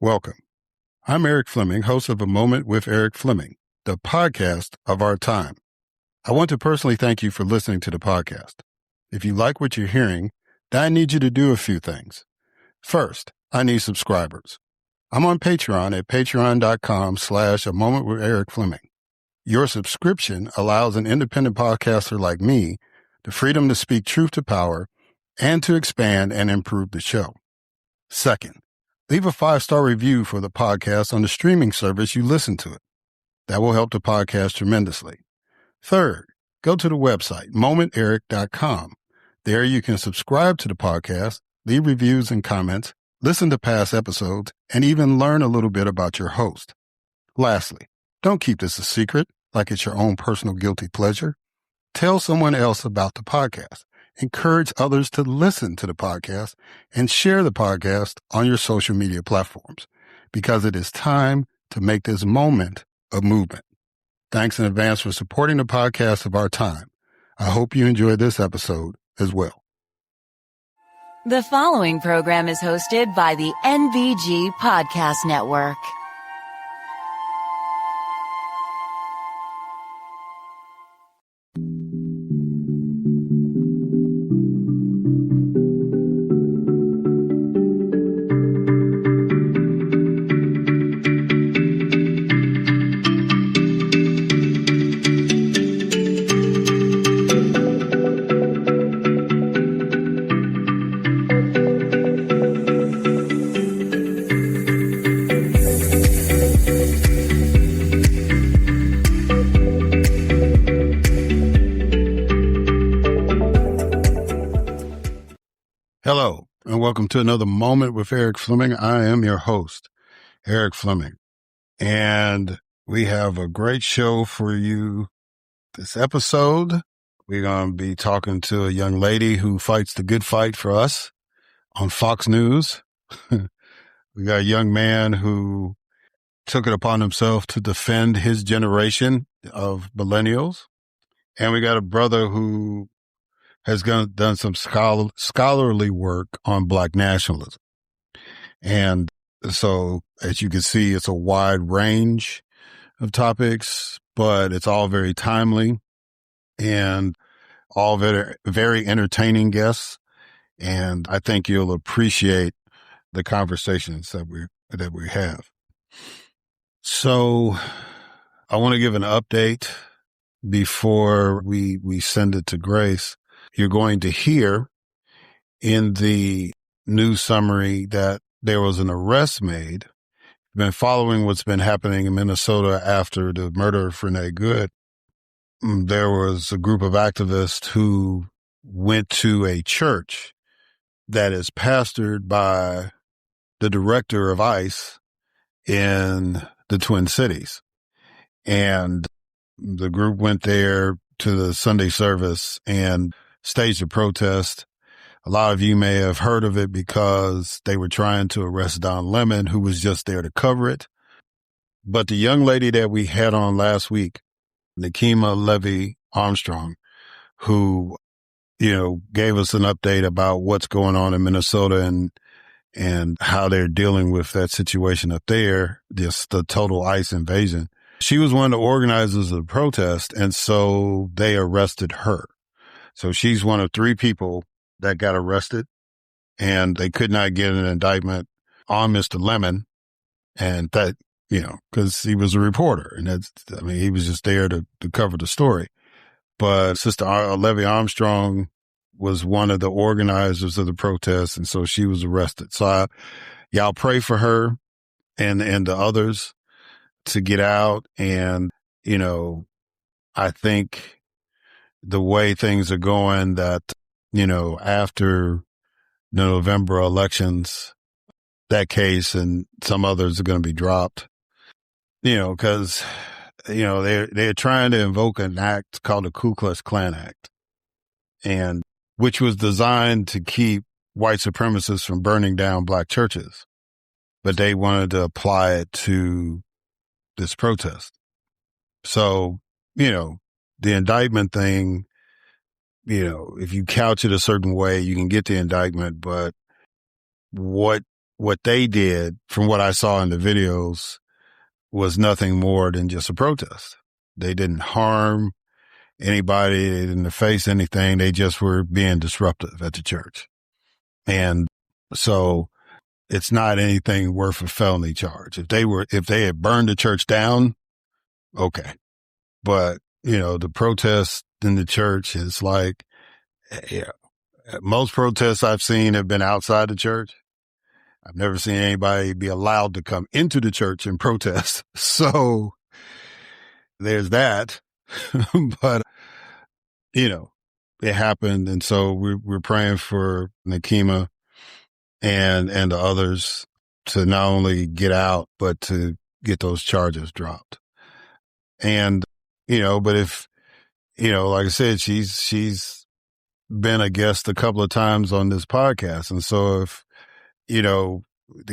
Welcome. I'm Erik Fleming, host of A Moment with Erik Fleming, the podcast of our time. I want to personally thank you for listening to the podcast. If you like what you're hearing, then I need you to do a few things. First, I need subscribers. I'm on Patreon at patreon.com/A Moment with Erik Fleming. Your subscription allows an independent podcaster like me the freedom to speak truth to power and to expand and improve the show. Second, leave a 5-star review for the podcast on the streaming service you listen to it. That will help the podcast tremendously. Third, go to the website, momenterik.com. There you can subscribe to the podcast, leave reviews and comments, listen to past episodes, and even learn a little bit about your host. Lastly, don't keep this a secret like it's your own personal guilty pleasure. Tell someone else about the podcast. Encourage others to listen to the podcast and share the podcast on your social media platforms because it is time to make this moment a movement. Thanks in advance for supporting the podcast of our time. I hope you enjoyed this episode as well. The following program is hosted by the NBG Podcast Network. Hello, and welcome to another Moment with Erik Fleming. I am your host, Erik Fleming, and we have a great show for you this episode. We're going to be talking to a young lady who fights the good fight for us on Fox News. We got a young man who took it upon himself to defend his generation of millennials, and we got a brother who has done some scholarly work on Black nationalism. And so, as you can see, it's a wide range of topics, but it's all very timely and all very, very entertaining guests. And I think you'll appreciate the conversations that we have. So I want to give an update before we send it to Grace. You're going to hear in the news summary that there was an arrest made. Been following what's been happening in Minnesota after the murder of Renee Good. There was a group of activists who went to a church that is pastored by the director of ICE in the Twin Cities. And the group went there to the Sunday service and staged a protest. A lot of you may have heard of it because they were trying to arrest Don Lemon, who was just there to cover it. But the young lady that we had on last week, Nikema Levy Armstrong, who, gave us an update about what's going on in Minnesota and how they're dealing with that situation up there, just the total ICE invasion. She was one of the organizers of the protest, and so they arrested her. So she's one of 3 people that got arrested, and they could not get an indictment on Mr. Lemon. And that, because he was a reporter, and he was just there to cover the story. But Sister Levy Armstrong was one of the organizers of the protest, and so she was arrested. So y'all pray for her and the others to get out. And, I think the way things are going that, after the November elections, that case and some others are going to be dropped, because, they're trying to invoke an act called the Ku Klux Klan Act, and which was designed to keep white supremacists from burning down Black churches. But they wanted to apply it to this protest. So, the indictment thing, if you couch it a certain way, you can get the indictment, but what what they did, from what I saw in the videos, was nothing more than just a protest. They didn't harm anybody. They didn't face anything. They just were being disruptive at the church. And so it's not anything worth a felony charge. If they had burned the church down, okay. But, the protest in the church is like, most protests I've seen have been outside the church. I've never seen anybody be allowed to come into the church and protest. So there's that. But, it happened. And so we're praying for Nakima and the others to not only get out, but to get those charges dropped. And, but if, like I said, she's been a guest a couple of times on this podcast. And so if, to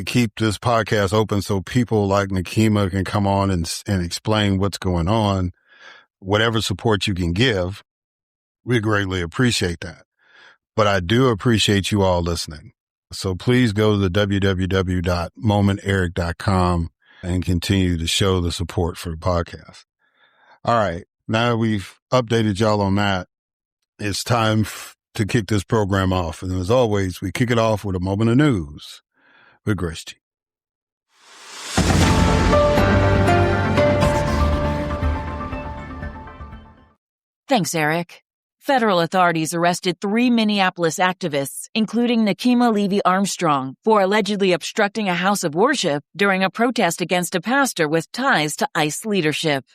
keep this podcast open so people like Nakima can come on and explain what's going on, whatever support you can give, we greatly appreciate that. But I do appreciate you all listening. So please go to the www.momenteric.com and continue to show the support for the podcast. All right. Now that we've updated y'all on that, it's time to kick this program off. And as always, we kick it off with a moment of news with Grace G. Thanks, Erik. Federal authorities arrested 3 Minneapolis activists, including Nakima Levy-Armstrong, for allegedly obstructing a house of worship during a protest against a pastor with ties to ICE leadership.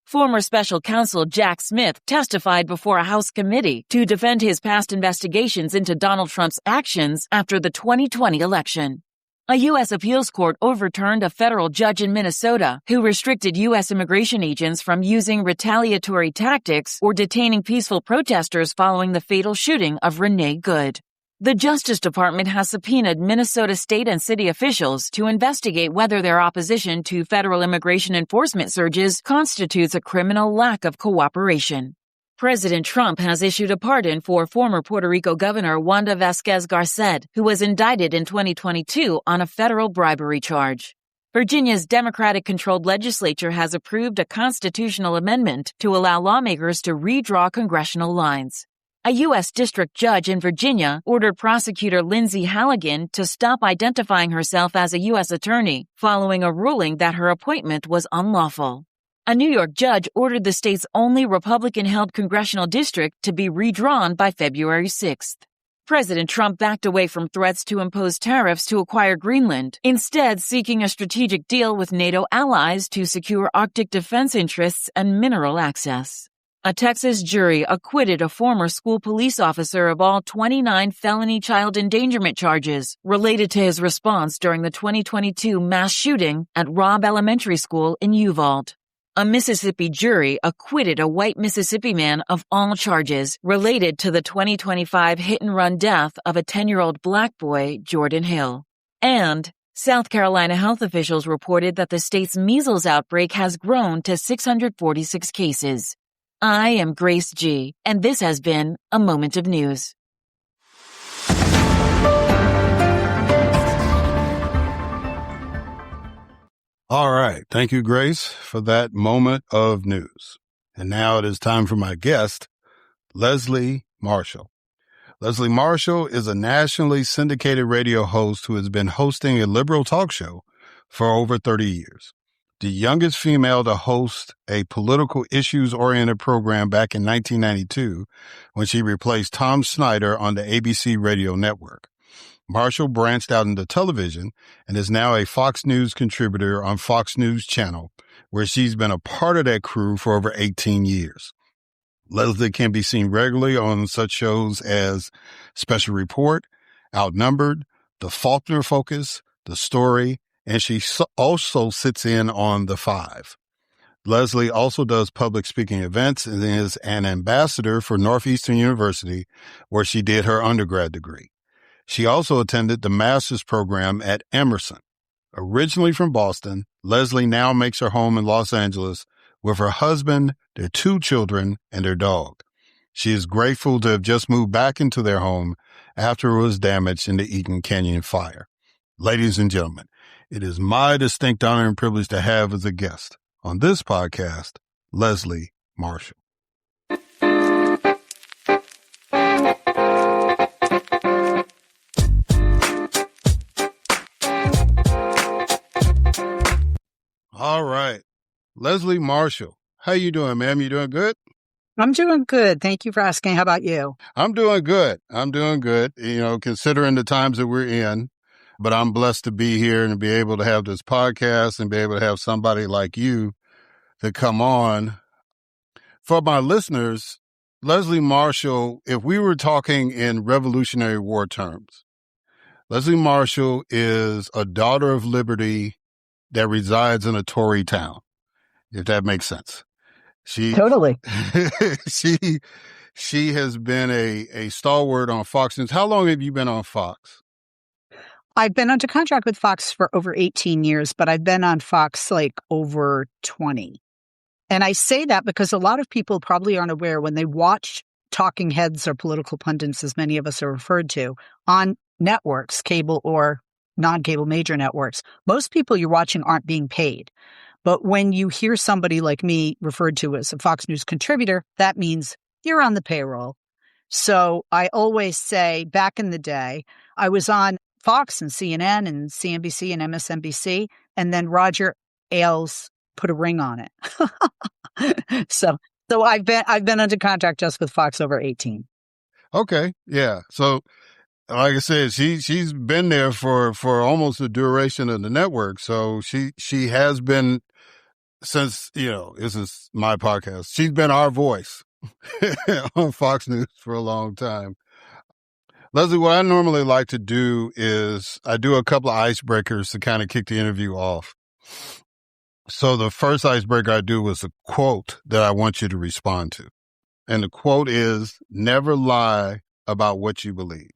Former special counsel Jack Smith testified before a House committee to defend his past investigations into Donald Trump's actions after the 2020 election. A U.S. appeals court overturned a federal judge in Minnesota who restricted U.S. immigration agents from using retaliatory tactics or detaining peaceful protesters following the fatal shooting of Renee Good. The Justice Department has subpoenaed Minnesota state and city officials to investigate whether their opposition to federal immigration enforcement surges constitutes a criminal lack of cooperation. President Trump has issued a pardon for former Puerto Rico Governor Wanda Vázquez-Garcet, who was indicted in 2022 on a federal bribery charge. Virginia's Democratic-controlled legislature has approved a constitutional amendment to allow lawmakers to redraw congressional lines. A U.S. district judge in Virginia ordered prosecutor Lindsay Halligan to stop identifying herself as a U.S. attorney following a ruling that her appointment was unlawful. A New York judge ordered the state's only Republican-held congressional district to be redrawn by February 6th. President Trump backed away from threats to impose tariffs to acquire Greenland, instead seeking a strategic deal with NATO allies to secure Arctic defense interests and mineral access. A Texas jury acquitted a former school police officer of all 29 felony child endangerment charges related to his response during the 2022 mass shooting at Robb Elementary School in Uvalde. A Mississippi jury acquitted a white Mississippi man of all charges related to the 2025 hit-and-run death of a 10-year-old black boy, Jordan Hill. And South Carolina health officials reported that the state's measles outbreak has grown to 646 cases. I am Grace G., and this has been A Moment of News. All right. Thank you, Grace, for that moment of news. And now it is time for my guest, Leslie Marshall. Leslie Marshall is a nationally syndicated radio host who has been hosting a liberal talk show for over 30 years. The youngest female to host a political issues-oriented program back in 1992 when she replaced Tom Snyder on the ABC radio network. Marshall branched out into television and is now a Fox News contributor on Fox News Channel, where she's been a part of that crew for over 18 years. Leslie can be seen regularly on such shows as Special Report, Outnumbered, The Faulkner Focus, The Story, and she also sits in on The Five. Leslie also does public speaking events and is an ambassador for Northeastern University, where she did her undergrad degree. She also attended the master's program at Emerson. Originally from Boston, Leslie now makes her home in Los Angeles with her husband, their 2 children, and their dog. She is grateful to have just moved back into their home after it was damaged in the Eaton Canyon fire. Ladies and gentlemen, it is my distinct honor and privilege to have as a guest on this podcast, Leslie Marshall. All right. Leslie Marshall, how you doing, ma'am? You doing good? I'm doing good. Thank you for asking. How about you? I'm doing good. Considering the times that we're in, but I'm blessed to be here and to be able to have this podcast and be able to have somebody like you to come on. For my listeners, Leslie Marshall, if we were talking in Revolutionary War terms, Leslie Marshall is a daughter of liberty that resides in a Tory town, if that makes sense. Totally. She has been a stalwart on Fox News. How long have you been on Fox? I've been under contract with Fox for over 18 years, but I've been on Fox like over 20. And I say that because a lot of people probably aren't aware when they watch talking heads or political pundits, as many of us are referred to, on networks, cable or non-cable major networks. Most people you're watching aren't being paid. But when you hear somebody like me referred to as a Fox News contributor, that means you're on the payroll. So I always say back in the day, I was on Fox and CNN and CNBC and MSNBC, and then Roger Ailes put a ring on it. So I've been under contract just with Fox over 18. Okay. Yeah. So like I said, she's been there for almost the duration of the network. So she has been since, this is my podcast. She's been our voice on Fox News for a long time. Leslie, what I normally like to do is I do a couple of icebreakers to kind of kick the interview off. So the first icebreaker I do was a quote that I want you to respond to. And the quote is, never lie about what you believe.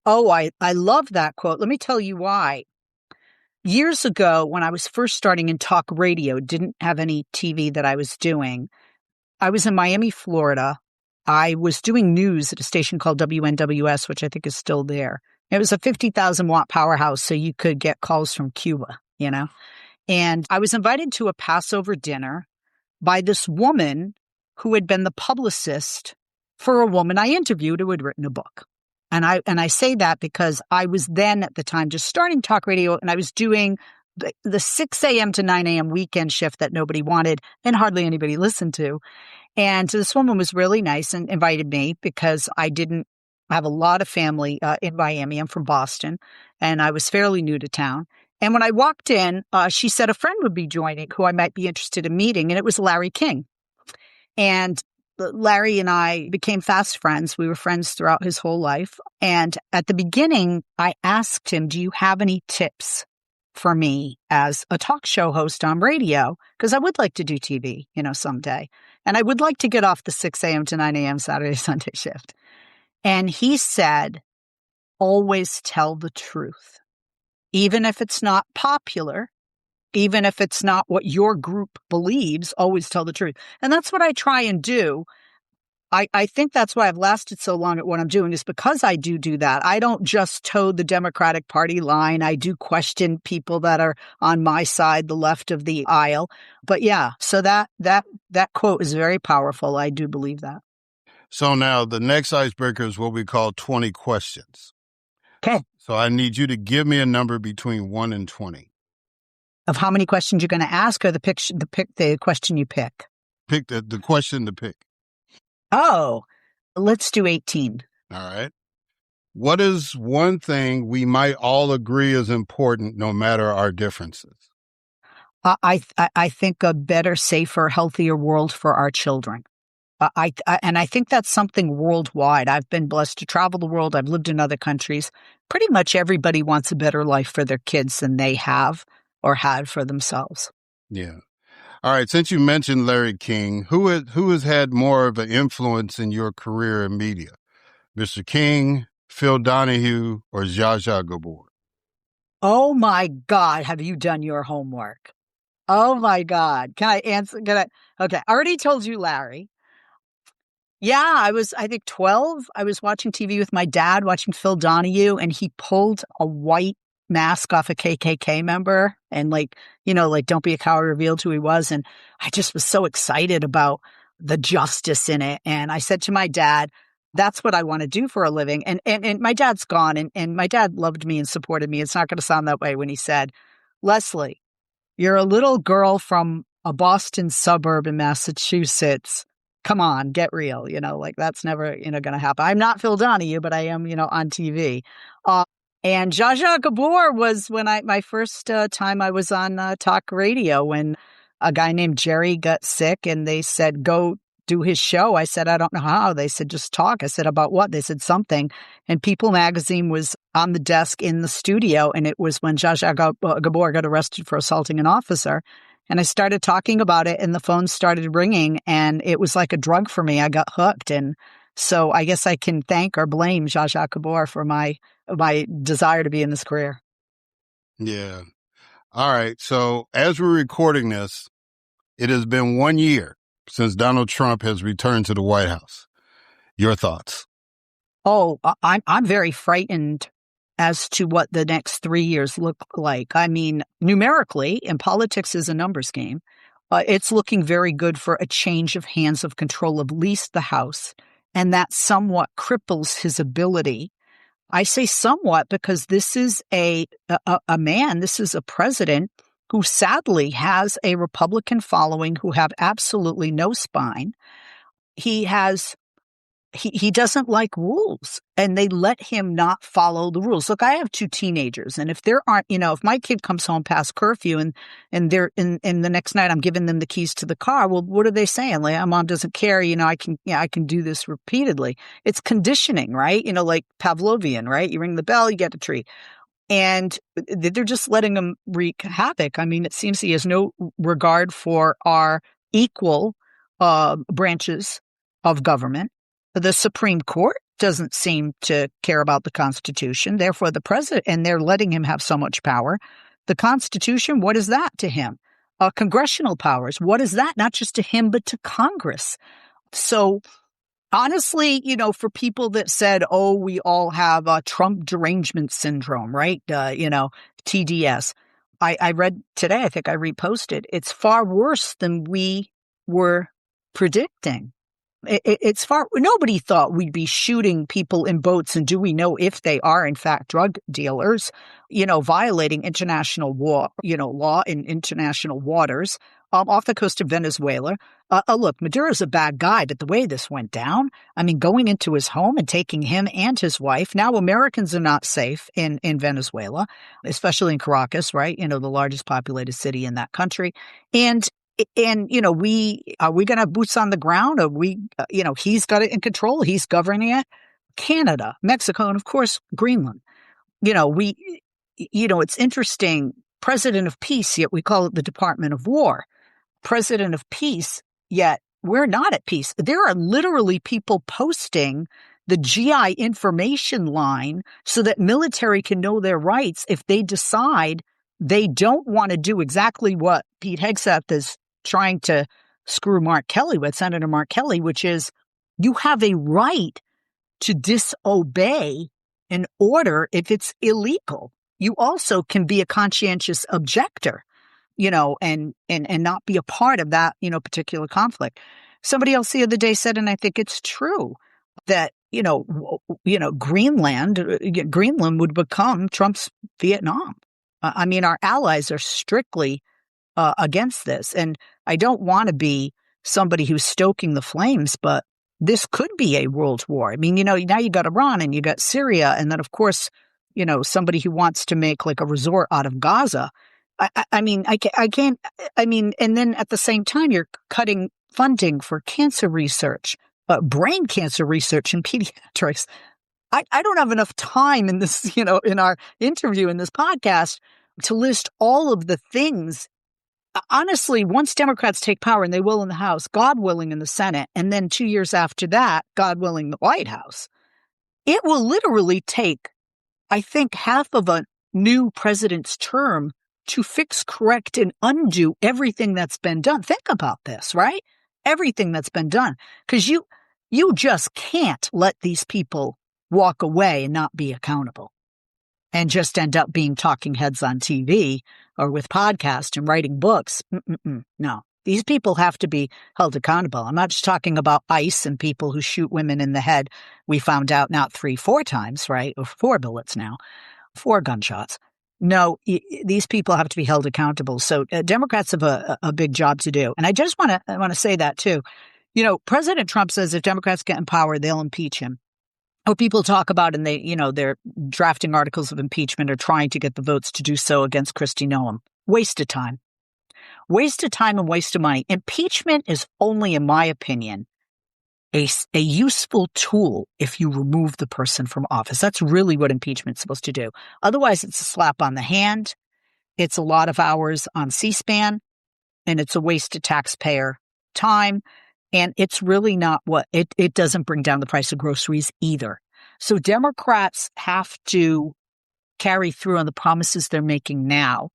Oh, I love that quote. Let me tell you why. Years ago, when I was first starting in talk radio, didn't have any TV that I was doing. I was in Miami, Florida. I was doing news at a station called WNWS, which I think is still there. It was a 50,000 watt powerhouse, so you could get calls from Cuba, And I was invited to a Passover dinner by this woman who had been the publicist for a woman I interviewed who had written a book. And I say that because I was then at the time just starting talk radio, and I was doing the 6 a.m. to 9 a.m. weekend shift that nobody wanted and hardly anybody listened to. And this woman was really nice and invited me because I didn't have a lot of family in Miami. I'm from Boston, and I was fairly new to town. And when I walked in, she said a friend would be joining who I might be interested in meeting, and it was Larry King. And Larry and I became fast friends. We were friends throughout his whole life. And at the beginning, I asked him, do you have any tips for me as a talk show host on radio? Because I would like to do TV, someday. And I would like to get off the 6 a.m. to 9 a.m. Saturday, Sunday shift. And he said, always tell the truth. Even if it's not popular, even if it's not what your group believes, always tell the truth. And that's what I try and do. I think that's why I've lasted so long at what I'm doing, is because I do that. I don't just toe the Democratic Party line. I do question people that are on my side, the left of the aisle. But yeah, so that quote is very powerful. I do believe that. So now the next icebreaker is what we call 20 questions. Okay. So I need you to give me a number between 1 and 20. Of how many questions you're going to ask, or the question you pick? Pick the question to pick. Oh, let's do 18. All right. What is one thing we might all agree is important no matter our differences? I think a better, safer, healthier world for our children. And I think that's something worldwide. I've been blessed to travel the world. I've lived in other countries. Pretty much everybody wants a better life for their kids than they have or had for themselves. Yeah. All right. Since you mentioned Larry King, who has had more of an influence in your career in media? Mr. King, Phil Donahue, or Zsa Zsa Gabor? Oh my God. Have you done your homework? Oh my God. Can I answer? Okay. I already told you Larry. Yeah, I think 12. I was watching TV with my dad, watching Phil Donahue, and he pulled a white mask off a KKK member and like, don't be a coward, revealed who he was. And I just was so excited about the justice in it. And I said to my dad, that's what I want to do for a living. And my dad's gone, and my dad loved me and supported me. It's not going to sound that way when he said, Leslie, you're a little girl from a Boston suburb in Massachusetts. Come on, get real. Like that's never, going to happen. I'm not Phil Donahue, but I am, on TV. And Zsa Zsa Gabor was when my first time I was on talk radio when a guy named Jerry got sick and they said, go do his show. I said, I don't know how. They said, just talk. I said, about what? They said something. And People magazine was on the desk in the studio. And it was when Zsa Zsa Gabor got arrested for assaulting an officer. And I started talking about it and the phone started ringing and it was like a drug for me. I got hooked. And so I guess I can thank or blame Zsa Zsa Gabor for my desire to be in this career. Yeah. All right. So as we're recording this, it has been 1 year since Donald Trump has returned to the White House. Your thoughts? Oh, I'm very frightened as to what the next 3 years look like. I mean, numerically, and politics is a numbers game, it's looking very good for a change of hands of control of at least the House, and that somewhat cripples his ability. I say somewhat because this is a man, this is a president who sadly has a Republican following who have absolutely no spine. He doesn't like rules and they let him not follow the rules. Look, I have 2 teenagers and if there aren't, if my kid comes home past curfew and they're in the next night, I'm giving them the keys to the car. Well, what are they saying? Like, mom doesn't care. I can do this repeatedly. It's conditioning, right? Like Pavlovian, right? You ring the bell, you get a treat. And they're just letting him wreak havoc. I mean, it seems he has no regard for our equal branches of government. The Supreme Court doesn't seem to care about the Constitution. Therefore, the president, and they're letting him have so much power. The Constitution, what is that to him? Congressional powers, what is that? Not just to him, but to Congress. So honestly, for people that said, oh, we all have Trump derangement syndrome, right? TDS. I read today, I think I reposted, it's far worse than we were predicting. It's nobody thought we'd be shooting people in boats. And do we know if they are, in fact, drug dealers, violating international law in international waters off the coast of Venezuela? Look, Maduro's a bad guy, but the way this went down, I mean, going into his home and taking him and his wife. Now Americans are not safe in Venezuela, especially in Caracas, right? The largest populated city in that country. And are we going to have boots on the ground? Are we, he's got it in control. He's governing it. Canada, Mexico, and of course, Greenland. It's interesting. President of peace, yet we call it the Department of War. President of peace, yet we're not at peace. There are literally people posting the GI information line so that military can know their rights if they decide they don't want to do exactly what Pete Hegseth is trying to screw Mark Kelly with, Senator Mark Kelly, which is you have a right to disobey an order if it's illegal. You also can be a conscientious objector, and not be a part of that, particular conflict. Somebody else the other day said, and I think it's true, that, Greenland would become Trump's Vietnam. I mean, our allies are strictly against this. And I don't want to be somebody who's stoking the flames, but this could be a world war. I mean, now you got Iran and you got Syria. And then, of course, somebody who wants to make like a resort out of Gaza. I mean, and then at the same time, you're cutting funding for cancer research, brain cancer research in pediatrics. I don't have enough time in this, in our interview in this podcast to list all of the things. Honestly, once Democrats take power, and they will in the House, God willing in the Senate, and then 2 years after that, God willing, the White House, it will literally take, I think, half of a new president's term to fix, correct, and undo everything that's been done. Think about this, right? Everything that's been done. Because you just can't let these people walk away and not be accountable. and just end up being talking heads on TV or with podcasts and writing books. No, these people have to be held accountable. I'm not just talking about ICE and people who shoot women in the head. We found out not 3-4 times, right? Or 4 bullets now, 4 gunshots. No, these people have to be held accountable. So Democrats have a big job to do. And I just want to say that too. You know, President Trump says if Democrats get in power, they'll impeach him. What people talk about, and they're drafting articles of impeachment or trying to get the votes to do so against Kristi Noem. Waste of time. Waste of time and waste of money. Impeachment is only, in my opinion, a useful tool if you remove the person from office. That's really what impeachment's supposed to do. Otherwise, it's a slap on the hand. It's a lot of hours on C-SPAN, and it's a waste of taxpayer time. And it's really not what it doesn't bring down the price of groceries either. So Democrats have to carry through on the promises they're making now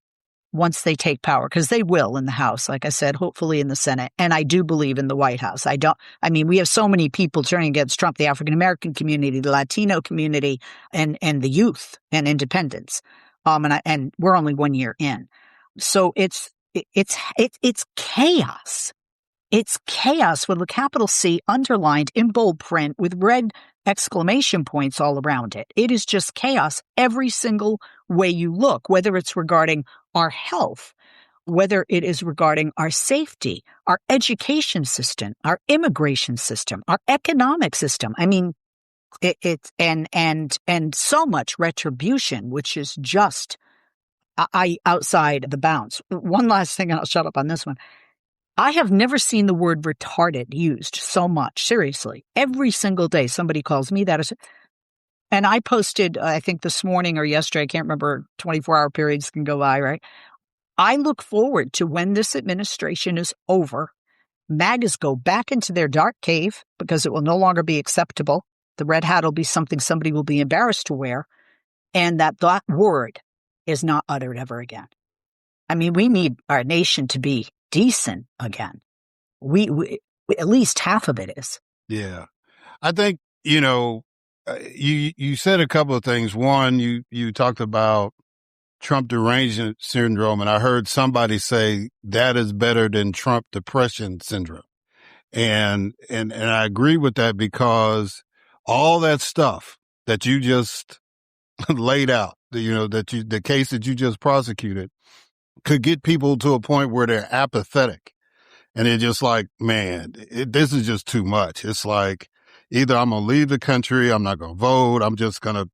once they take power, because they will in the House, like I said, hopefully in the Senate. And I do believe in the White House. We have so many people turning against Trump, the African-American community, the Latino community, and the youth and independents. And we're only 1 year in. So it's chaos. It's chaos with a capital C underlined in bold print with red exclamation points all around it. It is just chaos every single way you look, whether it's regarding our health, whether it is regarding our safety, our education system, our immigration system, our economic system. I mean, it's so much retribution, which is just outside the bounds. One last thing, and I'll shut up on this one. I have never seen the word retarded used so much. Seriously. Every single day somebody calls me that. And I posted, I think this morning or yesterday, I can't remember, 24-hour periods can go by, right? I look forward to when this administration is over, MAGAs go back into their dark cave because it will no longer be acceptable. The red hat will be something somebody will be embarrassed to wear. And that word is not uttered ever again. I mean, we need our nation to be decent again. We at least half of it is. Yeah. I think, you said a couple of things. One, you talked about Trump derangement syndrome, and I heard somebody say that is better than Trump depression syndrome. And I agree with that, because all that stuff that you just laid out, the case that you just prosecuted, could get people to a point where they're apathetic. And they're just like, man, this is just too much. It's like, either I'm going to leave the country, I'm not going to vote, I'm just going to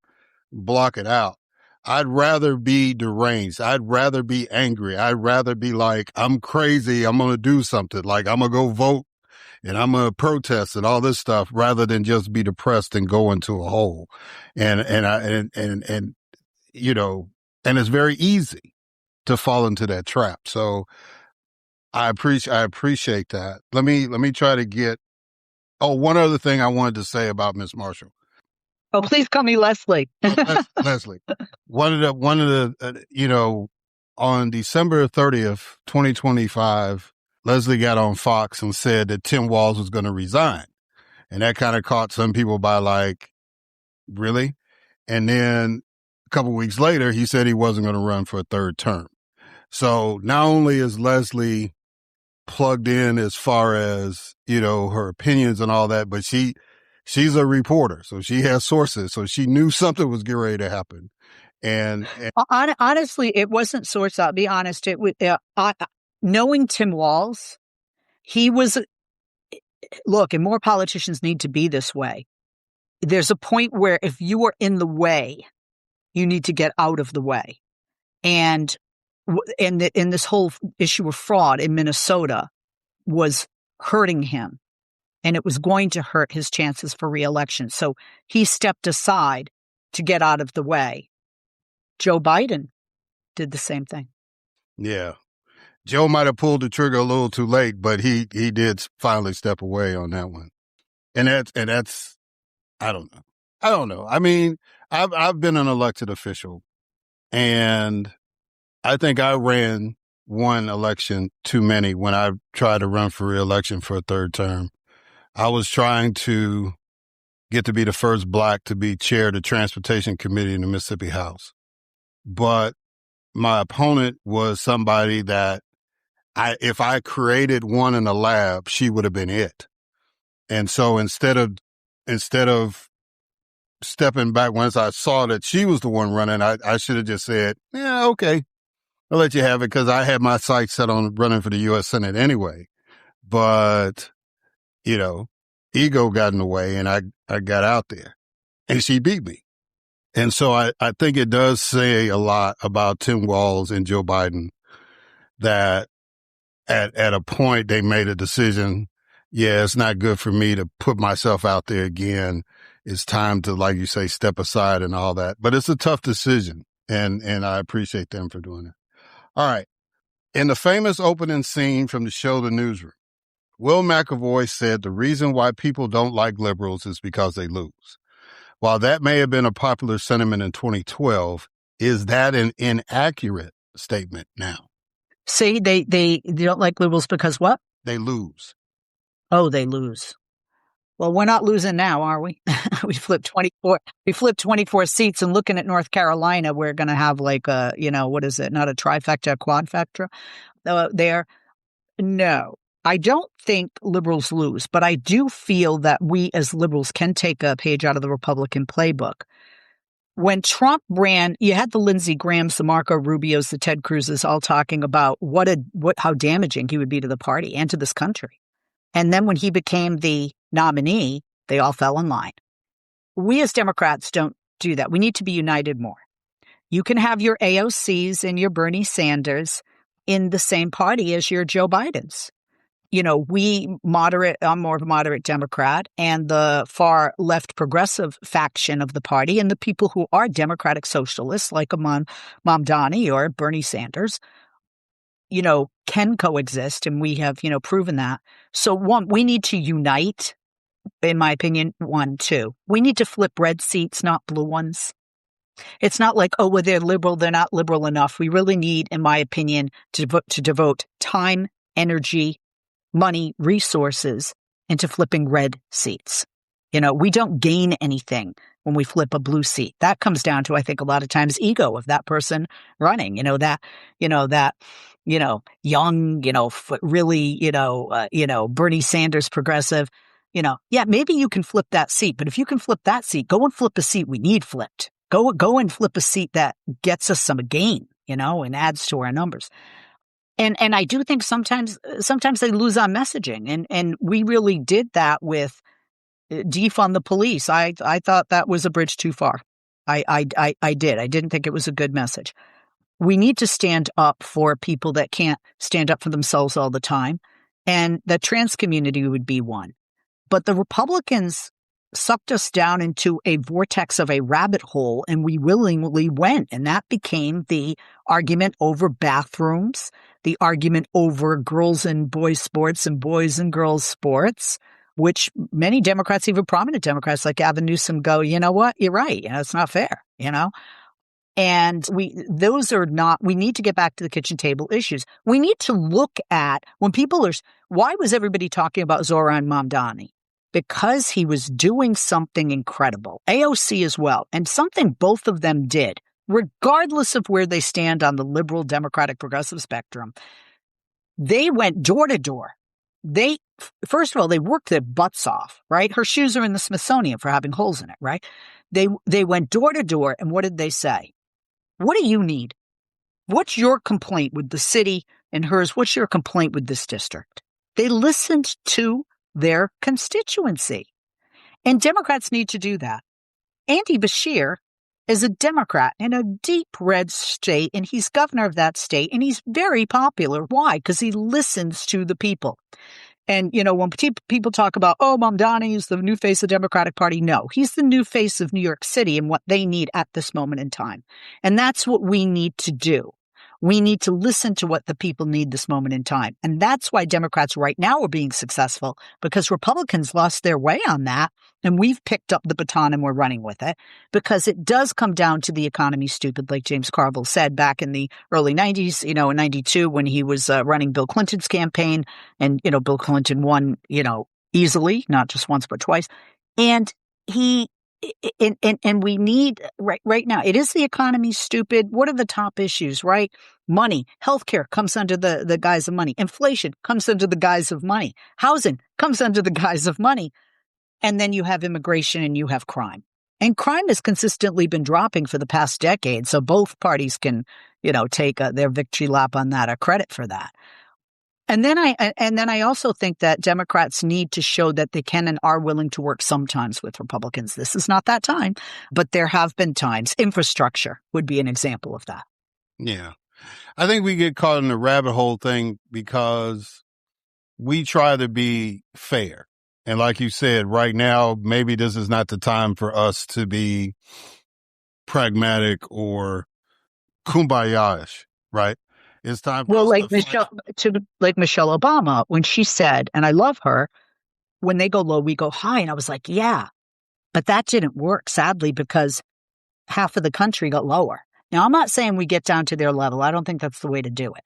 block it out. I'd rather be deranged. I'd rather be angry. I'd rather be like, I'm crazy, I'm going to do something. Like, I'm going to go vote and I'm going to protest and all this stuff, rather than just be depressed and go into a hole. And it's very easy to fall into that trap. So I appreciate that. Let me try to get, one other thing I wanted to say about Miss Marshall. Oh, please call me Leslie. Leslie. One of the, on December 30th, 2025, Leslie got on Fox and said that Tim Walz was going to resign. And that kind of caught some people by like, really? And then a couple weeks later, he said he wasn't going to run for a third term. So not only is Leslie plugged in as far as, her opinions and all that, but she's a reporter. So she has sources. So she knew something was getting ready to happen. And honestly, it wasn't source. I'll be honest. It was, knowing Tim Walz, he was, look, and more politicians need to be this way. There's a point where if you are in the way, you need to get out of the way. And in this whole issue of fraud in Minnesota was hurting him, and it was going to hurt his chances for reelection. So he stepped aside to get out of the way. Joe Biden did the same thing. Yeah. Joe might have pulled the trigger a little too late, but he did finally step away on that one. And that's I don't know. I mean, I've been an elected official, and I think I ran one election too many when I tried to run for re-election for a third term. I was trying to get to be the first Black to be chair of the Transportation Committee in the Mississippi House. but my opponent was somebody that if I created one in the lab, she would have been it. And so instead of stepping back once I saw that she was the one running, I should have just said, yeah, okay, I'll let you have it, because I had my sights set on running for the U.S. Senate anyway. But, ego got in the way, and I got out there, and she beat me. And so I think it does say a lot about Tim Walz and Joe Biden that at a point they made a decision. Yeah, it's not good for me to put myself out there again. It's time to, like you say, step aside and all that. But it's a tough decision, and I appreciate them for doing it. All right. In the famous opening scene from the show The Newsroom, Will McAvoy said the reason why people don't like liberals is because they lose. While that may have been a popular sentiment in 2012, is that an inaccurate statement now? See, they don't like liberals because what? They lose. Oh, they lose. Well, we're not losing now, are we? We flipped 24 seats, and looking at North Carolina, we're going to have like a, what is it? Not a trifecta, a quadfecta there. No, I don't think liberals lose, but I do feel that we as liberals can take a page out of the Republican playbook. When Trump ran, you had the Lindsey Grahams, the Marco Rubios, the Ted Cruzes all talking about how damaging he would be to the party and to this country. And then when he became the nominee, they all fell in line. We as Democrats don't do that. We need to be united more. You can have your AOCs and your Bernie Sanders in the same party as your Joe Bidens. I'm more of a moderate Democrat, and the far left progressive faction of the party and the people who are Democratic socialists like Mamdani or Bernie Sanders, can coexist, and we have, proven that. So one, we need to unite, in my opinion. One, two, we need to flip red seats, not blue ones. It's not like, well, they're liberal, they're not liberal enough. We really need, in my opinion, to devote time, energy, money, resources into flipping red seats. We don't gain anything when we flip a blue seat. That comes down to, I think, a lot of times ego of that person running, young, really, Bernie Sanders progressive, yeah, maybe you can flip that seat, but if you can flip that seat, go and flip a seat we need flipped. Go and flip a seat that gets us some gain, and adds to our numbers. And I do think sometimes they lose on messaging, and we really did that with defund the police. I thought that was a bridge too far. I did. I didn't think it was a good message. We need to stand up for people that can't stand up for themselves all the time, and the trans community would be one. But the Republicans sucked us down into a vortex of a rabbit hole, and we willingly went. And that became the argument over bathrooms, the argument over girls and boys sports and boys and girls sports, which many Democrats, even prominent Democrats like Gavin Newsom, go, you know what, you're right. It's not fair, And we need to get back to the kitchen table issues. We need to look at why was everybody talking about Zoran Mamdani? Because he was doing something incredible. AOC as well. And something both of them did, regardless of where they stand on the liberal, democratic, progressive spectrum. They went door to door. First of all, they worked their butts off, right? Her shoes are in the Smithsonian for having holes in it, right? They went door to door, and what did they say? What do you need? What's your complaint with the city and hers? What's your complaint with this district? They listened to their constituency. And Democrats need to do that. Andy Beshear is a Democrat in a deep red state, and he's governor of that state, and he's very popular. Why? Because he listens to the people. And, when people talk about, Mamdani is the new face of the Democratic Party, no, he's the new face of New York City and what they need at this moment in time. And that's what we need to do. We need to listen to what the people need this moment in time. And that's why Democrats right now are being successful, because Republicans lost their way on that. And we've picked up the baton and we're running with it, because it does come down to the economy, stupid, like James Carville said back in the early 90s, in 92 when he was running Bill Clinton's campaign. And, Bill Clinton won, easily, not just once, but twice. And he And we need right now, it is the economy, stupid. What are the top issues, right? Money, healthcare comes under the guise of money. Inflation comes under the guise of money. Housing comes under the guise of money. And then you have immigration and you have crime. And crime has consistently been dropping for the past decade. So both parties can, take their victory lap on that or credit for that. And then I also think that Democrats need to show that they can and are willing to work sometimes with Republicans. This is not that time, but there have been times. Infrastructure would be an example of that. Yeah. I think we get caught in the rabbit hole thing because we try to be fair. And like you said, right now, maybe this is not the time for us to be pragmatic or kumbaya-ish, right? It's time for us like Michelle Obama, when she said, and I love her, when they go low, we go high. And I was like, yeah, but that didn't work, sadly, because half of the country got lower. Now, I'm not saying we get down to their level. I don't think that's the way to do it.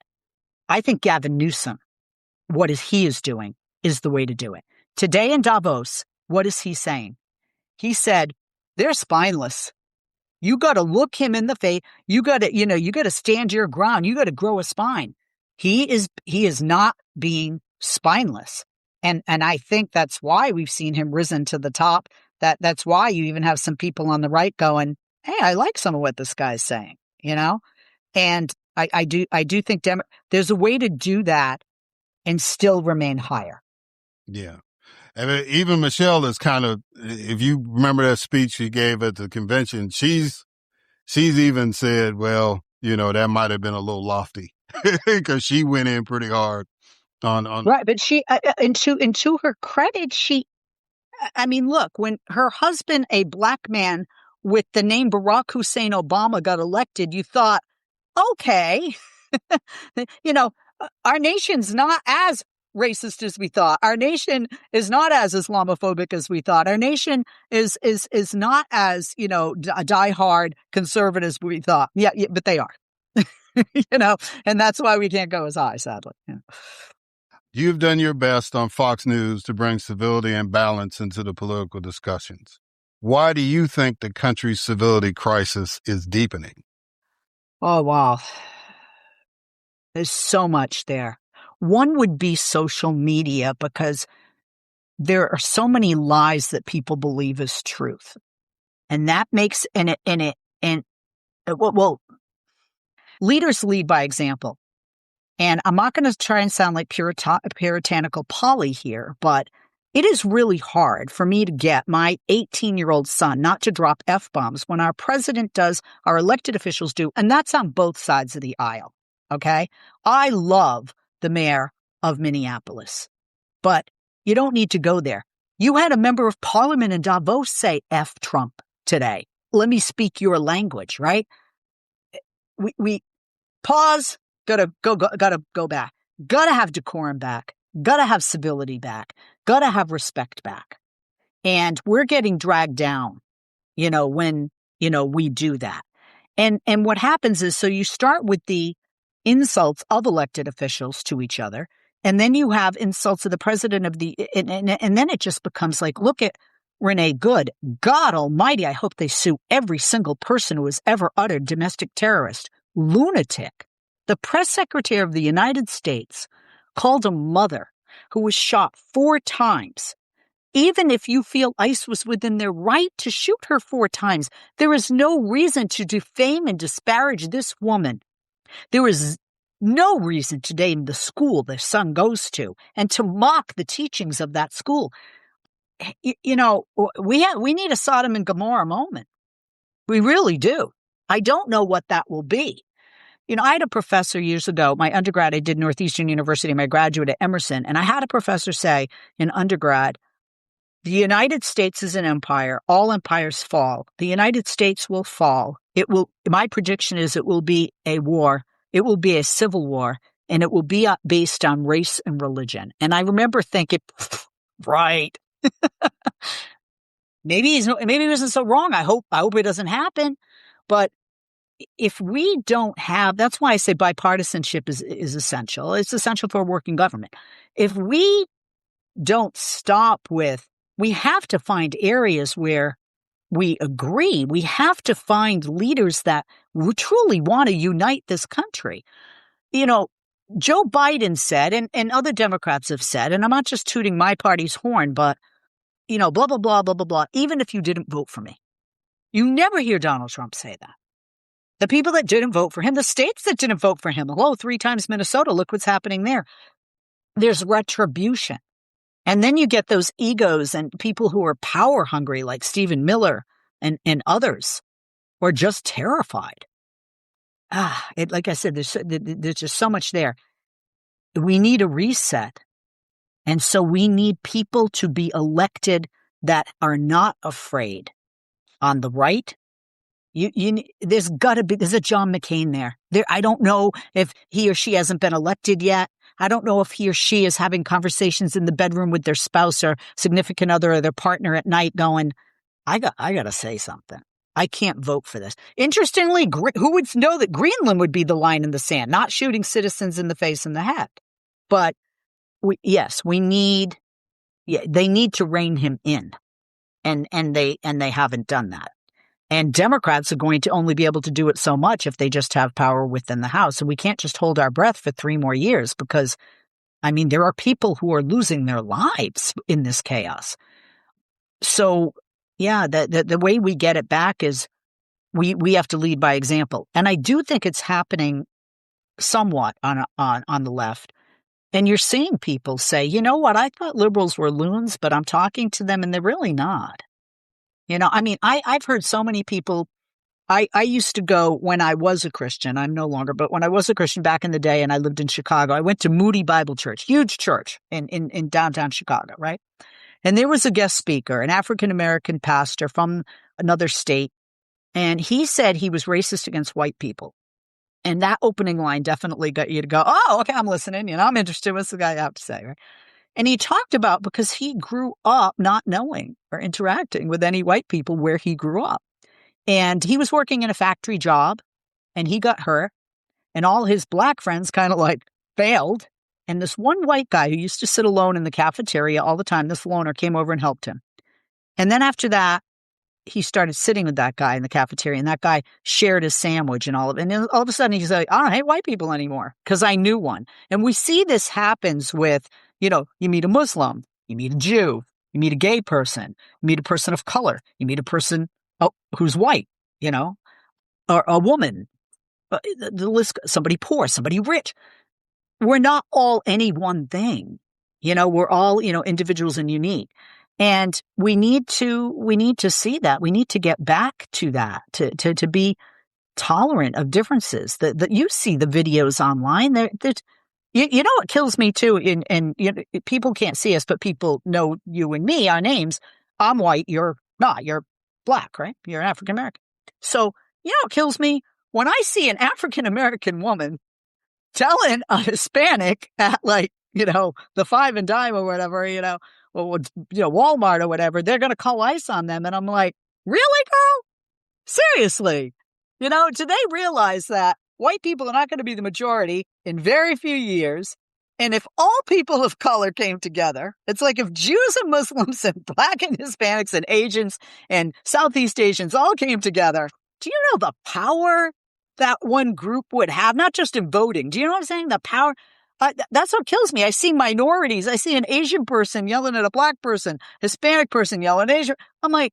I think Gavin Newsom, he is doing is the way to do it. Today in Davos, what is he saying? He said, they're spineless. You got to look him in the face. You got to stand your ground. You got to grow a spine. He is not being spineless. And I think that's why we've seen him risen to the top. That's why you even have some people on the right going, hey, I like some of what this guy's saying, And I do think there's a way to do that and still remain higher. Yeah. And even Michelle is kind of, if you remember that speech she gave at the convention, she's even said, well, that might have been a little lofty because she went in pretty hard on. Right. But she, and to her credit, look, when her husband, a black man with the name Barack Hussein Obama, got elected, you thought, okay, our nation's not as racist as we thought. Our nation is not as Islamophobic as we thought. Our nation is not as, a diehard conservative as we thought. Yeah, but they are, and that's why we can't go as high, sadly. Yeah. You've done your best on Fox News to bring civility and balance into the political discussions. Why do you think the country's civility crisis is deepening? Oh, wow. There's so much there. One would be social media, because there are so many lies that people believe is truth. And that makes, leaders lead by example. And I'm not going to try and sound like puritanical Polly here, but it is really hard for me to get my 18-year-old son not to drop F-bombs when our president does, our elected officials do, and that's on both sides of the aisle, okay? I love the mayor of Minneapolis, but you don't need to go there. You had a member of parliament in Davos say F Trump today. Let me speak your language, right? We pause, gotta go back, gotta have decorum back, gotta have civility back, gotta have respect back. And we're getting dragged down, when, we do that. And what happens is, so you start with the insults of elected officials to each other, and then you have insults of the president of and then it just becomes like, look at Renee Good. God almighty, I hope they sue every single person who has ever uttered domestic terrorist. Lunatic. The press secretary of the United States called a mother who was shot 4 times. Even if you feel ICE was within their right to shoot her 4 times, there is no reason to defame and disparage this woman. There is no reason to name the school their son goes to and to mock the teachings of that school. We need a Sodom and Gomorrah moment. We really do. I don't know what that will be. I had a professor years ago, my undergrad, I did Northeastern University, my graduate at Emerson, and I had a professor say in undergrad, the United States is an empire. All empires fall. The United States will fall. My prediction is it will be a war. It will be a civil war, and it will be based on race and religion. And I remember thinking, right. Maybe he wasn't so wrong. I hope it doesn't happen. But if we don't have, that's why I say bipartisanship is essential. It's essential for a working government. If we don't stop with, we have to find areas where we agree. We have to find leaders that truly want to unite this country. You know, Joe Biden said, and other Democrats have said, and I'm not just tooting my party's horn, but, you know, blah, blah, blah, blah, blah, blah, even if you didn't vote for me. You never hear Donald Trump say that. The people that didn't vote for him, the states that didn't vote for him, hello, 3 times Minnesota, look what's happening there. There's retribution. And then you get those egos and people who are power hungry, like Stephen Miller and others, who are just terrified. Like I said, there's just so much there. We need a reset. And so we need people to be elected that are not afraid. On the right, there's a John McCain there. I don't know if he or she hasn't been elected yet. I don't know if he or she is having conversations in the bedroom with their spouse or significant other or their partner at night going, I got to say something. I can't vote for this. Interestingly, who would know that Greenland would be the line in the sand, not shooting citizens in the face and the head? But they need to rein him in. And they haven't done that. And Democrats are going to only be able to do it so much if they just have power within the House. And we can't just hold our breath for 3 more years because, I mean, there are people who are losing their lives in this chaos. So, yeah, the way we get it back is we have to lead by example. And I do think it's happening somewhat on the left. And you're seeing people say, you know what, I thought liberals were loons, but I'm talking to them and they're really not. You know, I mean, I've heard so many people. I used to go when I was a Christian. I'm no longer, but when I was a Christian back in the day and I lived in Chicago, I went to Moody Bible Church, huge church in downtown Chicago, right? And there was a guest speaker, an African-American pastor from another state. And he said he was racist against white people. And that opening line definitely got you to go, oh, okay, I'm listening. You know, I'm interested. What's the guy have to say, right? And he talked about because he grew up not knowing or interacting with any white people where he grew up. And he was working in a factory job and he got hurt and all his black friends kind of like failed. And this one white guy who used to sit alone in the cafeteria all the time, this loner came over and helped him. And then after that, he started sitting with that guy in the cafeteria and that guy shared his sandwich and all of it. And then all of a sudden he's like, I don't hate white people anymore because I knew one. And we see this happens with, you know, you meet a Muslim, you meet a Jew, you meet a gay person, you meet a person of color, you meet a person who's white, you know, or a woman, the list, somebody poor, somebody rich. We're not all any one thing. You know, we're all, you know, individuals and unique. And we need to see that. We need to get back to that, to be tolerant of differences. That you see the videos online. You know what kills me too, and you know, people can't see us, but people know you and me, our names. I'm white, you're not. You're black, right? You're African American. So you know what kills me? When I see an African American woman telling a Hispanic at like, you know, the Five and Dime or whatever, you know, or you know, Walmart or whatever, they're going to call ICE on them. And I'm like, really, girl? Seriously? You know, do they realize that white people are not going to be the majority in very few years? And if all people of color came together, it's like if Jews and Muslims and black and Hispanics and Asians and Southeast Asians all came together, do you know the power that one group would have? Not just in voting. Do you know what I'm saying? The power. That's what kills me. I see minorities. I see an Asian person yelling at a black person, Hispanic person yelling at Asian. I'm like,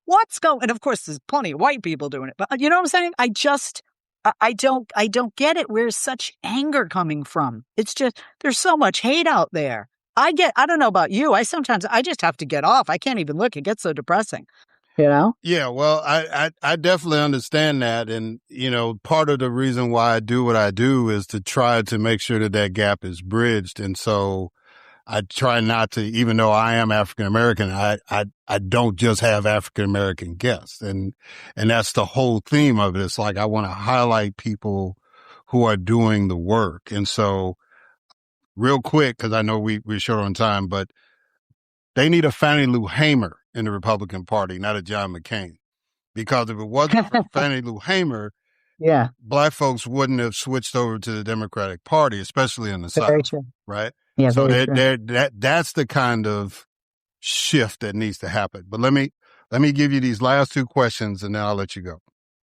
what's going? And of course, there's plenty of white people doing it. But you know what I'm saying? I don't get it. Where's such anger coming from? It's just, there's so much hate out there. I don't know about you. I just have to get off. I can't even look. It gets so depressing. You know? Yeah, well, I definitely understand that. And, you know, part of the reason why I do what I do is to try to make sure that gap is bridged. And so I try not to, even though I am African American, I don't just have African American guests. And that's the whole theme of it. It's like I want to highlight people who are doing the work. And so real quick, because I know we're short on time, but they need a Fannie Lou Hamer in the Republican Party, not a John McCain. Because if it wasn't for Fannie Lou Hamer, yeah, black folks wouldn't have switched over to the Democratic Party, especially in the very South. true. Right? Yeah, so that's that's the kind of shift that needs to happen. But let me Let me give you these last two questions and then I'll let you go.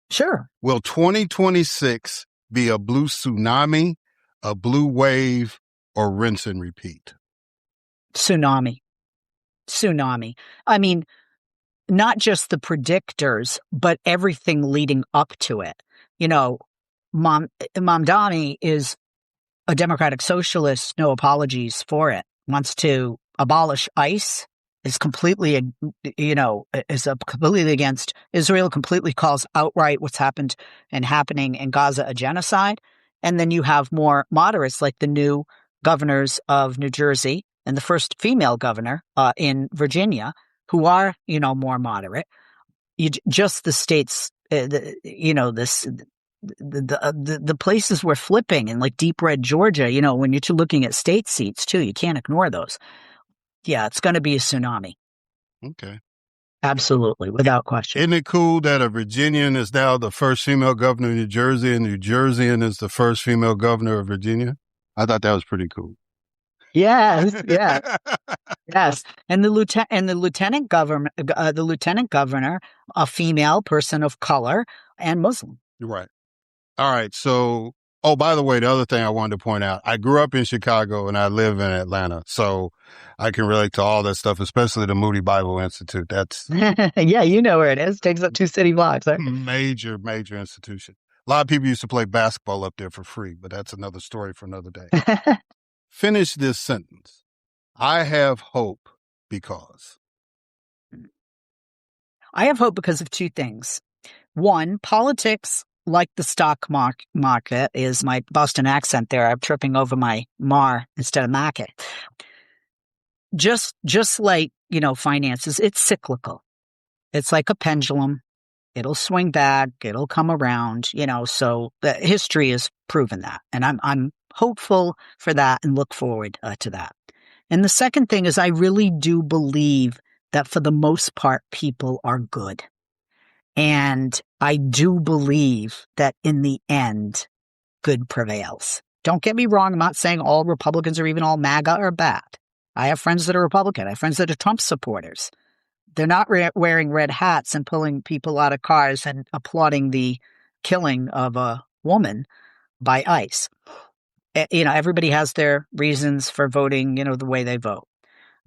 Sure. Will 2026 be a blue tsunami, a blue wave, or rinse and repeat? Tsunami. I mean, not just the predictors, but everything leading up to it. You know, Mamdani is a democratic socialist, no apologies for it, wants to abolish ICE, is completely, completely against Israel, completely calls outright what's happened and happening in Gaza a genocide. And then you have more moderates like the new governors of New Jersey and the first female governor in Virginia, who are, more moderate. Just the states, the places we're flipping in like deep red Georgia, when you're looking at state seats too, you can't ignore those. Yeah, it's going to be a tsunami. Okay. Absolutely, without question. Isn't it cool that a Virginian is now the first female governor of New Jersey and New Jerseyan is the first female governor of Virginia? I thought that was pretty cool. Yes. Yes. And the lieutenant governor, a female person of color and Muslim. Right. All right. So, by the way, the other thing I wanted to point out, I grew up in Chicago and I live in Atlanta. So I can relate to all that stuff, especially the Moody Bible Institute. That's yeah, you know where it is. Takes up 2 city blocks. Right? Major institution. A lot of people used to play basketball up there for free, but that's another story for another day. Finish this sentence. I have hope because. I have hope because of 2 things. One, politics, like the stock market, is my Boston accent there. I'm tripping over my mar instead of market. Just like, finances, it's cyclical. It's like a pendulum. It'll swing back. It'll come around, so the history has proven that. And I'm hopeful for that and look forward to that. And the second thing is I really do believe that for the most part, people are good. And I do believe that in the end, good prevails. Don't get me wrong. I'm not saying all Republicans or even all MAGA are bad. I have friends that are Republican. I have friends that are Trump supporters. They're not wearing red hats and pulling people out of cars and applauding the killing of a woman by ICE. Everybody has their reasons for voting, the way they vote.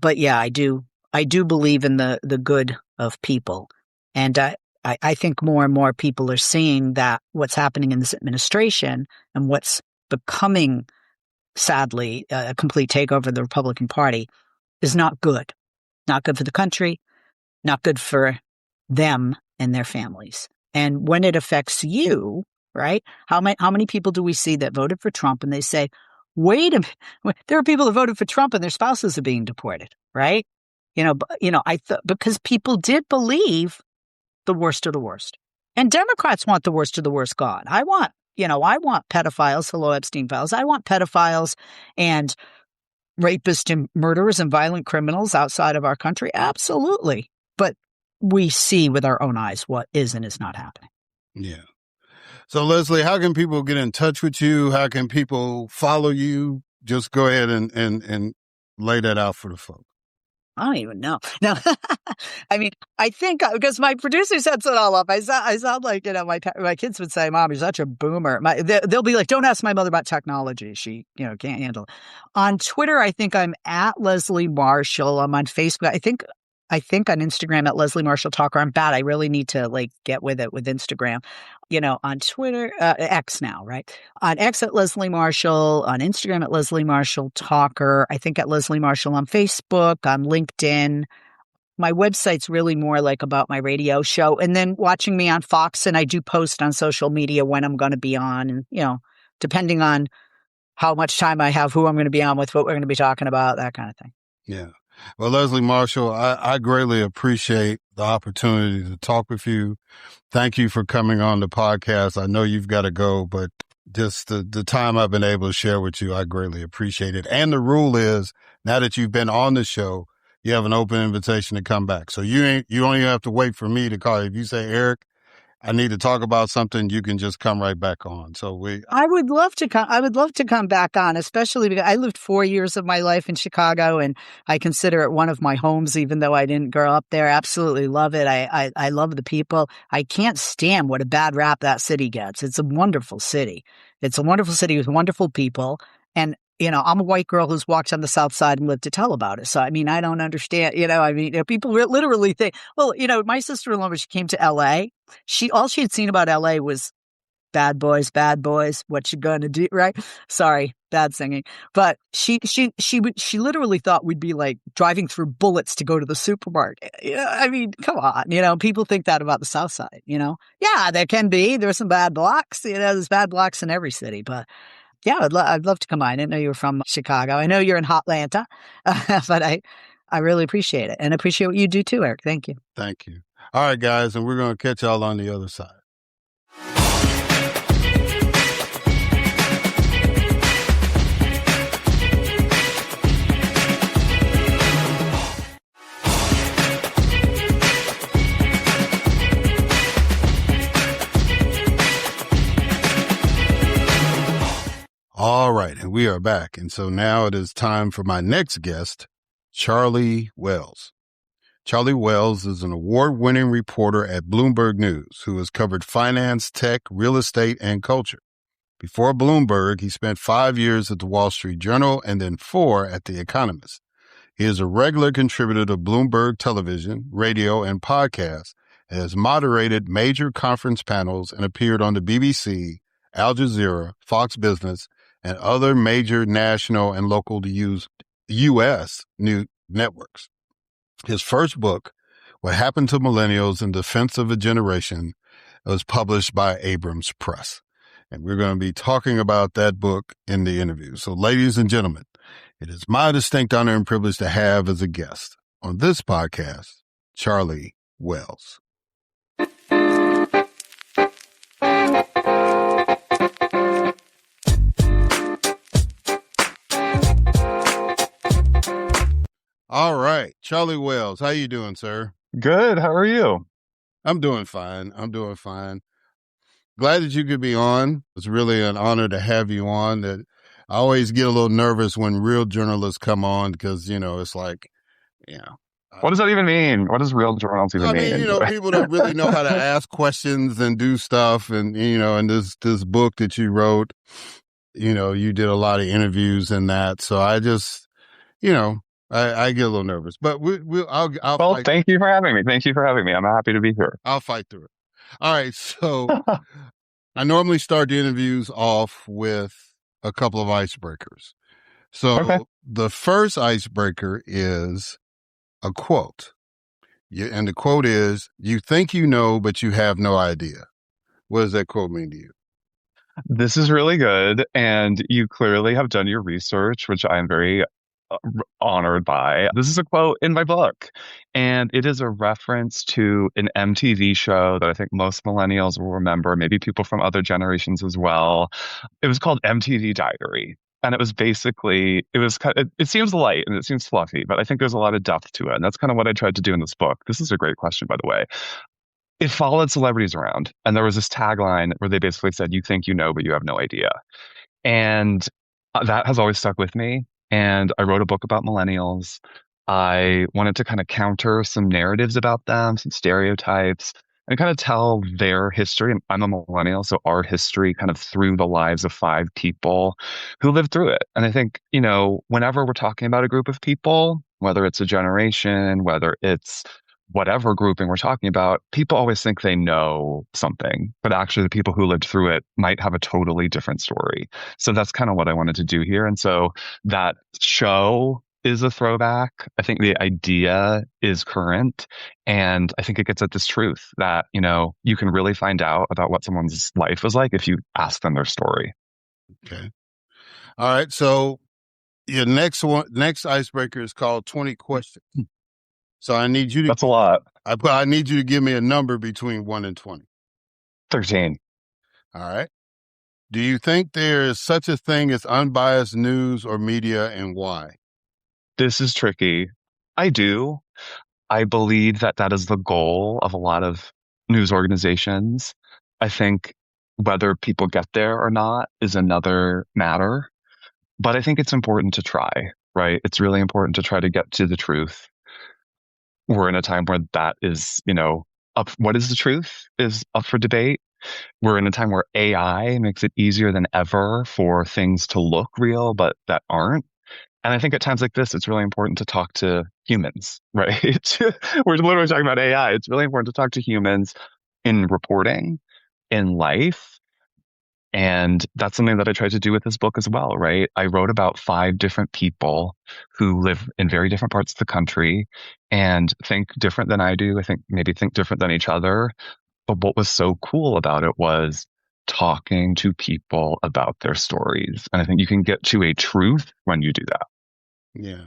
But yeah, I do believe in the good of people. And I think more and more people are seeing that what's happening in this administration and what's becoming, sadly, a complete takeover of the Republican Party is not good. Not good for the country, not good for them and their families. And when it affects you, right? How many people do we see that voted for Trump and they say, wait a minute, there are people that voted for Trump and their spouses are being deported, right? Because people did believe the worst of the worst. And Democrats want the worst of the worst gone. I want pedophiles, hello Epstein files. I want pedophiles and rapists and murderers and violent criminals outside of our country. Absolutely. But we see with our own eyes what is and is not happening. Yeah. So Leslie, how can people get in touch with you? How can people follow you? Just go ahead and lay that out for the folks. I don't even know. No, I mean, I think because my producer sets it all up. I sound like, my kids would say, Mom, you're such a boomer. They'll be like, don't ask my mother about technology. She, can't handle it. On Twitter, I think I'm at Leslie Marshall. I'm on Facebook. I think on Instagram at Leslie Marshall Talker. I'm bad. I really need to get with it with Instagram. On Twitter, X now, right? On X at Leslie Marshall, on Instagram at Leslie Marshall Talker. I think at Leslie Marshall on Facebook, on LinkedIn. My website's really more about my radio show, and then watching me on Fox. And I do post on social media when I'm going to be on, and depending on how much time I have, who I'm going to be on with, what we're going to be talking about, that kind of thing. Yeah. Well, Leslie Marshall, I greatly appreciate the opportunity to talk with you. Thank you for coming on the podcast. I know you've got to go, but just the time I've been able to share with you, I greatly appreciate it. And the rule is, now that you've been on the show, you have an open invitation to come back. So you don't even have to wait for me to call you. If you say, Erik, I need to talk about something, you can just come right back on. So I would love to come. I would love to come back on, especially because I lived 4 years of my life in Chicago, and I consider it one of my homes, even though I didn't grow up there. Absolutely love it. I love the people. I can't stand what a bad rap that city gets. It's a wonderful city. It's a wonderful city with wonderful people. And, I'm a white girl who's walked on the South Side and lived to tell about it. So, I mean, I don't understand, people people think, well, my sister-in-law, when she came to LA, all she had seen about LA was bad boys, what you gonna do, right? Sorry, bad singing. But she literally thought we'd be like driving through bullets to go to the supermarket. I mean, come on, people think that about the South Side, Yeah, there can be. There's some bad blocks, there's bad blocks in every city, but yeah, I'd love to come on. I didn't know you were from Chicago. I know you're in Hotlanta, but I really appreciate it and appreciate what you do too, Erik. Thank you. Thank you. All right, guys, and we're going to catch y'all on the other side. All right, and we are back. And so now it is time for my next guest, Charlie Wells. Charlie Wells is an award-winning reporter at Bloomberg News who has covered finance, tech, real estate, and culture. Before Bloomberg, he spent 5 years at the Wall Street Journal and then 4 at The Economist. He is a regular contributor to Bloomberg television, radio, and podcasts, and has moderated major conference panels and appeared on the BBC, Al Jazeera, Fox Business, and other major national and local U.S. news networks. His first book, What Happened to Millennials in Defense of a Generation, was published by Abrams Press. And we're going to be talking about that book in the interview. So, ladies and gentlemen, it is my distinct honor and privilege to have as a guest on this podcast, Charlie Wells. All right, Charlie Wells, how you doing, sir? Good. How are you? I'm doing fine. Glad that you could be on. It's really an honor to have you on. That I always get a little nervous when real journalists come on because, it's like, what does that even mean? What does real journalists even mean? People don't really know how to ask questions and do stuff. And, and this book that you wrote, you did a lot of interviews and that. So I just, I get a little nervous, but Well, thank you for having me. Thank you for having me. I'm happy to be here. I'll fight through it. All right. So I normally start the interviews off with a couple of icebreakers. So The first icebreaker is a quote. And the quote is, you think you know, but you have no idea. What does that quote mean to you? This is really good. And you clearly have done your research, which I am very honored by. This is a quote in my book, and it is a reference to an MTV show that I think most millennials will remember, maybe people from other generations as well. It was called MTV Diary. And it was basically, it seems light and it seems fluffy, but I think there's a lot of depth to it. And that's kind of what I tried to do in this book. This is a great question, by the way. It followed celebrities around. And there was this tagline where they basically said, you think you know, but you have no idea. And that has always stuck with me. And I wrote a book about millennials. I wanted to kind of counter some narratives about them, some stereotypes, and kind of tell their history. And I'm a millennial, so our history kind of through the lives of 5 people who lived through it. And I think, whenever we're talking about a group of people, whether it's a generation, whether it's whatever grouping we're talking about, people always think they know something, but actually the people who lived through it might have a totally different story. So that's kind of what I wanted to do here. And so that show is a throwback. I think the idea is current. And I think it gets at this truth that, you can really find out about what someone's life was like if you ask them their story. Okay. All right. So your next icebreaker is called 20 questions. So I need you to. That's a lot. I need you to give me a number between 1 and 20. 13. All right. Do you think there is such a thing as unbiased news or media, and why? This is tricky. I do. I believe that is the goal of a lot of news organizations. I think whether people get there or not is another matter. But I think it's important to try, right? It's really important to try to get to the truth. We're in a time where that is, up. What is the truth is up for debate. We're in a time where AI makes it easier than ever for things to look real, but that aren't. And I think at times like this, it's really important to talk to humans, right? We're literally talking about AI. It's really important to talk to humans in reporting, in life. And that's something that I tried to do with this book as well, right? I wrote about 5 different people who live in very different parts of the country and think different than I do. I think maybe think different than each other. But what was so cool about it was talking to people about their stories. And I think you can get to a truth when you do that. Yeah.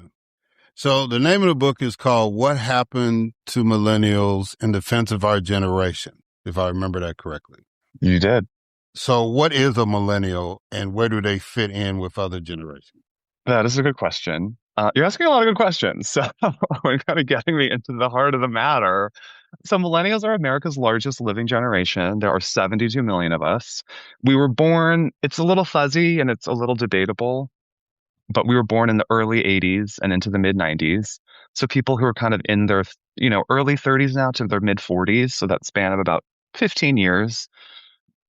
So the name of the book is called What Happened to Millennials in Defense of Our Generation, if I remember that correctly. You did. So what is a millennial and where do they fit in with other generations? That is a good question. You're asking a lot of good questions. So we're kind of getting me into the heart of the matter. So millennials are America's largest living generation. There are 72 million of us. We were born, it's a little fuzzy and it's a little debatable, but we were born in the early 80s and into the mid 90s. So people who are kind of in their, early 30s now to their mid 40s. So that span of about 15 years.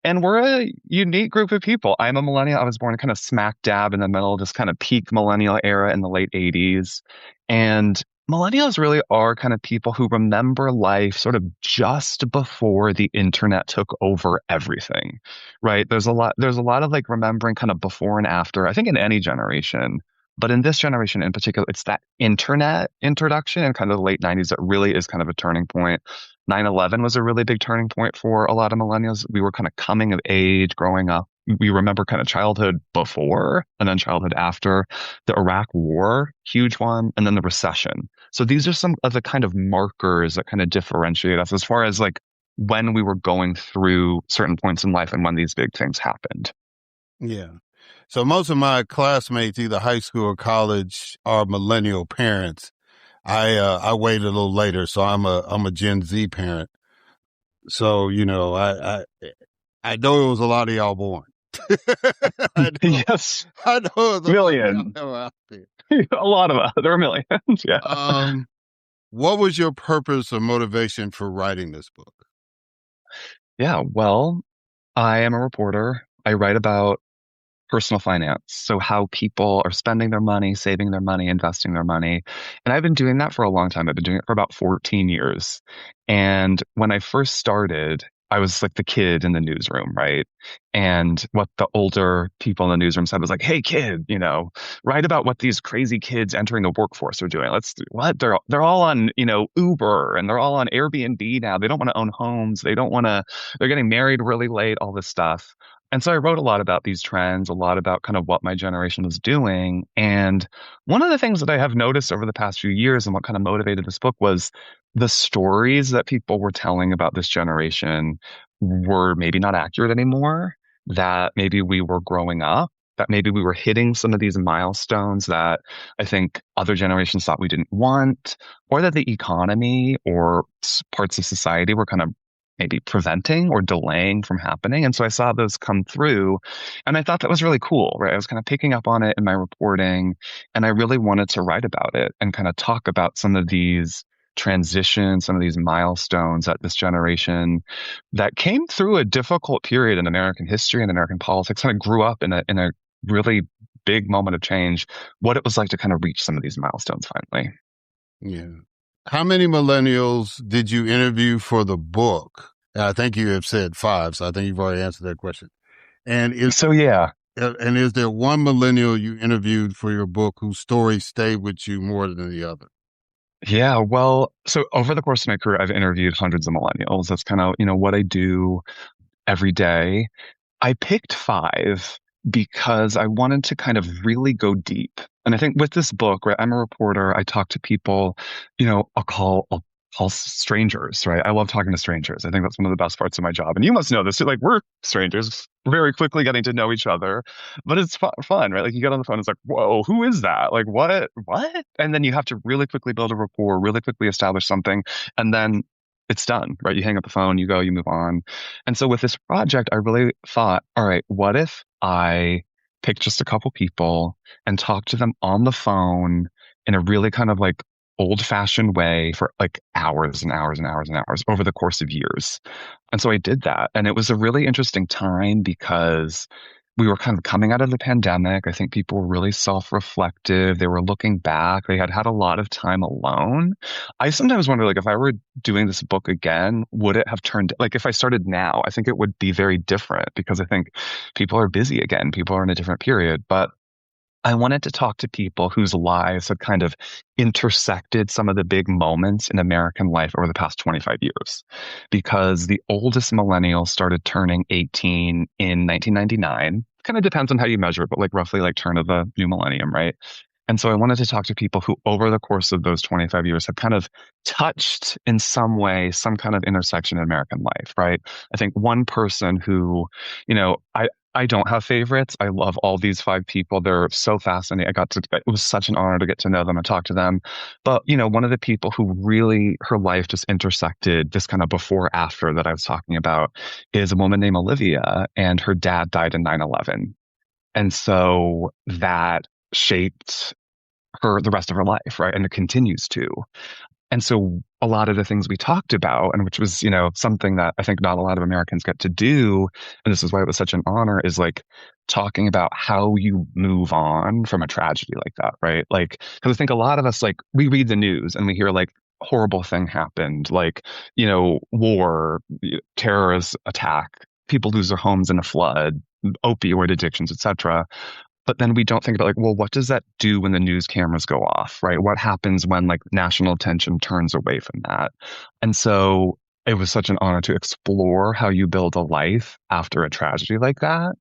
And we're a unique group of people. I'm a millennial. I was born kind of smack dab in the middle of this kind of peak millennial era in the late 80s. And millennials really are kind of people who remember life sort of just before the internet took over everything, right? There's a lot of like remembering kind of before and after, I think in any generation. But in this generation in particular, it's that internet introduction in kind of the late 90s that really is kind of a turning point. 9/11 was a really big turning point for a lot of millennials. We were kind of coming of age, growing up. We remember kind of childhood before and then childhood after. The Iraq War, huge one, and then the recession. So these are some of the kind of markers that kind of differentiate us as far as like when we were going through certain points in life and when these big things happened. Yeah. So most of my classmates, either high school or college, are millennial parents. I waited a little later, so I'm a Gen Z parent. So I know it was a lot of y'all born. Yes, I know it was million. out there. A lot of us. There are millions. Yeah. What was your purpose or motivation for writing this book? Yeah. Well, I am a reporter. I write about personal finance. So how people are spending their money, saving their money, investing their money. And I've been doing that for a long time. I've been doing it for about 14 years. And when I first started, I was like the kid in the newsroom, right? And what the older people in the newsroom said was like, "Hey kid, write about what these crazy kids entering the workforce are doing. What? They're all on, Uber and they're all on Airbnb now. They don't want to own homes. They're getting married really late, all this stuff." And so I wrote a lot about these trends, a lot about kind of what my generation was doing. And one of the things that I have noticed over the past few years and what kind of motivated this book was the stories that people were telling about this generation were maybe not accurate anymore, that maybe we were growing up, that maybe we were hitting some of these milestones that I think other generations thought we didn't want, or that the economy or parts of society were kind of maybe preventing or delaying from happening. And so I saw those come through and I thought that was really cool, right? I was kind of picking up on it in my reporting and I really wanted to write about it and kind of talk about some of these transitions, some of these milestones that this generation that came through a difficult period in American history and American politics kind of grew up in a really big moment of change, what it was like to kind of reach some of these milestones finally. Yeah. How many millennials did you interview for the book? I think you have said 5, so I think you've already answered that question. And is there one millennial you interviewed for your book whose story stayed with you more than the other? Yeah, well, so over the course of my career, I've interviewed hundreds of millennials. That's kind of, what I do every day. I picked 5 because I wanted to kind of really go deep. And I think with this book, right, I'm a reporter. I talk to people, I'll call strangers, right? I love talking to strangers. I think that's one of the best parts of my job. And you must know this. Like, we're strangers, very quickly getting to know each other, but it's fun, right? Like you get on the phone, it's like, whoa, who is that? Like, what? And then you have to really quickly build a rapport, really quickly establish something. And then it's done, right? You hang up the phone, you go, you move on. And so with this project, I really thought, all right, what if I pick just a couple people and talk to them on the phone in a really kind of like old fashioned way for like hours and hours and hours and hours over the course of years. And so I did that. And it was a really interesting time because we were kind of coming out of the pandemic. I think people were really self-reflective. They were looking back. They had had a lot of time alone. I sometimes wonder, like, if I were doing this book again, would it have turned, like, if I started now, I think it would be very different because I think people are busy again. People are in a different period. But I wanted to talk to people whose lives had kind of intersected some of the big moments in American life over the past 25 years. Because the oldest millennial started turning 18 in 1999. Kind of depends on how you measure it, but like roughly like turn of the new millennium, right? And so I wanted to talk to people who, over the course of those 25 years, have kind of touched in some way, some kind of intersection in American life, right? I think one person who, I don't have favorites. I love all these five people. They're so fascinating. It was such an honor to get to know them and talk to them. But, one of the people who really, her life just intersected this kind of before after that I was talking about is a woman named Olivia, and her dad died in 9/11. And so that shaped the rest of her life, right? And it continues to. And so a lot of the things we talked about, and which was, something that I think not a lot of Americans get to do, and this is why it was such an honor, is like talking about how you move on from a tragedy like that, right? Like, because I think a lot of us, like, we read the news and we hear like horrible thing happened, like, war, terrorist attack, people lose their homes in a flood, opioid addictions, etc. But then we don't think about like, well, what does that do when the news cameras go off, right? What happens when like national attention turns away from that? And so it was such an honor to explore how you build a life after a tragedy like that.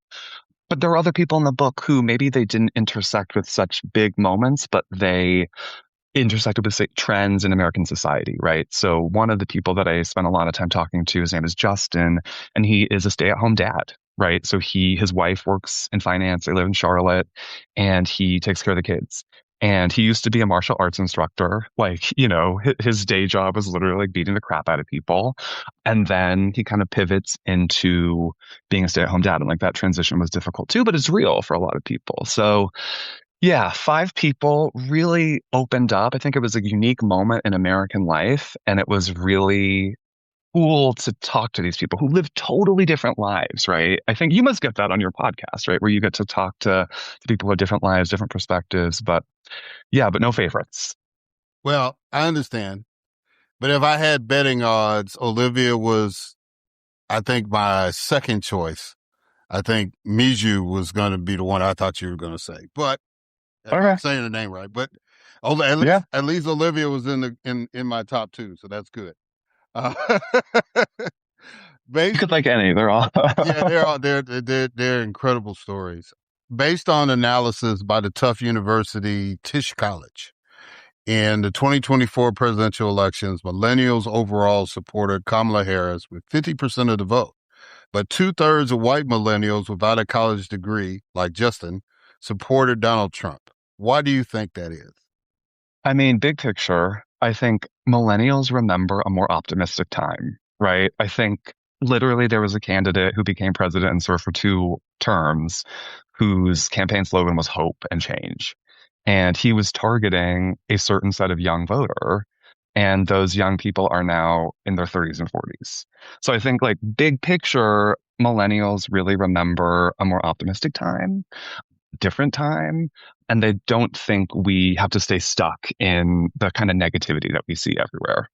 But there are other people in the book who maybe they didn't intersect with such big moments, but they intersected with say, trends in American society, right? So one of the people that I spent a lot of time talking to, his name is Justin, and he is a stay-at-home dad, right? So his wife works in finance. They live in Charlotte, and he takes care of the kids. And he used to be a martial arts instructor. Like, his day job was literally like beating the crap out of people. And then he kind of pivots into being a stay-at-home dad. And like that transition was difficult too, but it's real for a lot of people. So yeah, five people really opened up. I think it was a unique moment in American life, and it was really cool to talk to these people who live totally different lives, right? I think you must get that on your podcast, right? Where you get to talk to people with different lives, different perspectives, but yeah, but no favorites. Well, I understand. But if I had betting odds, Olivia was, I think, my second choice. I think Miju was going to be the one I thought you were going to say. But I'm saying the name right. But at least Olivia was in my top two, so that's good. You could like any. They're all they're incredible stories. Based on analysis by the Tufts University Tisch College, in the 2024 presidential elections, millennials overall supported Kamala Harris with 50% of the vote. But 2/3 of white millennials without a college degree, like Justin, supported Donald Trump. Why do you think that is? I mean, big picture, I think millennials remember a more optimistic time, right? I think literally there was a candidate who became president and served for 2 terms whose campaign slogan was hope and change. And he was targeting a certain set of young voter. And those young people are now in their 30s and 40s. So I think like big picture, millennials really remember a more optimistic time, different time, and they don't think we have to stay stuck in the kind of negativity that we see everywhere.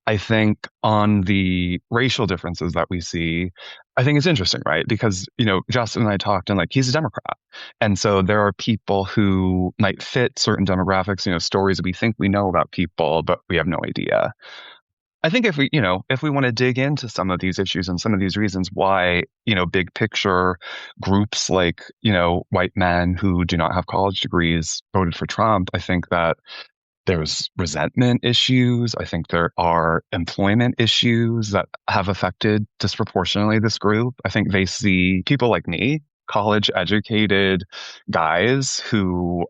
I think on the racial differences that we see, I think it's interesting, right? Because, Justin and I talked and like he's a Democrat. And so there are people who might fit certain demographics, stories we think we know about people, but we have no idea. I think if we want to dig into some of these issues and some of these reasons why, big picture groups like, white men who do not have college degrees voted for Trump, I think that there's resentment issues. I think there are employment issues that have affected disproportionately this group. I think they see people like me, college educated guys who,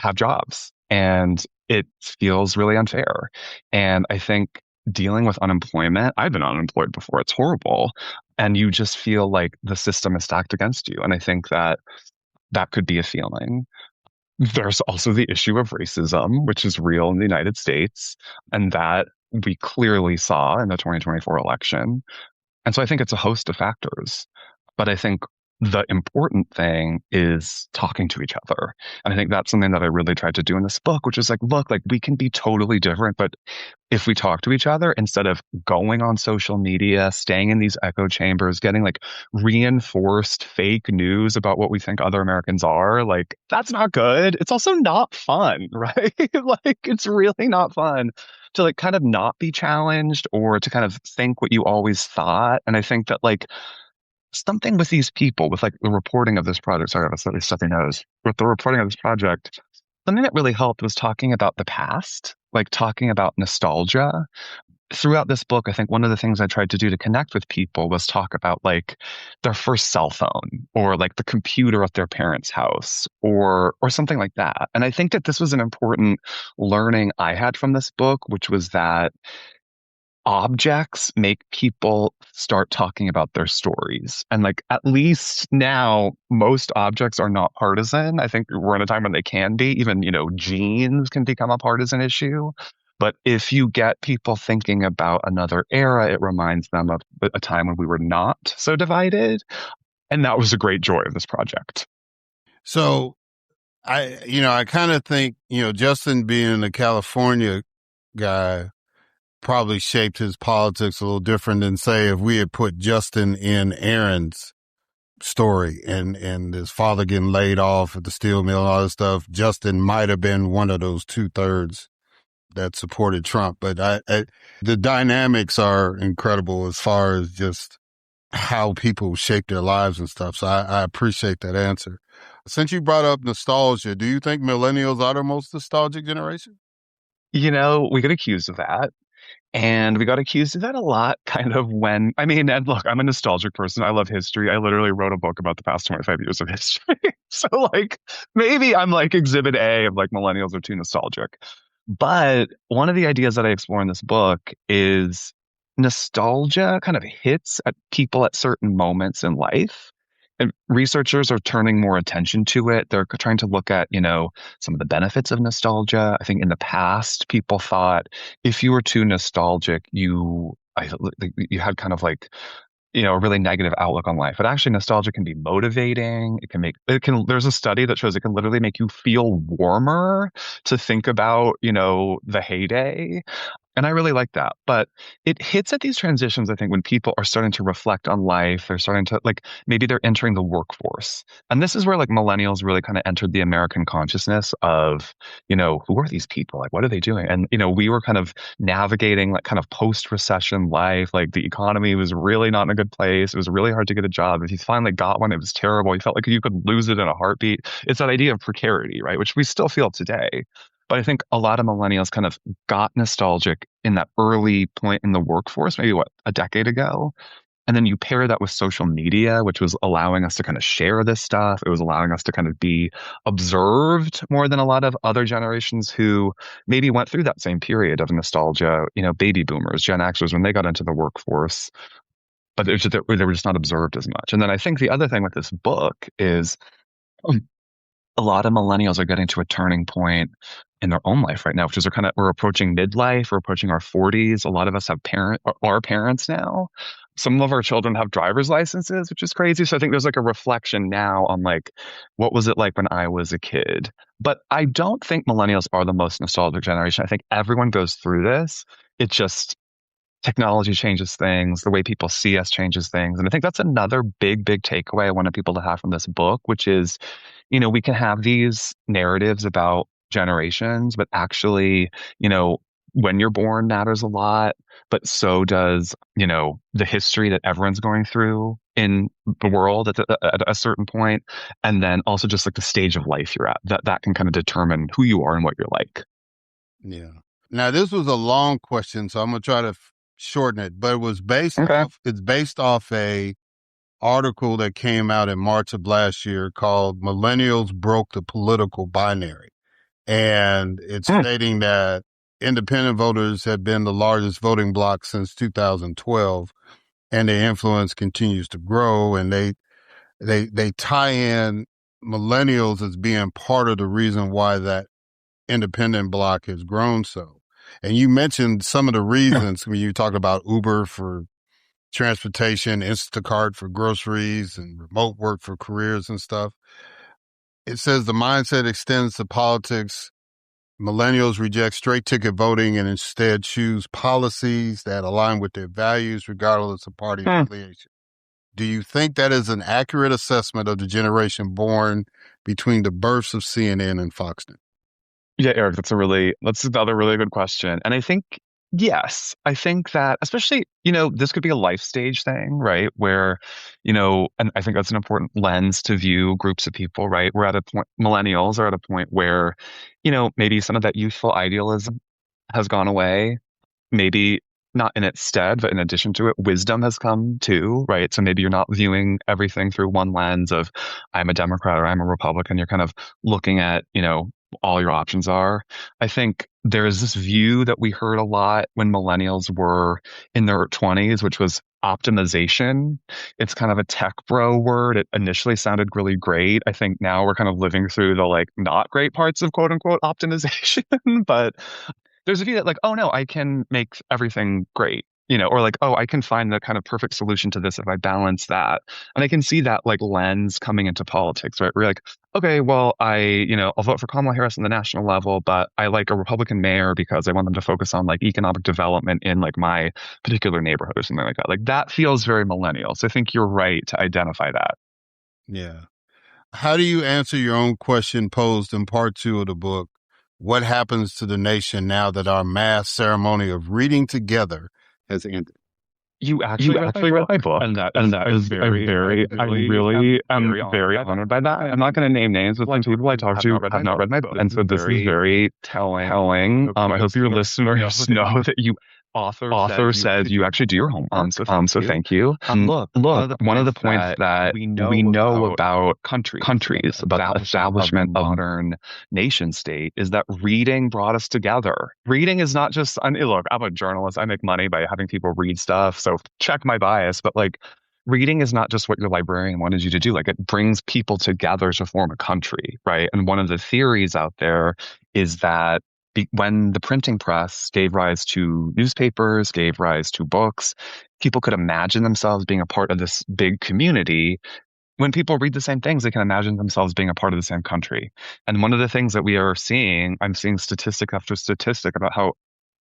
have jobs, and it feels really unfair. And I think dealing with unemployment. I've been unemployed before. It's horrible. And you just feel like the system is stacked against you. And I think that that could be a feeling. There's also the issue of racism, which is real in the United States, and that we clearly saw in the 2024 election. And so I think it's a host of factors. But I think the important thing is talking to each other. And I think that's something that I really tried to do in this book, which is like, look, like we can be totally different, but if we talk to each other instead of going on social media, staying in these echo chambers, getting like reinforced fake news about what we think other Americans are, like that's not good. It's also not fun, right? Like it's really not fun to like kind of not be challenged or to kind of think what you always thought. And I think that like something with these people, with like the reporting of this project, sorry, I have a slightly stuffy nose, with the reporting of this project, something that really helped was talking about the past, like talking about nostalgia. Throughout this book, I think one of the things I tried to do to connect with people was talk about like their first cell phone or like the computer at their parents' house or something like that. And I think that this was an important learning I had from this book, which was that objects make people start talking about their stories. And like, at least now, most objects are not partisan. I think we're in a time when they can be. Even, jeans can become a partisan issue. But if you get people thinking about another era, it reminds them of a time when we were not so divided. And that was a great joy of this project. So I kind of think, Justin being a California guy probably shaped his politics a little different than, say, if we had put Justin in Aaron's story and his father getting laid off at the steel mill and all this stuff. Justin might have been one of those 2/3 that supported Trump. But the dynamics are incredible as far as just how people shape their lives and stuff. So I appreciate that answer. Since you brought up nostalgia, do you think millennials are the most nostalgic generation? We get accused of that. And we got accused of that a lot, kind of and look, I'm a nostalgic person. I love history. I literally wrote a book about the past 25 years of history. So like, maybe I'm like exhibit A of like millennials are too nostalgic. But one of the ideas that I explore in this book is nostalgia kind of hits at people at certain moments in life. And researchers are turning more attention to it. They're trying to look at, some of the benefits of nostalgia. I think in the past, people thought if you were too nostalgic, you had kind of like, a really negative outlook on life. But actually, nostalgia can be motivating. There's a study that shows it can literally make you feel warmer to think about, the heyday. And I really like that. But it hits at these transitions, I think, when people are starting to reflect on life. They're starting to, like, maybe they're entering the workforce. And this is where, like, millennials really kind of entered the American consciousness of, who are these people? Like, what are they doing? And, we were kind of navigating, like, kind of post-recession life. Like, the economy was really not in a good place. It was really hard to get a job. If you finally got one, it was terrible. You felt like you could lose it in a heartbeat. It's that idea of precarity, right? Which we still feel today. But I think a lot of millennials kind of got nostalgic in that early point in the workforce, maybe a decade ago. And then you pair that with social media, which was allowing us to kind of share this stuff. It was allowing us to kind of be observed more than a lot of other generations who maybe went through that same period of nostalgia, baby boomers, Gen Xers, when they got into the workforce. But they were just not observed as much. And then I think the other thing with this book is a lot of millennials are getting to a turning point in their own life right now, which is we're approaching midlife, we're approaching our 40s. A lot of us have our parents now. Some of our children have driver's licenses, which is crazy. So I think there's like a reflection now on like, what was it like when I was a kid? But I don't think millennials are the most nostalgic generation. I think everyone goes through this. It just technology changes things, the way people see us changes things. And I think that's another big, big takeaway I wanted people to have from this book, which is, we can have these narratives about generations, but actually, when you're born matters a lot, but so does, the history that everyone's going through in the world at a certain point. And then also just like the stage of life you're at, that can kind of determine who you are and what you're like. Yeah. Now, this was a long question, so I'm going to try to shorten it, but it was it's based off a article that came out in March of last year called Millennials Broke the Political Binary. And it's stating that independent voters have been the largest voting bloc since 2012, and their influence continues to grow. And they tie in millennials as being part of the reason why that independent bloc has grown so. And you mentioned some of the reasons when you talked about Uber for transportation, Instacart for groceries, and remote work for careers and stuff. It says the mindset extends to politics. Millennials reject straight ticket voting and instead choose policies that align with their values, regardless of party affiliation. Do you think that is an accurate assessment of the generation born between the births of CNN and Fox News? Yeah, Eric, that's another really good question. And I think, yes, I think that especially, this could be a life stage thing, right? Where, and I think that's an important lens to view groups of people, right? We're at a point, millennials are at a point where, maybe some of that youthful idealism has gone away. Maybe not in its stead, but in addition to it, wisdom has come too, right? So maybe you're not viewing everything through one lens of I'm a Democrat or I'm a Republican. You're kind of looking at, all your options are. I think there is this view that we heard a lot when millennials were in their 20s, which was optimization. It's kind of a tech bro word. It initially sounded really great. I think now we're kind of living through the like not great parts of quote unquote optimization, but there's a view that like, oh no, I can make everything great, or like, oh, I can find the kind of perfect solution to this if I balance that. And I can see that like lens coming into politics, right? We're like, okay, well, I'll vote for Kamala Harris on the national level, but I like a Republican mayor because I want them to focus on like economic development in like my particular neighborhood or something like that. Like that feels very millennial. So I think you're right to identify that. Yeah. How do you answer your own question posed in part 2 of the book? What happens to the nation now that our mass ceremony of reading together has ended? You actually read my book, and that is I'm very honored by that. I'm not going to name names, but people I talk to have not read my book, and so this is very telling. I hope your listeners know that author said you actually do your homework. So thank you. Look, one of the points that we know about countries, about the establishment of modern nation state, is that reading brought us together. Reading is not just, look, I'm a journalist. I make money by having people read stuff. So check my bias, but like reading is not just what your librarian wanted you to do. Like it brings people together to form a country, right? And one of the theories out there is that when the printing press gave rise to newspapers, gave rise to books, people could imagine themselves being a part of this big community. When people read the same things, they can imagine themselves being a part of the same country. And one of the things that we are seeing, I'm seeing statistic after statistic about how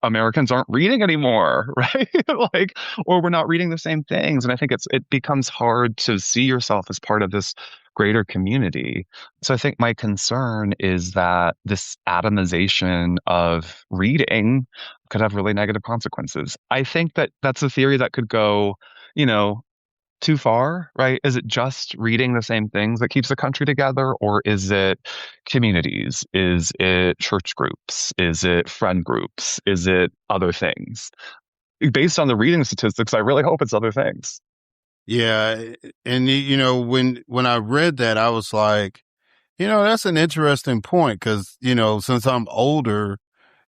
Americans aren't reading anymore, right? Or we're not reading the same things. And I think it becomes hard to see yourself as part of this greater community. So I think my concern is that this atomization of reading could have really negative consequences. I think that that's a theory that could go, too far, right? Is it just reading the same things that keeps the country together? Or is it communities? Is it church groups? Is it friend groups? Is it other things? Based on the reading statistics, I really hope it's other things. Yeah. And, when I read that, I was like, that's an interesting point because, since I'm older,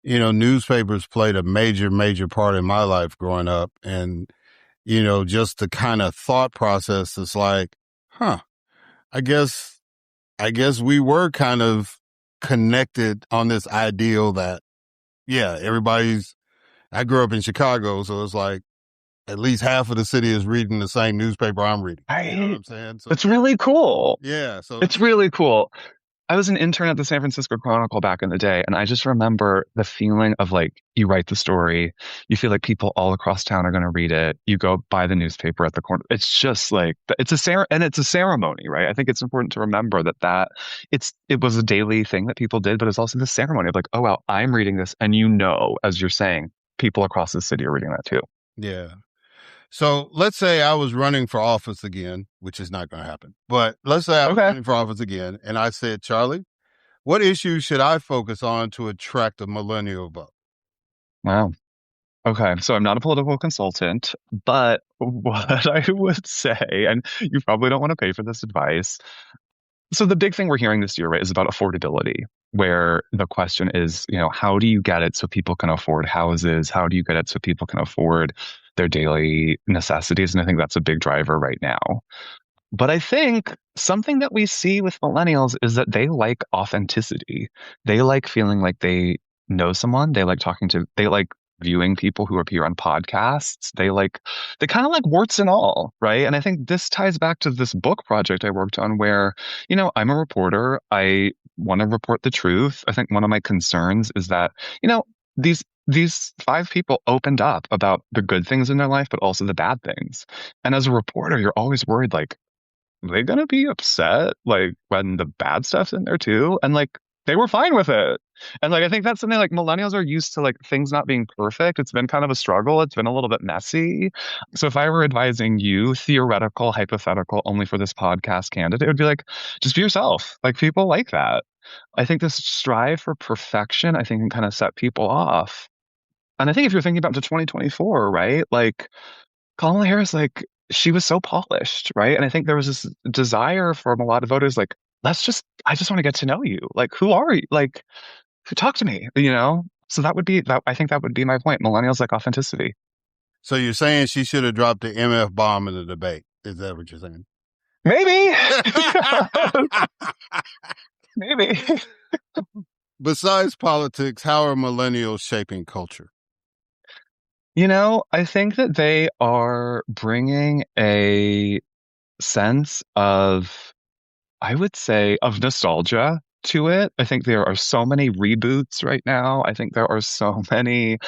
newspapers played a major, major part in my life growing up. And, just the kind of thought process is like, I guess we were kind of connected on this ideal that, I grew up in Chicago, so it's like at least half of the city is reading the same newspaper I'm reading. You know what I'm saying? So, it's really cool. Yeah. So it's really cool. I was an intern at the San Francisco Chronicle back in the day, and I just remember the feeling of like, you write the story, you feel like people all across town are going to read it. You go buy the newspaper at the corner. It's just like, it's a ceremony, right? I think it's important to remember that it was a daily thing that people did, but it's also the ceremony of like, oh, wow, I'm reading this. And as you're saying, people across the city are reading that too. Yeah. So let's say I was running for office again, which is not going to happen. But let's say I was running for office again, and I said, Charlie, what issues should I focus on to attract a millennial vote? Wow. Okay, so I'm not a political consultant, but what I would say, and you probably don't want to pay for this advice. So the big thing we're hearing this year, right, is about affordability. where the question is, how do you get it so people can afford houses? How do you get it so people can afford their daily necessities? And I think that's a big driver right now. But I think something that we see with millennials is that they like authenticity. They like feeling like they know someone. They like viewing people who appear on podcasts. They kind of like warts and all, right? And I think this ties back to this book project I worked on where, I'm a reporter. I want to report the truth. I think one of my concerns is that, these five people opened up about the good things in their life, but also the bad things. And as a reporter, you're always worried, like, are they gonna be upset like when the bad stuff's in there too? And like they were fine with it. And like I think that's something like millennials are used to, like things not being perfect. It's been kind of a struggle. It's been a little bit messy. So if I were advising you, theoretical, hypothetical, only for this podcast candidate, it would be like, just be yourself. Like people like that. I think this strive for perfection, I think can kind of set people off. And I think if you're thinking about to 2024, right? Like Kamala Harris, like she was so polished, right? And I think there was this desire from a lot of voters, like, I just want to get to know you. Like, who are you? Like, talk to me, So that would be that. I think that would be my point. Millennials like authenticity. So you're saying she should have dropped the MF bomb in the debate? Is that what you're saying? Maybe. Maybe. Besides politics, how are millennials shaping culture? I think that they are bringing a sense of, I would say, of nostalgia to it. I think there are so many reboots right now. I think there are so many.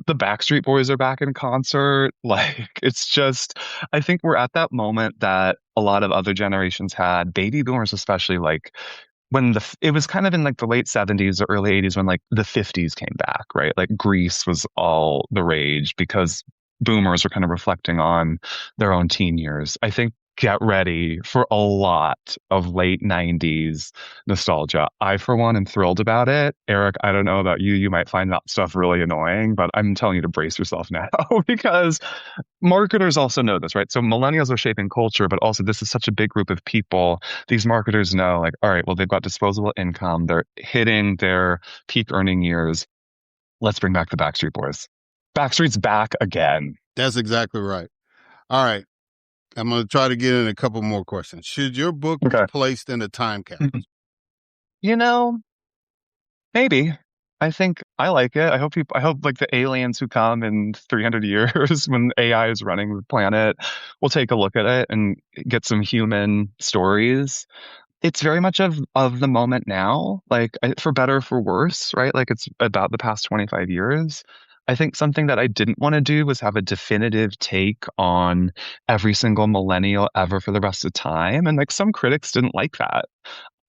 The Backstreet Boys are back in concert. Like, it's just, I think we're at that moment that a lot of other generations had, baby boomers especially, like when it was kind of in like the late 70s or early 80s when like the 50s came back, right? Like Grease was all the rage because boomers were kind of reflecting on their own teen years. I think get ready for a lot of late 90s nostalgia. I, for one, am thrilled about it. Erik, I don't know about you. You might find that stuff really annoying, but I'm telling you to brace yourself now because marketers also know this, right? So millennials are shaping culture, but also this is such a big group of people. These marketers know, like, all right, well, they've got disposable income. They're hitting their peak earning years. Let's bring back the Backstreet Boys. Backstreet's back again. That's exactly right. All right. I'm going to try to get in a couple more questions. Should your book be placed in a time capsule? Maybe. I think I like it. I hope like the aliens who come in 300 years when AI is running the planet will take a look at it and get some human stories. It's very much of the moment now, like for better or for worse, right? Like it's about the past 25 years. I think something that I didn't want to do was have a definitive take on every single millennial ever for the rest of time. And like some critics didn't like that.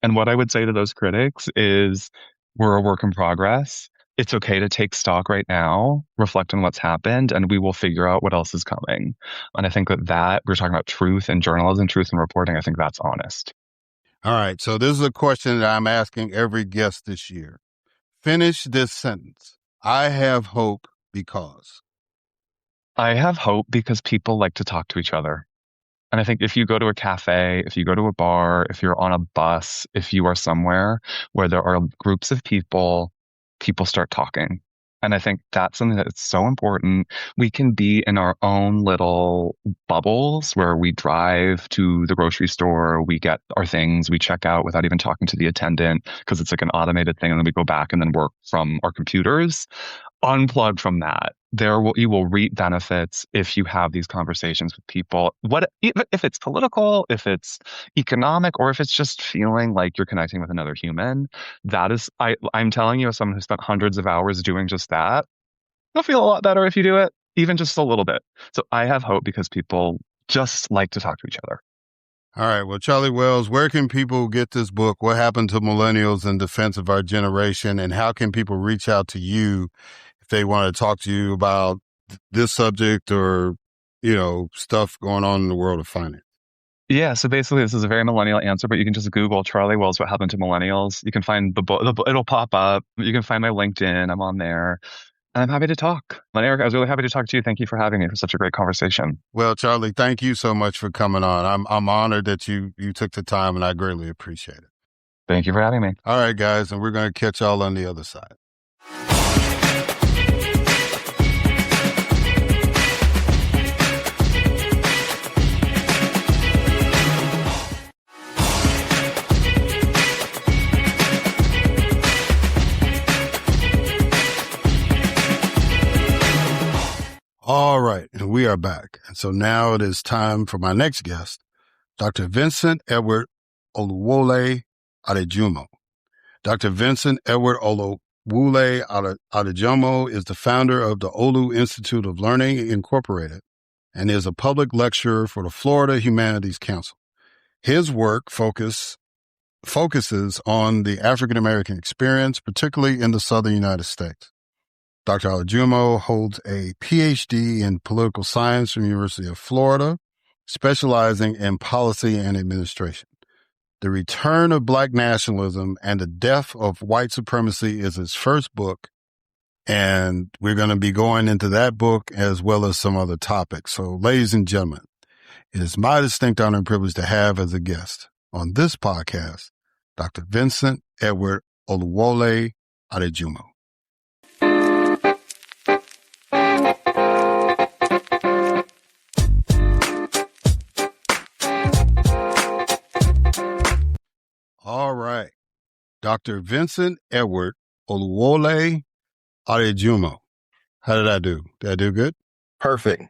And what I would say to those critics is we're a work in progress. It's okay to take stock right now, reflect on what's happened, and we will figure out what else is coming. And I think that we're talking about truth in journalism, truth in reporting. I think that's honest. All right. So this is a question that I'm asking every guest this year. Finish this sentence. I have hope because. I have hope because people like to talk to each other. And I think if you go to a cafe, if you go to a bar, if you're on a bus, if you are somewhere where there are groups of people, people start talking. And I think that's something that's so important. We can be in our own little bubbles where we drive to the grocery store, we get our things, we check out without even talking to the attendant because it's like an automated thing. And then we go back and then work from our computers. Unplug from that. You will reap benefits if you have these conversations with people. If it's political, if it's economic, or if it's just feeling like you're connecting with another human. That is, I'm telling you, as someone who spent hundreds of hours doing just that, you'll feel a lot better if you do it, even just a little bit. So I have hope because people just like to talk to each other. All right. Well, Charlie Wells, where can people get this book? What happened to millennials in defense of our generation? And how can people reach out to you if they want to talk to you about this subject or, stuff going on in the world of finance? Yeah, so basically this is a very millennial answer, but you can just Google Charlie Wells, what happened to millennials. You can find the book, it'll pop up. You can find my LinkedIn, I'm on there. And I'm happy to talk. And Erik, I was really happy to talk to you. Thank you for having me for such a great conversation. Well, Charlie, thank you so much for coming on. I'm honored that you took the time and I greatly appreciate it. Thank you for having me. All right, guys, and we're going to catch y'all on the other side. All right, and we are back. And so now it is time for my next guest, Dr. Vincent Edward Oluwole Adejumo. Dr. Vincent Edward Oluwole Adejumo is the founder of the Olu Institute of Learning, Incorporated, and is a public lecturer for the Florida Humanities Council. His work focuses on the African American experience, particularly in the Southern United States. Dr. Adejumo holds a PhD in political science from the University of Florida, specializing in policy and administration. The Return of Black Nationalism and the Death of White Supremacy is his first book, and we're going to be going into that book as well as some other topics. So, ladies and gentlemen, it is my distinct honor and privilege to have as a guest on this podcast, Dr. Vincent Edward Oluwole Adejumo. All right. Dr. Vincent Edward Oluwole Adejumo. How did I do? Did I do good? Perfect.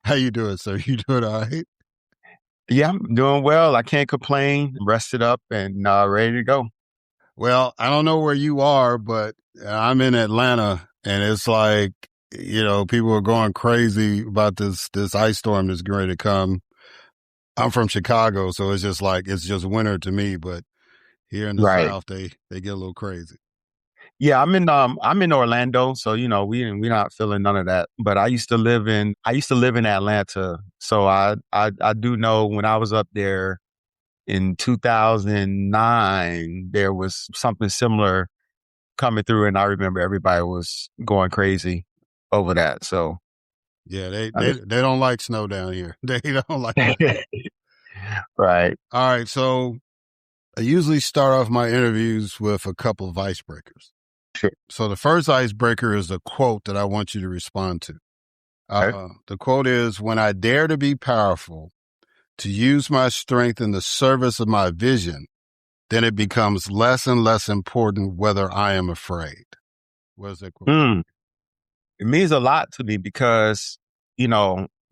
How you doing, sir? You doing all right? Yeah, I'm doing well. I can't complain. Rested up and ready to go. Well, I don't know where you are, but I'm in Atlanta, and it's like, people are going crazy about this ice storm that's going to come. I'm from Chicago, so it's just winter to me, but here in the South, they get a little crazy. Yeah, I'm in Orlando, so we're not feeling none of that. But I used to live in Atlanta, so I do know when I was up there in 2009, there was something similar coming through, and I remember everybody was going crazy over that. So yeah, they don't like snow down here. They don't like it. Right. All right, so I usually start off my interviews with a couple of icebreakers. Sure. So the first icebreaker is a quote that I want you to respond to. The quote is, "When I dare to be powerful, to use my strength in the service of my vision, then it becomes less and less important whether I am afraid." What is that quote? It means a lot to me because,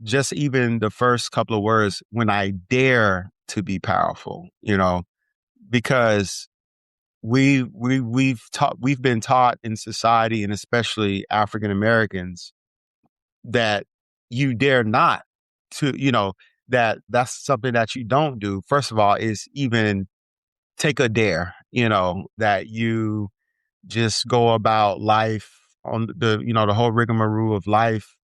just even the first couple of words, when I dare to be powerful, because we've been taught in society, and especially African Americans, that you dare not to, that's something that you don't do. First of all, is even take a dare, that you just go about life on the whole rigmarole of life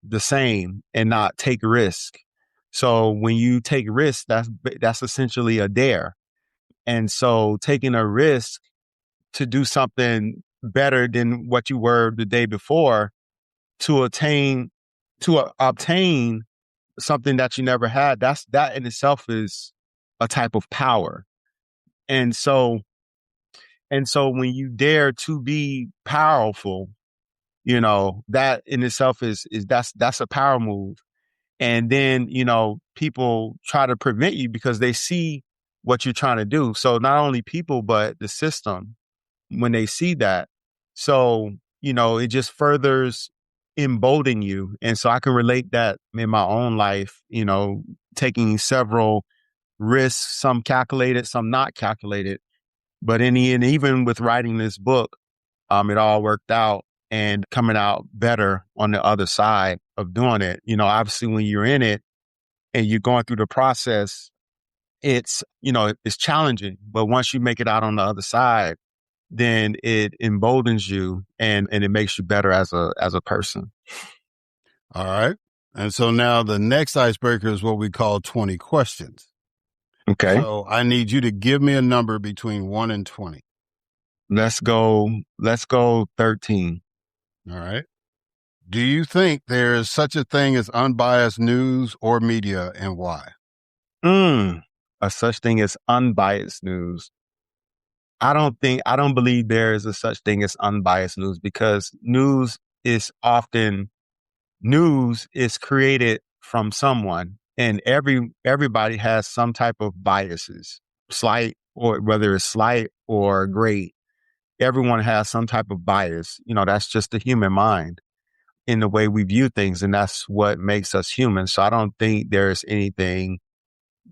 the same and not take risk. So when you take risk, that's essentially a dare. And so taking a risk to do something better than what you were the day before to obtain something that you never had, that in itself is a type of power. And so when you dare to be powerful, that in itself is that's a power move. And then, people try to prevent you because they see what you're trying to do. So not only people, but the system, when they see that. So, it just furthers embolden you. And so I can relate that in my own life, taking several risks, some calculated, some not calculated. But in the end, even with writing this book, it all worked out and coming out better on the other side of doing it. Obviously when you're in it and you're going through the process, it's challenging, but once you make it out on the other side, then it emboldens you and it makes you better as a person. All right. And so now the next icebreaker is what we call 20 questions. Okay. So I need you to give me a number between 1 and 20. Let's go 13. All right. Do you think there is such a thing as unbiased news or media, and why? A such thing as unbiased news. I don't believe there is a such thing as unbiased news, because news is created from someone, and everybody has some type of biases, slight, or whether it's slight or great. Everyone has some type of bias. That's just the human mind in the way we view things, and that's what makes us human. So I don't think there's anything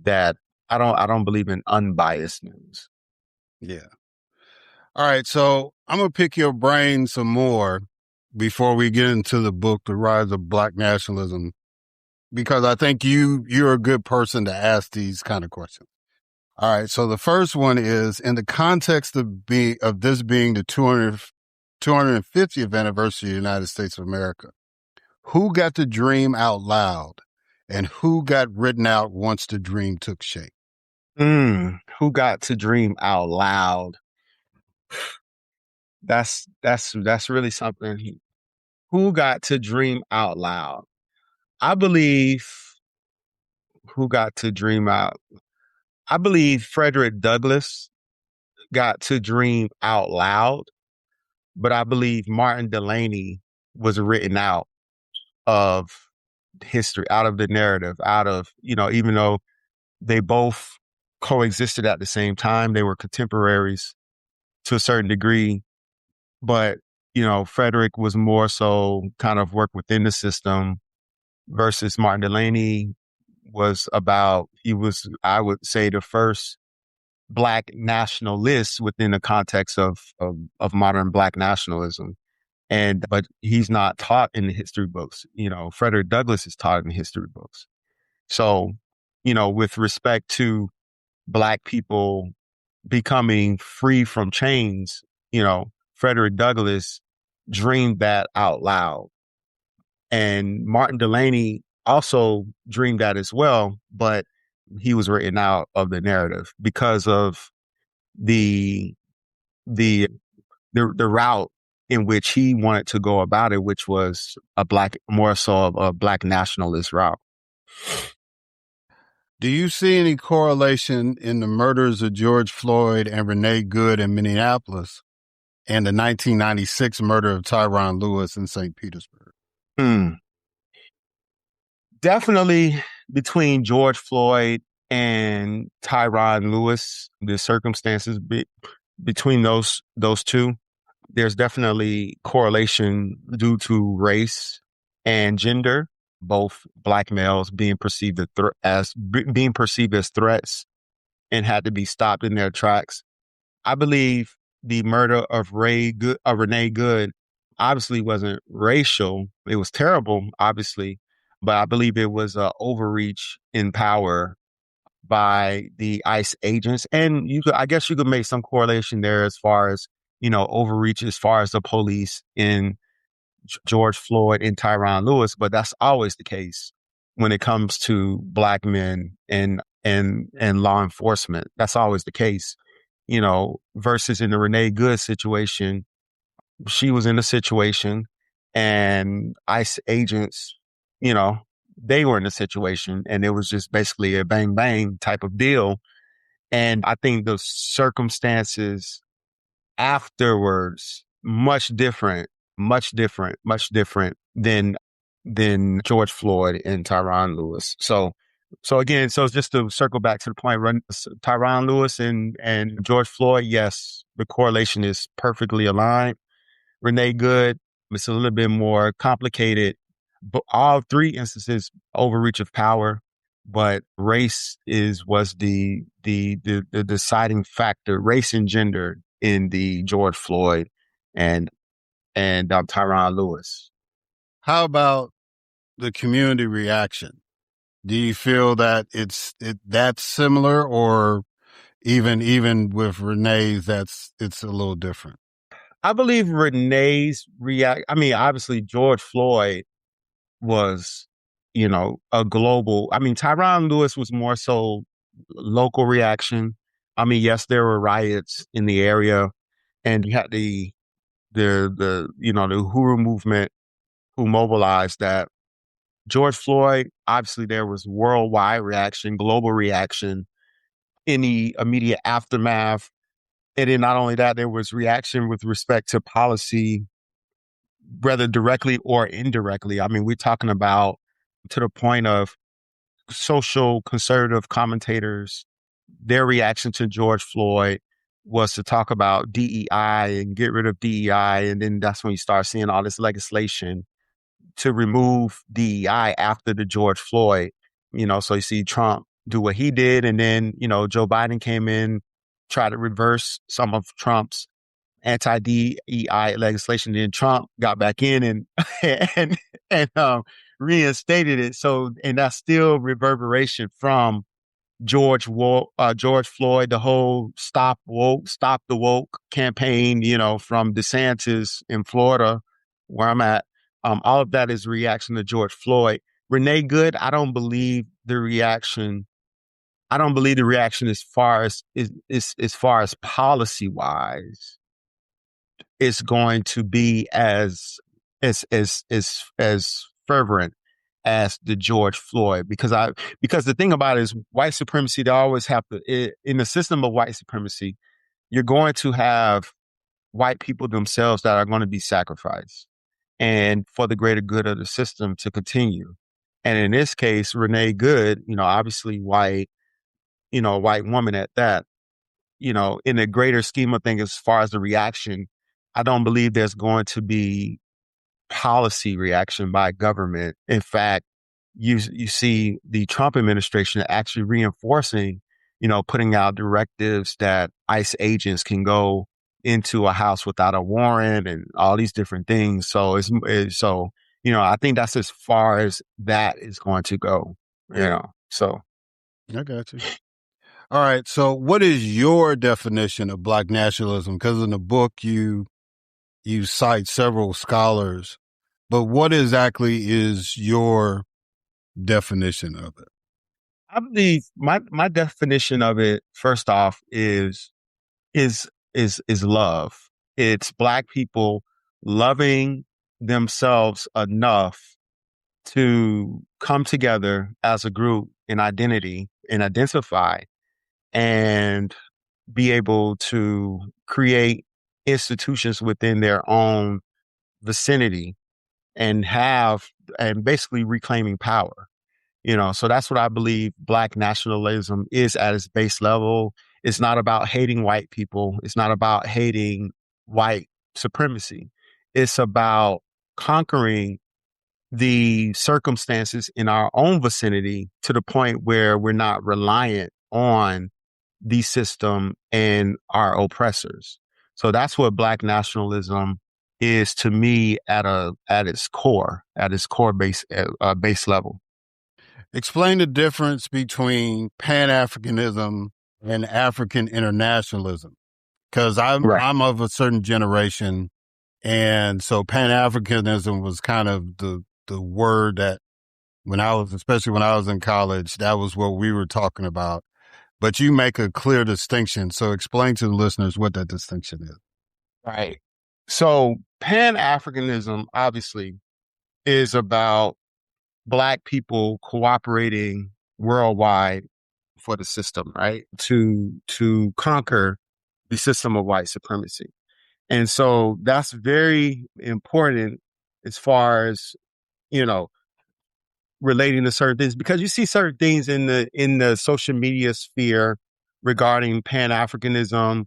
that I don't believe in unbiased news. Yeah. All right. So I'm going to pick your brain some more before we get into the book, The Rise of Black Nationalism, because I think you're a good person to ask these kind of questions. All right. So the first one is, in the context of this being the 250th anniversary of the United States of America, who got the dream out loud and who got written out once the dream took shape? Who got to dream out loud? That's really something. Who got to dream out loud? I believe who got to dream out. I believe Frederick Douglass got to dream out loud, but I believe Martin Delany was written out of history, out of the narrative, out of, even though they both coexisted at the same time, they were contemporaries to a certain degree, but, Frederick was more so kind of worked within the system versus Martin Delany he was, I would say, the first Black nationalist within the context of modern Black nationalism. But he's not taught in the history books. Frederick Douglass is taught in the history books. So, with respect to Black people becoming free from chains, Frederick Douglass dreamed that out loud. And Martin Delany also dreamed that as well, but he was written out of the narrative because of the the the route in which he wanted to go about it, which was more so of a Black nationalist route. Do you see any correlation in the murders of George Floyd and Renee Good in Minneapolis and the 1996 murder of Tyron Lewis in St. Petersburg? Definitely between George Floyd and Tyron Lewis, the circumstances between those two, there's definitely correlation due to race and gender, both Black males being perceived being perceived as threats and had to be stopped in their tracks. I believe the murder of Renee Good obviously wasn't racial. It was terrible, obviously, but I believe it was an overreach in power by the ICE agents. And I guess you could make some correlation there as far as, overreach as far as the police in George Floyd and Tyron Lewis. But that's always the case when it comes to Black men and law enforcement. That's always the case, versus in the Renee Good situation. She was in a situation and ICE agents, they were in a situation, and it was just basically a bang bang type of deal. And I think the circumstances afterwards much different than George Floyd and Tyron Lewis. So again, just to circle back to the point, Tyron Lewis and George Floyd, yes, the correlation is perfectly aligned. Renee Good, it's a little bit more complicated, but all three instances, overreach of power, but race was the deciding factor, race and gender in the George Floyd and Tyron Lewis. How about the community reaction? Do you feel that that's similar, or even with Renee's, it's a little different? I believe Renee's obviously George Floyd was, a global. Tyron Lewis was more so local reaction. Yes, there were riots in the area, and you had the Uhuru movement who mobilized that. George Floyd, obviously there was worldwide reaction, global reaction in the immediate aftermath. And then not only that, there was reaction with respect to policy, whether directly or indirectly. I mean, we're talking about to the point of social conservative commentators, their reaction to George Floyd was to talk about DEI and get rid of DEI. And then that's when you start seeing all this legislation to remove DEI after the George Floyd, so you see Trump do what he did. And then, Joe Biden came in, tried to reverse some of Trump's anti-DEI legislation. Then Trump got back in and, and reinstated it. So, and that's still reverberation from George Floyd, the whole stop the woke campaign, from DeSantis in Florida, where I'm at. All of that is reaction to George Floyd. Renee Good, I don't believe the reaction. I don't believe the reaction as far as policy wise is going to be as fervent as the George Floyd, because the thing about it is white supremacy, they always have to, in the system of white supremacy, you're going to have white people themselves that are going to be sacrificed and for the greater good of the system to continue. And in this case, Renee Good, obviously white, white woman at that, in a greater scheme of things, as far as the reaction, I don't believe there's going to be policy reaction by government. In fact, you see the Trump administration actually reinforcing, putting out directives that ICE agents can go into a house without a warrant and all these different things. So I think that's as far as that is going to go, so. I got you. All right. So what is your definition of Black nationalism? Because in the book, you cite several scholars, but what exactly is your definition of it? I believe my definition of it, first off, is love. It's Black people loving themselves enough to come together as a group in identity and identify and be able to create institutions within their own vicinity and basically reclaiming power. So that's what I believe Black nationalism is at its base level. It's not about hating white people. It's not about hating white supremacy. It's about conquering the circumstances in our own vicinity to the point where we're not reliant on the system and our oppressors. So that's what Black nationalism is to me at its core base level. Explain the difference between Pan-Africanism and African internationalism, because I'm of a certain generation, and so Pan-Africanism was kind of the word that especially when I was in college, that was what we were talking about. But you make a clear distinction. So explain to the listeners what that distinction is. Right. So Pan-Africanism obviously is about Black people cooperating worldwide for the system, right? To conquer the system of white supremacy. And so that's very important as far as, relating to certain things, because you see certain things in the social media sphere regarding Pan-Africanism.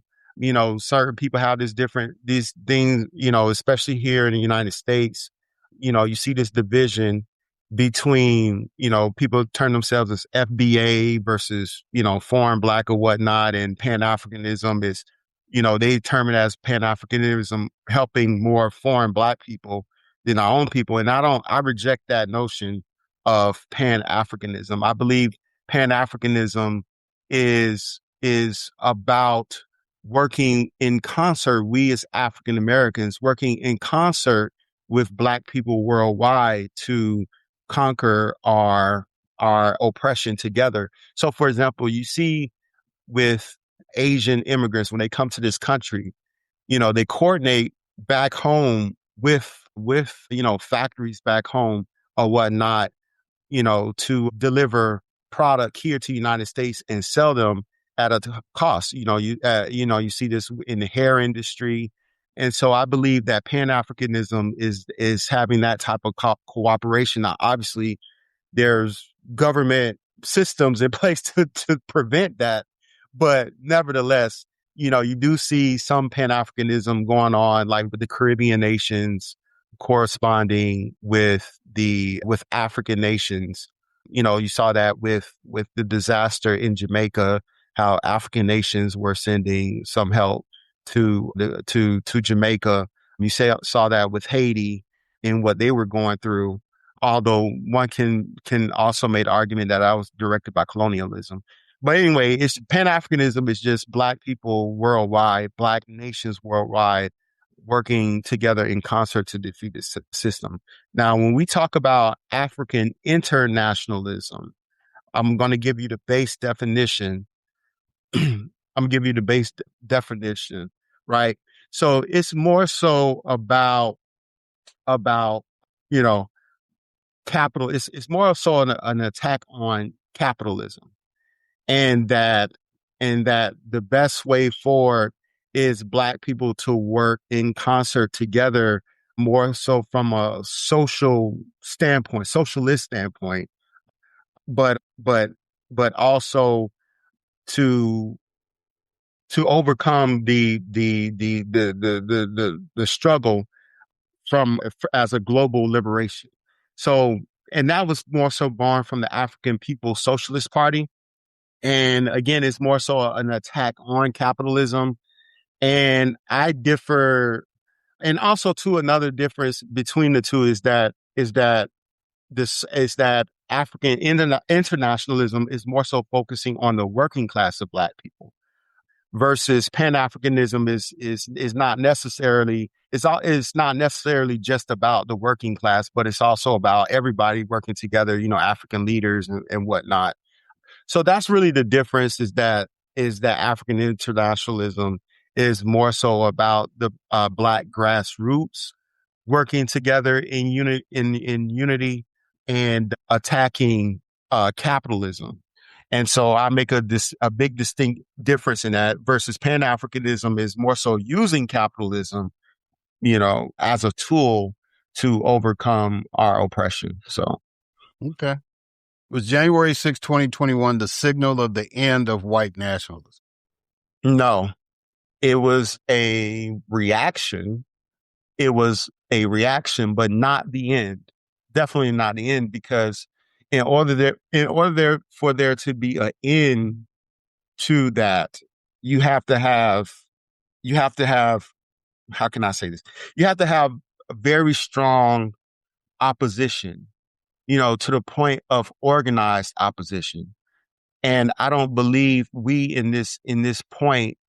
Certain people have these things, especially here in the United States, you see this division between, people turn themselves as FBA versus, foreign Black or whatnot. And Pan-Africanism is, they term it as Pan-Africanism helping more foreign Black people than our own people. And I reject that notion of Pan-Africanism. I believe Pan-Africanism is about working in concert. We as African Americans working in concert with Black people worldwide to conquer our oppression together. So, for example, you see with Asian immigrants, when they come to this country, they coordinate back home with factories back home or whatnot, to deliver product here to the United States and sell them at a cost. You see this in the hair industry. And so I believe that Pan-Africanism is having that type of cooperation. Now, obviously, there's government systems in place to prevent that. But nevertheless, you do see some Pan-Africanism going on, like with the Caribbean nations corresponding with African nations. You saw that with the disaster in Jamaica, how African nations were sending some help to Jamaica. Saw that with Haiti and what they were going through. Although one can also make the argument that I was directed by colonialism. But anyway, it's Pan-Africanism is just Black people worldwide, Black nations worldwide, working together in concert to defeat the system. Now, when we talk about African internationalism, I'm going to give you the base definition. I'm going to give you the base definition, right? So it's more so about capital. It's more so an attack on capitalism, and that the best way forward is Black people to work in concert together, more so from a socialist standpoint, but also to overcome the struggle as a global liberation. So, and that was more so born from the African People's Socialist Party. And again, it's more so an attack on capitalism. And I differ. And also too, another difference between the two is that African internationalism is more so focusing on the working class of Black people, versus Pan-Africanism is not necessarily, it's not necessarily just about the working class, but it's also about everybody working together, African leaders and whatnot. So that's really the difference, is that African internationalism is more so about the Black grassroots working together in unity and attacking capitalism. And so I make a big distinct difference in that, versus Pan-Africanism is more so using capitalism, as a tool to overcome our oppression. So, okay. Was January 6, 2021 the signal of the end of white nationalism? No, it was a reaction. It was a reaction, but not the end. Definitely not the end, because in order for there to be an end to that, you have to have, how can I say this? You have to have a very strong opposition, to the point of organized opposition. And I don't believe we in this point,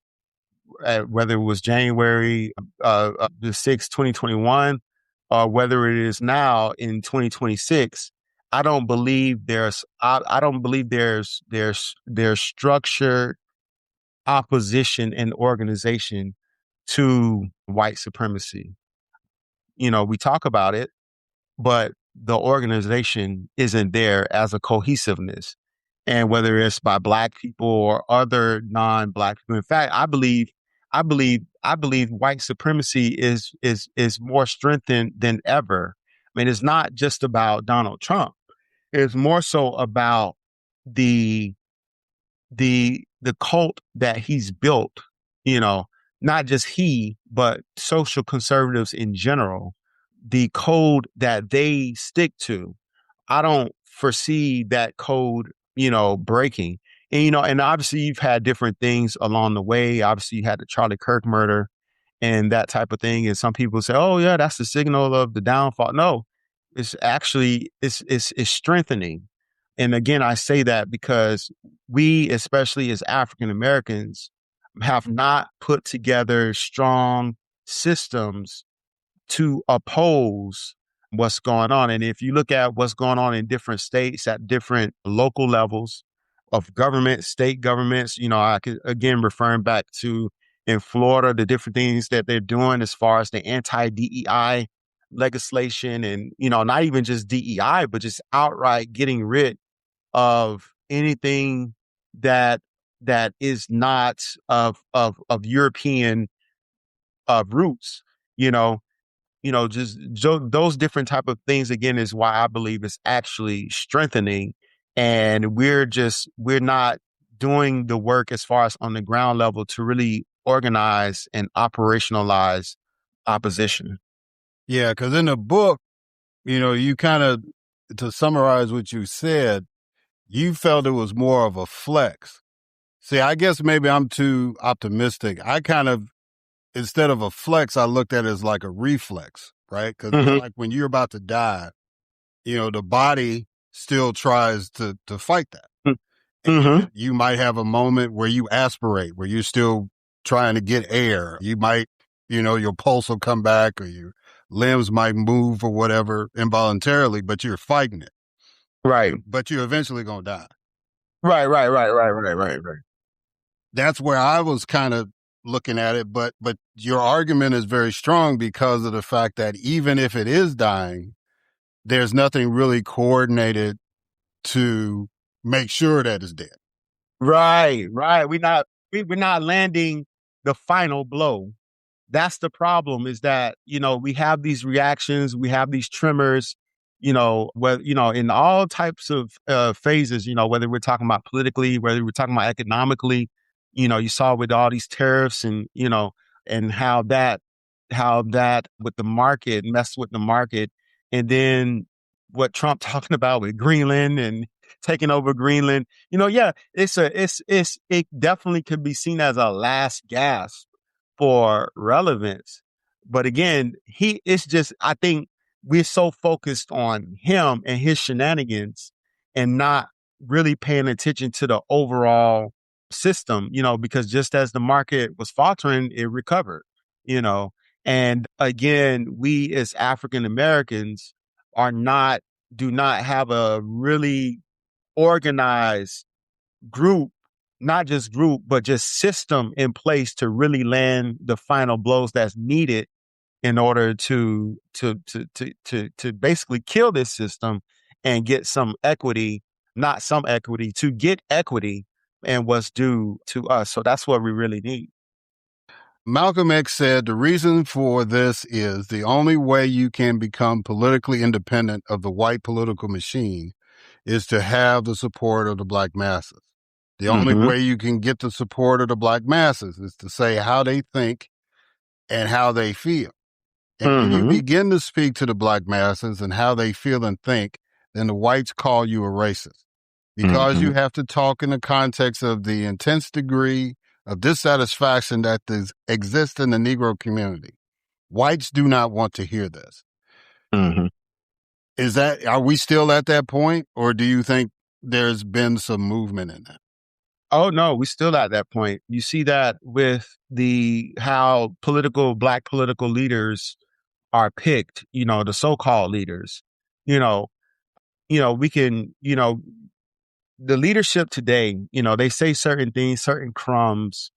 whether it was January the 6th, 2021, or whether it is now in 2026, I don't believe there's structured opposition and organization to white supremacy. We talk about it, but the organization isn't there as a cohesiveness. And whether it's by Black people or other non-Black people, in fact, I believe white supremacy is more strengthened than ever. I mean, it's not just about Donald Trump. It's more so about the cult that he's built, not just he, but social conservatives in general, the code that they stick to. I don't foresee that code, breaking. And obviously you've had different things along the way. Obviously you had the Charlie Kirk murder and that type of thing. And some people say, oh yeah, that's the signal of the downfall. No, it's actually, it's strengthening. And again, I say that because we, especially as African Americans, have not put together strong systems to oppose what's going on. And if you look at what's going on in different states at different local levels of government, state governments, I could, again, referring back to in Florida, the different things that they're doing as far as the anti-DEI legislation, and, not even just DEI, but just outright getting rid of anything that that is not of European roots, you know, just those different type of things again is why I believe it's actually strengthening. And we're not doing the work as far as on the ground level to really organize and operationalize opposition. Yeah, because in the book, you kind of, to summarize what you said, you felt it was more of a flex. See, I guess maybe I'm too optimistic. I kind of, instead of a flex, I looked at it as like a reflex, right? Because it's like when you're about to die, the body still tries to fight that. And you might have a moment where you aspirate, where you're still trying to get air. You might, your pulse will come back or your limbs might move or whatever involuntarily, but you're fighting it. Right. But you're eventually going to die. Right. That's where I was kind of looking at it. But your argument is very strong because of the fact that even if it is dying, there's nothing really coordinated to make sure that it's dead. Right. We're not landing the final blow. That's the problem, is that, we have these reactions, we have these tremors, in all types of phases, whether we're talking about politically, whether we're talking about economically, you saw with all these tariffs and, and how that with the market messed with the market. And then what Trump talking about with Greenland and taking over Greenland, it definitely could be seen as a last gasp for relevance. But again, I think we're so focused on him and his shenanigans and not really paying attention to the overall system, because just as the market was faltering, it recovered, and again, we as African Americans do not have a really organized group, not just group, but just system in place to really land the final blows that's needed in order to basically kill this system and get to get equity and what's due to us. So that's what we really need. Malcolm X said the reason for this is the only way you can become politically independent of the white political machine is to have the support of the black masses. The only way you can get the support of the black masses is to say how they think and how they feel. And when you begin to speak to the black masses and how they feel and think, then the whites call you a racist because you have to talk in the context of the intense degree of dissatisfaction that exists in the Negro community. Whites do not want to hear this. Are we still at that point, or do you think there's been some movement in that? Oh no, we're still at that point. You see that with how black political leaders are picked, the so-called leaders, we can, the leadership today, they say certain things, certain crumbs,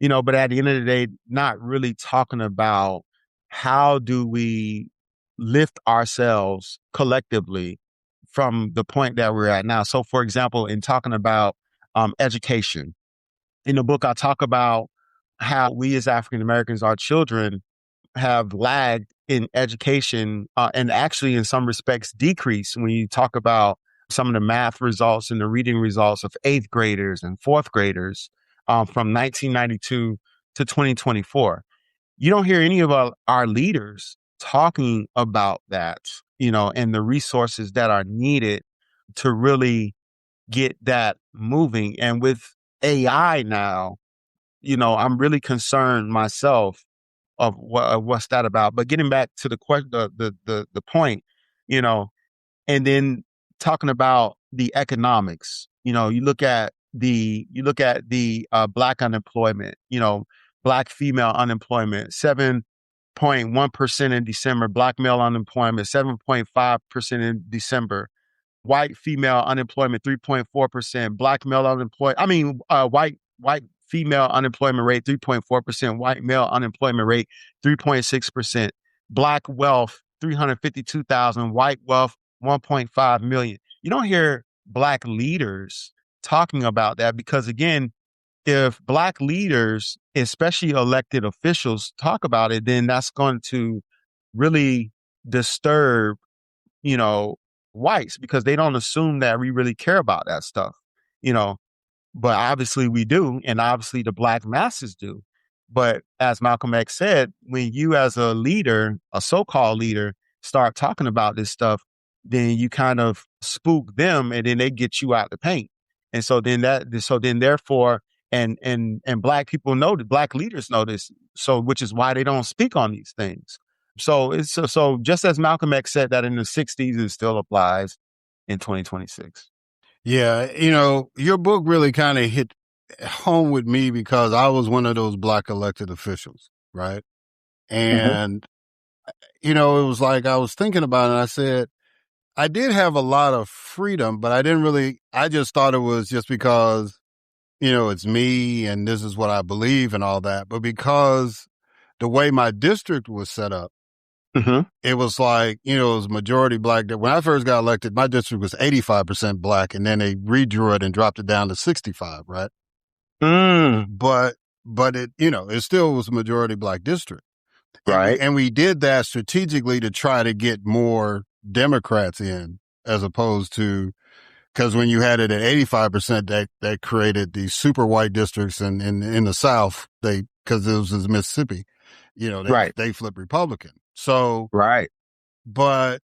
but at the end of the day, not really talking about how do we lift ourselves collectively from the point that we're at now. So for example, in talking about education, in the book, I talk about how we as African Americans, our children have lagged in education and actually in some respects decreased when you talk about some of the math results and the reading results of 8th graders and 4th graders from 1992 to 2024. You don't hear any of our leaders talking about that, and the resources that are needed to really get that moving. And with AI now, I'm really concerned myself of what's that about. But getting back to the question, the point, and then talking about the economics, you look at the black unemployment, black female unemployment, 7.1% in December, black male unemployment, 7.5% in December, white female unemployment, 3.4%, black male unemployment. White female unemployment rate, 3.4%, white male unemployment rate, 3.6%, black wealth, 352,000, white wealth, 1.5 million. You don't hear black leaders talking about that because again, if Black leaders, especially elected officials, talk about it, then that's going to really disturb, you know, whites, because they don't assume that we really care about that stuff, you know. But obviously we do, and obviously the Black masses do. But as Malcolm X said, when you as a leader, a so-called leader, start talking about this stuff, then you kind of spook them, and then they get you out the paint. And so then therefore, and Black people know that, Black leaders know this, so which is why they don't speak on these things. So so just as Malcolm X said that in the 60s, it still applies in 2026. Yeah, your book really kind of hit home with me because I was one of those Black elected officials, right? Mm-hmm. And, it was like I was thinking about it and I said, I did have a lot of freedom, but I just thought it was just because, it's me and this is what I believe and all that. But because the way my district was set up, Mm-hmm. it was like, it was majority Black. When I first got elected, my district was 85% Black, and then they redrew it and dropped it down to 65, right? Mm, But it still was a majority Black district. right. And we did that strategically to try to get more Democrats in, as opposed to, because when you had it at 85%, that created these super white districts in the South, because it was Mississippi, Right. they flipped Republican. So, Right. but,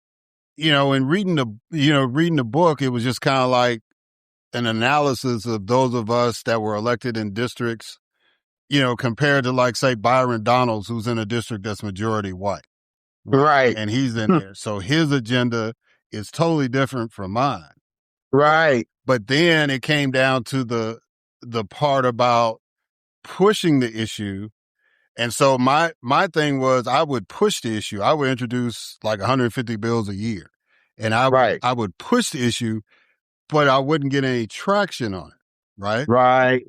in reading the book, it was just kind of like an analysis of those of us that were elected in districts, compared to, like, say, Byron Donalds, who's in a district that's majority white. Right. And he's in there. So his agenda is totally different from mine. Right. But then it came down to the part about pushing the issue. And so my thing was, I would push the issue. I would introduce like 150 bills a year. And Right. I would push the issue, but I wouldn't get any traction on it. Right. Right.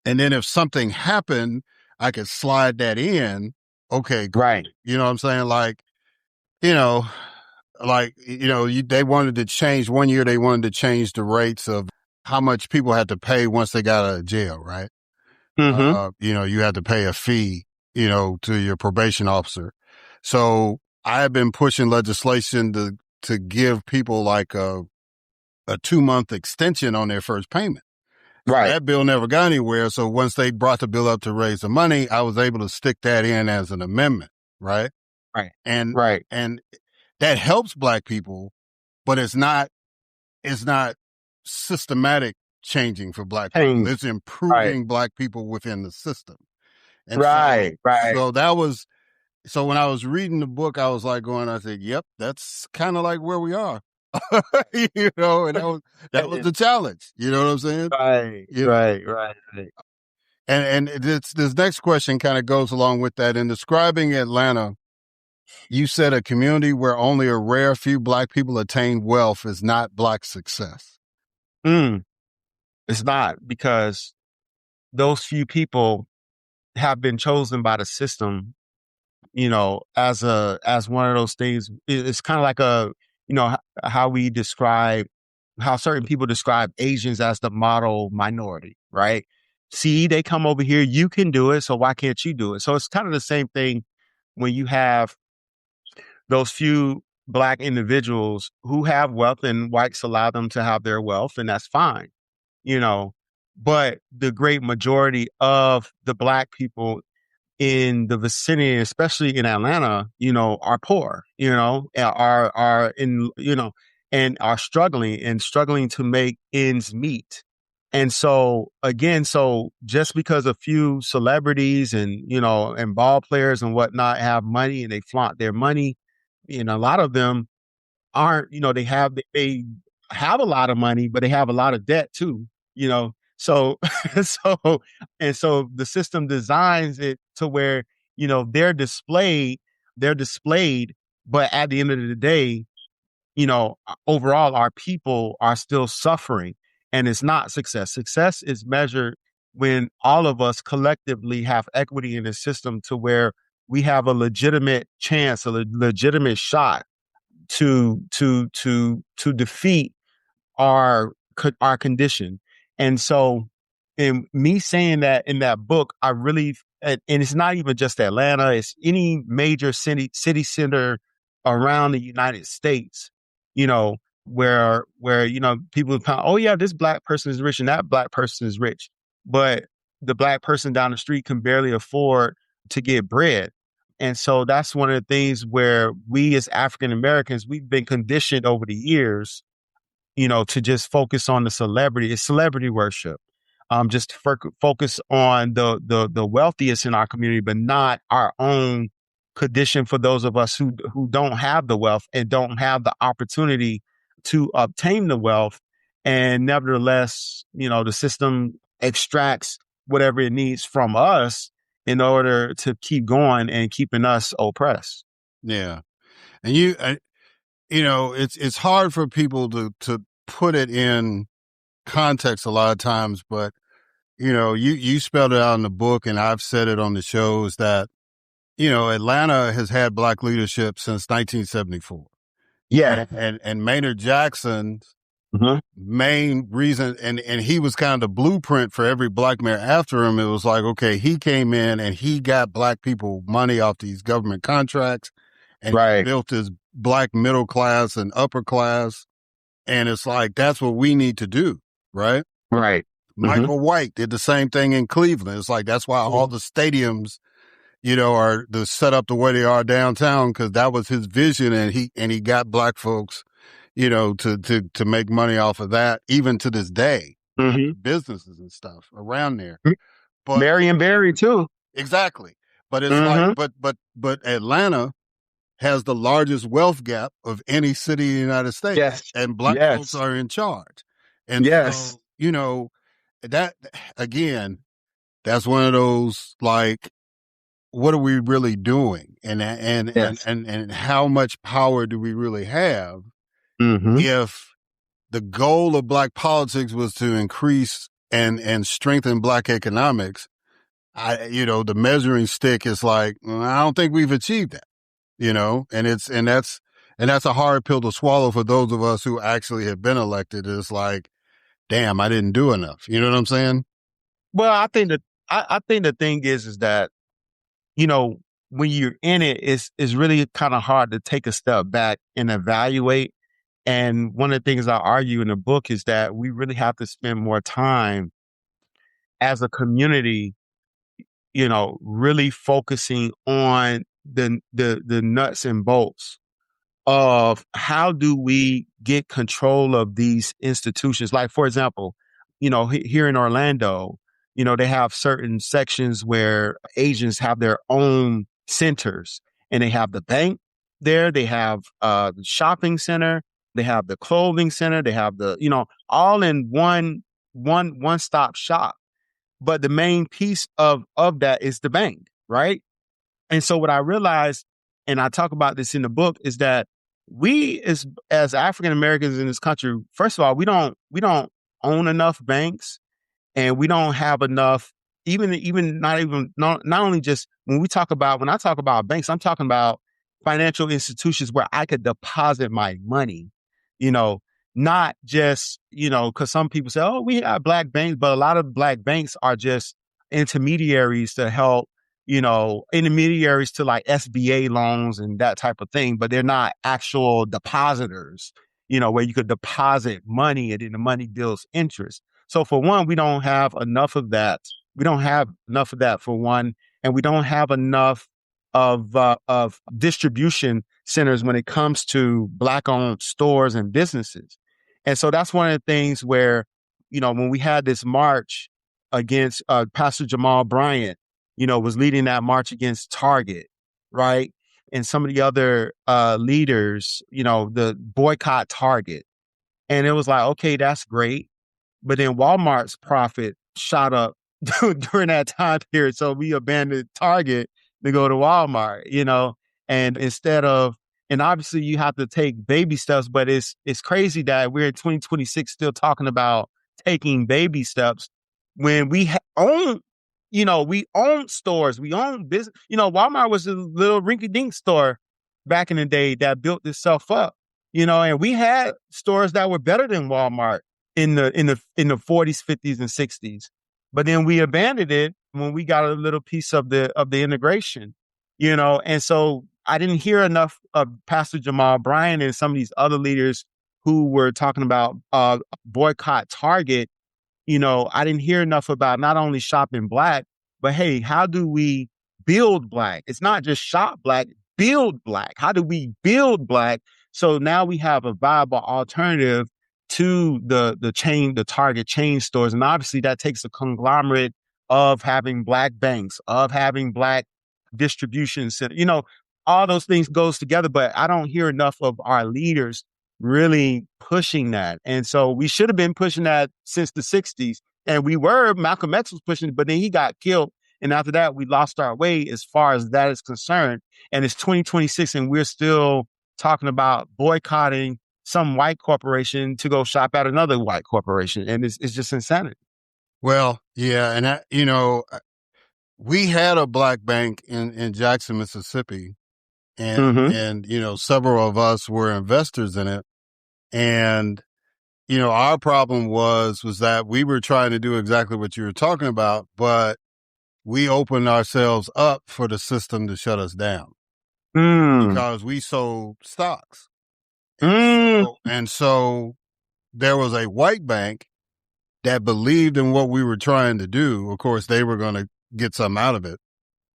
And then if something happened, I could slide that in. Okay. Cool. Right. You know what I'm saying? They wanted to change one year. They wanted to change the rates of how much people had to pay once they got out of jail. Right. Mm-hmm. You had to pay a fee, to your probation officer. So I have been pushing legislation to give people like a 2-month extension on their first payment. So Right. that bill never got anywhere. So once they brought the bill up to raise the money, I was able to stick that in as an amendment. Right. Right. And, Right. and that helps Black people, but it's not systematic changing for Black people. Change. It's Right. improving Black people within the system. And Right. Right. so when I was reading the book, I was like I said, yep, that's kind of like where we are. And that was the challenge. You know what I'm saying? Right. Right. Right. Right. And this next question kind of goes along with that. In describing Atlanta, you said a community where only a rare few Black people attain wealth is not Black success. It's not, because those few people have been chosen by the system, as one of those things. It's kind of like how certain people describe Asians as the model minority, right? See, they come over here, you can do it, so why can't you do it? So it's kind of the same thing when you have those few Black individuals who have wealth, and whites allow them to have their wealth, and that's fine, but the great majority of the Black people in the vicinity, especially in Atlanta, are poor, are in, and are struggling to make ends meet. And so again, just because a few celebrities and ball players and whatnot have money and they flaunt their money, a lot of them aren't, they have a lot of money, but they have a lot of debt too, so, so the system designs it to where, they're displayed, but at the end of the day, overall, our people are still suffering, and it's not success. Success is measured when all of us collectively have equity in the system to where we have a legitimate chance, a legitimate shot to defeat our condition. And so And me saying that in that book, I really, and it's not even just Atlanta, it's any major city center around the United States, you know, where, you know, people kind of, oh yeah, this black person is rich and that black person is rich. But the black person down the street can barely afford to get bread. And so that's one of the things where we as African Americans, we've been conditioned over the years, you know, to just focus on the celebrity. It's celebrity worship. Just focus on the wealthiest in our community, but not our own condition for those of us who don't have the wealth and don't have the opportunity to obtain the wealth. And nevertheless, you know, the system extracts whatever it needs from us in order to keep going and keeping us oppressed. Yeah. And you know, it's hard for people to put it in context a lot of times, but you know, you spelled it out in the book, and I've said it on the shows that, you know, Atlanta has had black leadership since 1974. Yeah. And Maynard Jackson's Mm-hmm. main reason, and he was kind of the blueprint for every black mayor after him. It was like, okay, he came in and he got black people money off these government contracts, and he built his black middle class and upper class. And it's like, that's what we need to do, right? Right. Michael White did the same thing in Cleveland. It's like, that's why all the stadiums, you know, are set up the way they are downtown, because that was his vision, and he got black folks, you know, to make money off of that, even to this day, businesses and stuff around there. But Marion Barry too. Exactly. But it's like, but Atlanta has the largest wealth gap of any city in the United States. Yes. And black folks are in charge. And so, you know, that, again, that's one of those, like, what are we really doing? And how much power do we really have if the goal of black politics was to increase and strengthen black economics? You know, the measuring stick is like, I don't think we've achieved that, you know, and that's a hard pill to swallow for those of us who actually have been elected. It's like, damn, I didn't do enough. You know what I'm saying? Well, I think the thing is that, you know, when you're in it, it's really kind of hard to take a step back and evaluate. And one of the things I argue in the book is that we really have to spend more time as a community, you know, really focusing on the nuts and bolts of how do we get control of these institutions. Like, for example, you know, here in Orlando, you know, they have certain sections where Asians have their own centers, and they have the bank there. They have the shopping center. They have the clothing center. They have the, you know, all in one stop shop. But the main piece of that is the bank, right? And so what I realized, and I talk about this in the book, is that we as African Americans in this country, first of all, we don't own enough banks, and we don't have enough, not only just when I talk about banks, I'm talking about financial institutions where I could deposit my money, you know, not just, you know, because some people say, oh, we have black banks, but a lot of black banks are just intermediaries to help, you know, intermediaries to like SBA loans and that type of thing, but they're not actual depositors, you know, where you could deposit money and then the money builds interest. So for one, we don't have enough of that. We don't have enough of that for one, and we don't have enough of distribution centers when it comes to Black-owned stores and businesses. And so that's one of the things where, you know, when we had this march against Pastor Jamal Bryant, you know, was leading that march against Target, right? And some of the other leaders, you know, the boycott Target. And it was like, okay, that's great. But then Walmart's profit shot up during that time period. So we abandoned Target to go to Walmart, you know, and and obviously you have to take baby steps, but it's crazy that we're in 2026 still talking about taking baby steps when we own, you know, we own stores, we own business. You know, Walmart was a little rinky-dink store back in the day that built itself up, you know, and we had stores that were better than Walmart in the 40s, 50s, and 60s. but then we abandoned it when we got a little piece of the integration, and so I didn't hear enough of Pastor Jamal Bryant and some of these other leaders who were talking about boycott Target. I didn't hear enough about not only shopping Black, but hey, how do we build Black? It's not just shop Black, build Black. How do we build Black? So now we have a viable alternative to the Target chain stores. And obviously that takes a conglomerate of having Black banks, of having Black distribution center, all those things goes together, but I don't hear enough of our leaders really pushing that. And so we should have been pushing that since the 60s. And Malcolm X was pushing it, but then he got killed. And after that, we lost our way as far as that is concerned. And it's 2026 and we're still talking about boycotting some white corporation to go shop at another white corporation. And it's just insanity. Well, yeah. And, we had a Black bank in Jackson, Mississippi. And several of us were investors in it. And, our problem was that we were trying to do exactly what you were talking about, but we opened ourselves up for the system to shut us down because we sold stocks. And so there was a white bank that believed in what we were trying to do. Of course, they were going to get something out of it.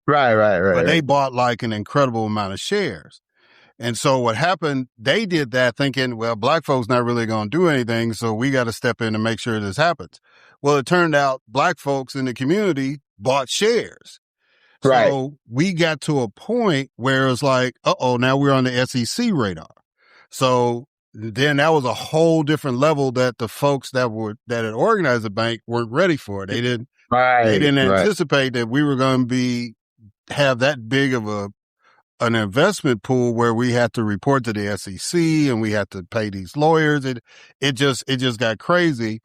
Right. But they bought like an incredible amount of shares. And so what happened, they did that thinking, well, Black folks not really going to do anything, so we got to step in and make sure this happens. Well, it turned out Black folks in the community bought shares. Right. So we got to a point where it's like, now we're on the SEC radar. So then that was a whole different level that the folks that had organized the bank weren't ready for. They didn't anticipate that we were going to have that big of an investment pool where we had to report to the SEC and we had to pay these lawyers. It just got crazy.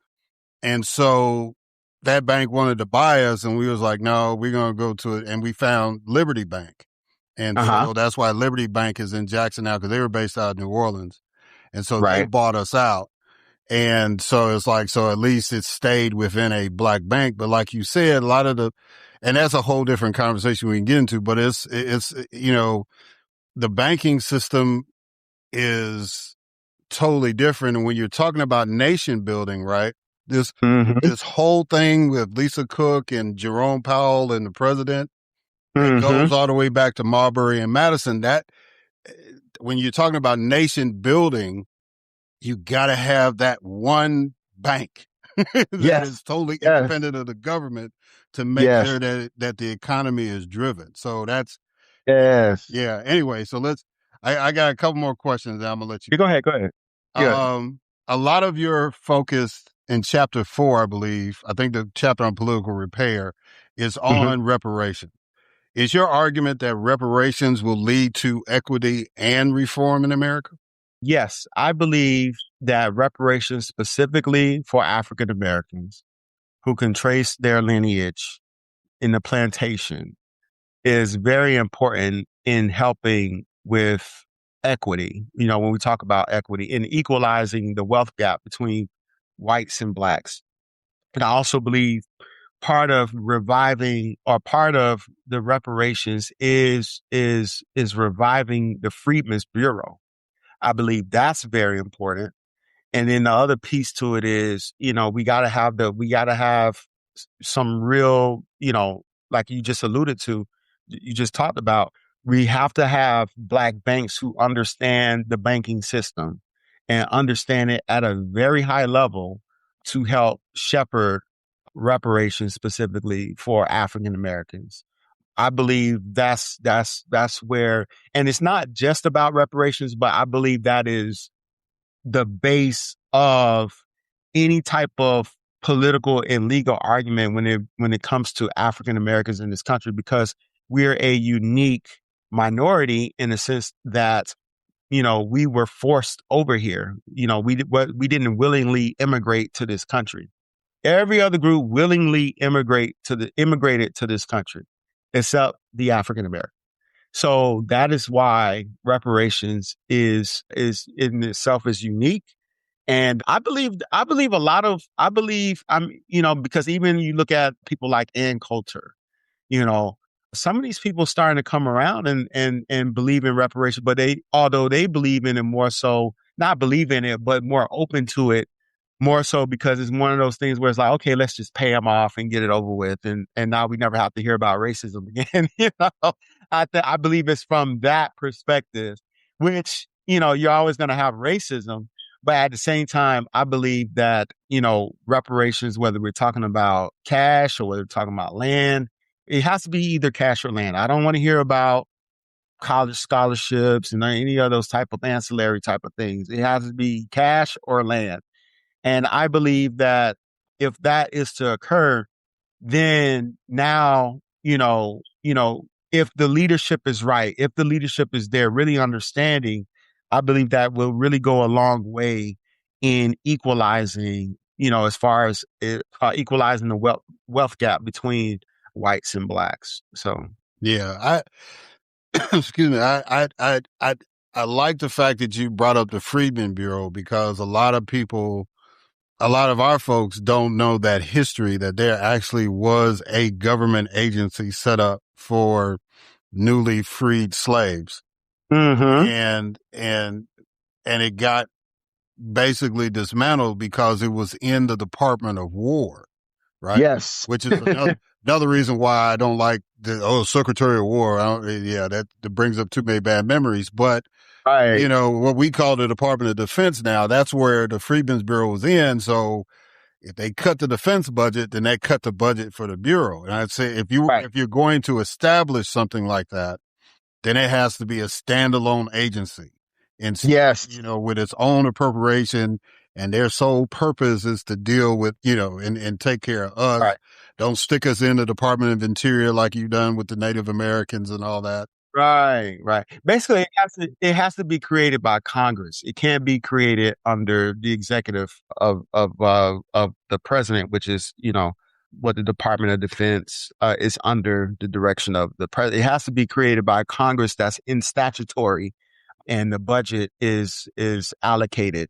And so that bank wanted to buy us and we was like, no, we're going to go to it. And we found Liberty Bank. And so that's why Liberty Bank is in Jackson now because they were based out of New Orleans. And so they bought us out. And so it's like, so at least it stayed within a Black bank. But like you said, and that's a whole different conversation we can get into, but it's, the banking system is totally different. And when you're talking about nation building, right? This whole thing with Lisa Cook and Jerome Powell and the president, it goes all the way back to Marbury and Madison. That when you're talking about nation building, you got to have that one bank that is totally independent of the government to make sure that the economy is driven. So that's, yeah. Anyway, so I got a couple more questions that I'm going to let you. Go ahead. A lot of your focus in chapter 4, I think the chapter on political repair is on reparation. Is your argument that reparations will lead to equity and reform in America? Yes, I believe that reparations specifically for African Americans who can trace their lineage in the plantation is very important in helping with equity. When we talk about equity in equalizing the wealth gap between whites and Blacks. And I also believe part of reviving or part of the reparations is reviving the Freedmen's Bureau. I believe that's very important. And then the other piece to it is, we got to have some real, like you just alluded to, you just talked about, we have to have Black banks who understand the banking system and understand it at a very high level to help shepherd reparations specifically for African Americans. I believe that's where, and it's not just about reparations, but I believe that is the base of any type of political and legal argument when it comes to African Americans in this country, because we're a unique minority in the sense that, we were forced over here. We didn't willingly immigrate to this country. Every other group willingly immigrated to this country, except the African American. So that is why reparations is in itself is unique. And I believe because even you look at people like Ann Coulter, you know, some of these people starting to come around and believe in reparations, but although they believe in it more so, not believe in it, but more open to it, more so because it's one of those things where it's like, okay, let's just pay them off and get it over with. And now we never have to hear about racism again. I believe it's from that perspective, which, you're always going to have racism. But at the same time, I believe that, reparations, whether we're talking about cash or whether we're talking about land, it has to be either cash or land. I don't want to hear about college scholarships and any of those type of ancillary type of things. It has to be cash or land. And I believe that if that is to occur, then now, if the leadership is right, if the leadership is there really understanding, I believe that will really go a long way in equalizing, as far as equalizing the wealth gap between whites and blacks. So, yeah, excuse me. I like the fact that you brought up the Freedmen Bureau, because a lot of our folks don't know that history, that there actually was a government agency set up for newly freed slaves. mm-hmm. And it got basically dismantled because it was in the Department of War, right? Yes. Which is another reason why I don't like the Secretary of War. That brings up too many bad memories. But Right. what we call the Department of Defense now, that's where the Freedmen's Bureau was in. So if they cut the defense budget, then they cut the budget for the bureau. And I'd say if you're going to establish something like that, then it has to be a standalone agency. And yes, with its own appropriation, and their sole purpose is to deal with, and take care of us. Right. Don't stick us in the Department of Interior like you've done with the Native Americans and all that. Right. Basically, it has to be created by Congress. It can't be created under the executive of the president, which is what the Department of Defense is under the direction of the president. It has to be created by Congress that's in statutory, and the budget is allocated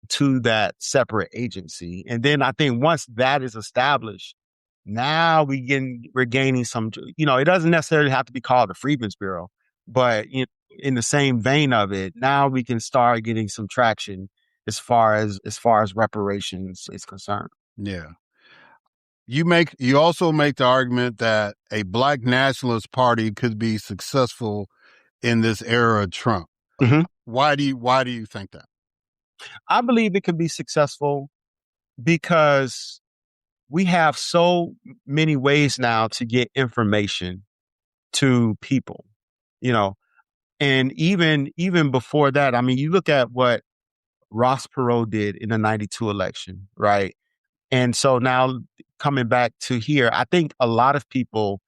to that separate agency. And then I think once that is established, now we're gaining some, it doesn't necessarily have to be called the Freedmen's Bureau, but in the same vein of it, now we can start getting some traction as far as reparations is concerned. Yeah. You also make the argument that a black nationalist party could be successful in this era of Trump. Mm-hmm. Why do you think that? I believe it could be successful because we have so many ways now to get information to people, and even before that, I mean, you look at what Ross Perot did in the 92 election, right? And so now coming back to here, I think a lot of people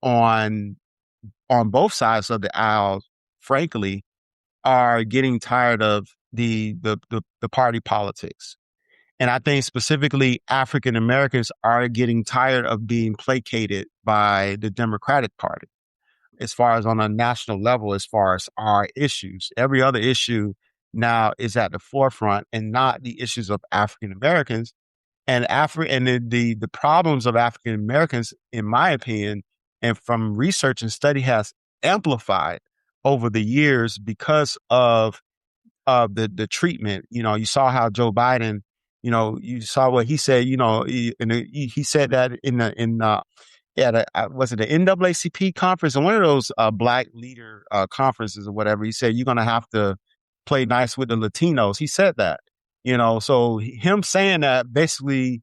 on both sides of the aisle, frankly, are getting tired of the party politics. And I think specifically African Americans are getting tired of being placated by the Democratic Party as far as on a national level, as far as our issues. Every other issue now is at the forefront and not the issues of African Americans. And the problems of African Americans, in my opinion, and from research and study, has amplified over the years because of the treatment. You saw how Joe Biden, you saw what he said. He said that was it the NAACP conference and one of those black leader conferences or whatever. He said you're going to have to play nice with the Latinos. He said that. So him saying that basically,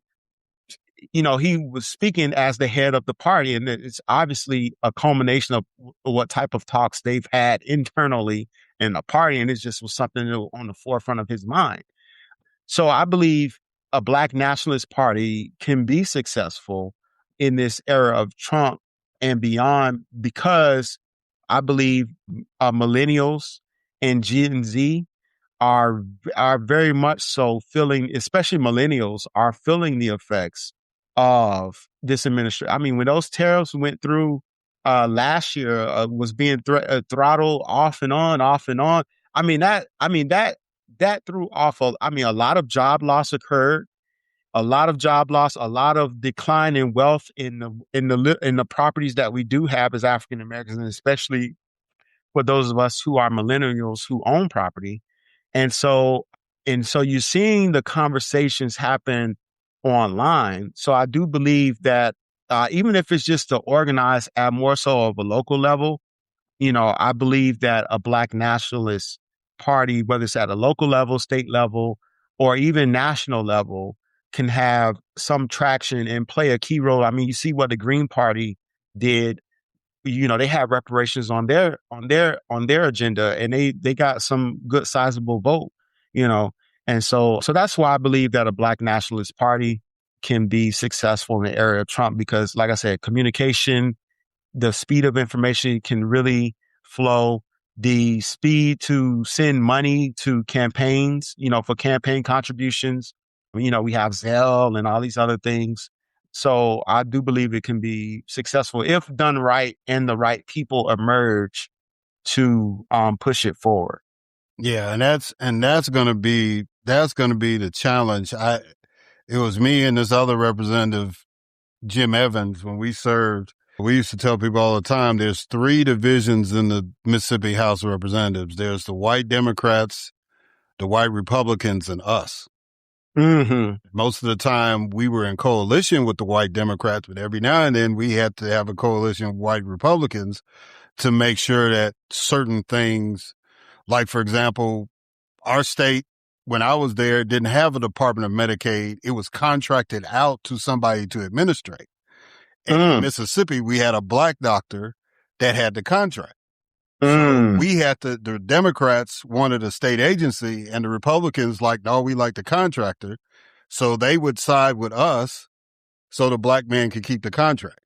he was speaking as the head of the party, and it's obviously a culmination of what type of talks they've had internally in the party, and it just was something on the forefront of his mind. So I believe a black nationalist party can be successful in this era of Trump and beyond, because I believe millennials and Gen Z are very much so feeling, especially millennials, are feeling the effects of this administration. I mean, when those tariffs went through last year, was being throttled off and on. I mean that that threw off, a lot of job loss occurred, a lot of job loss, a lot of decline in wealth in the properties that we do have as African Americans, and especially for those of us who are millennials who own property. And so, you're seeing the conversations happen online. So I do believe that even if it's just to organize at more so of a local level, I believe that a Black nationalist party, whether it's at a local level, state level, or even national level, can have some traction and play a key role. I mean, you see what the Green Party did. They have reparations on their agenda, and they got some good sizable vote. And so that's why I believe that a Black nationalist party can be successful in the area of Trump, because, like I said, communication, the speed of information can really flow. The speed to send money to campaigns, for campaign contributions. We have Zelle and all these other things. So I do believe it can be successful if done right and the right people emerge to push it forward. Yeah, and that's going to be the challenge. It was me and this other representative, Jim Evans, when we served. We used to tell people all the time, there's 3 divisions in the Mississippi House of Representatives. There's the white Democrats, the white Republicans, and us. Mm-hmm. Most of the time we were in coalition with the white Democrats, but every now and then we had to have a coalition of white Republicans to make sure that certain things, like, for example, our state, when I was there, didn't have a Department of Medicaid. It was contracted out to somebody to administrate. And in Mississippi, we had a Black doctor that had the contract. So the Democrats wanted a state agency, and the Republicans no, we like the contractor. So they would side with us so the Black man could keep the contract.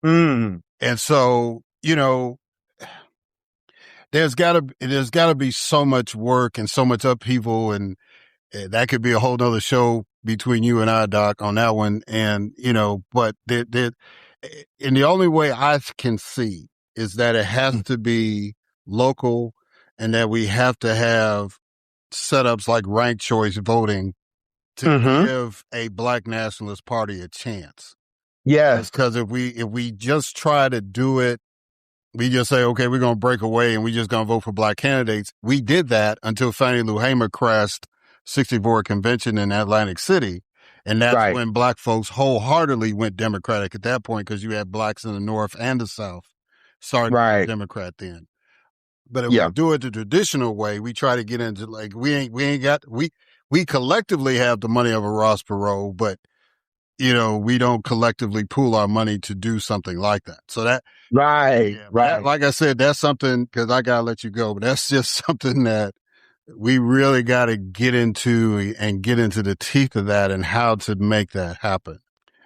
And so, there's gotta be so much work and so much upheaval, and that could be a whole nother show between you and I, Doc, on that one. And, but and the only way I can see is that it has to be local, and that we have to have setups like ranked choice voting to give a Black nationalist party a chance. Yes. Because if we just try to do it, we just say, okay, we're going to break away and we're just going to vote for Black candidates. We did that until Fannie Lou Hamer crashed 64 convention in Atlantic City. And that's when Black folks wholeheartedly went Democratic at that point, because you had Blacks in the North and the South starting to be Democrat then. But if we do it the traditional way, we try to get into we collectively have the money of a Ross Perot, but we don't collectively pool our money to do something like that. So that, that, like I said, that's something, because I got to let you go, but that's just something that we really got to get into and get into the teeth of that and how to make that happen.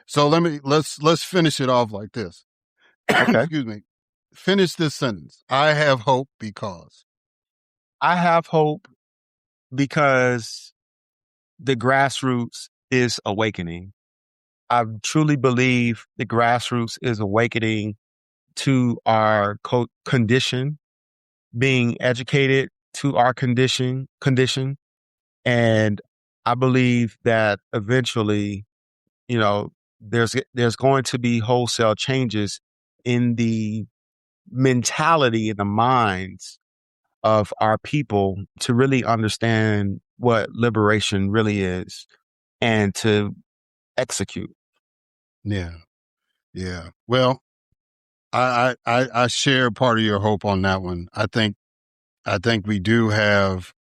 So let's finish it off like this. Okay. Excuse me. Finish this sentence. I have hope because. I have hope because the grassroots is awakening. I truly believe the grassroots is awakening to our condition, being educated to our condition. And I believe that eventually, there's going to be wholesale changes in the mentality and the minds of our people to really understand what liberation really is and to execute. Yeah. Yeah. Well, I share part of your hope on that one. I think we do have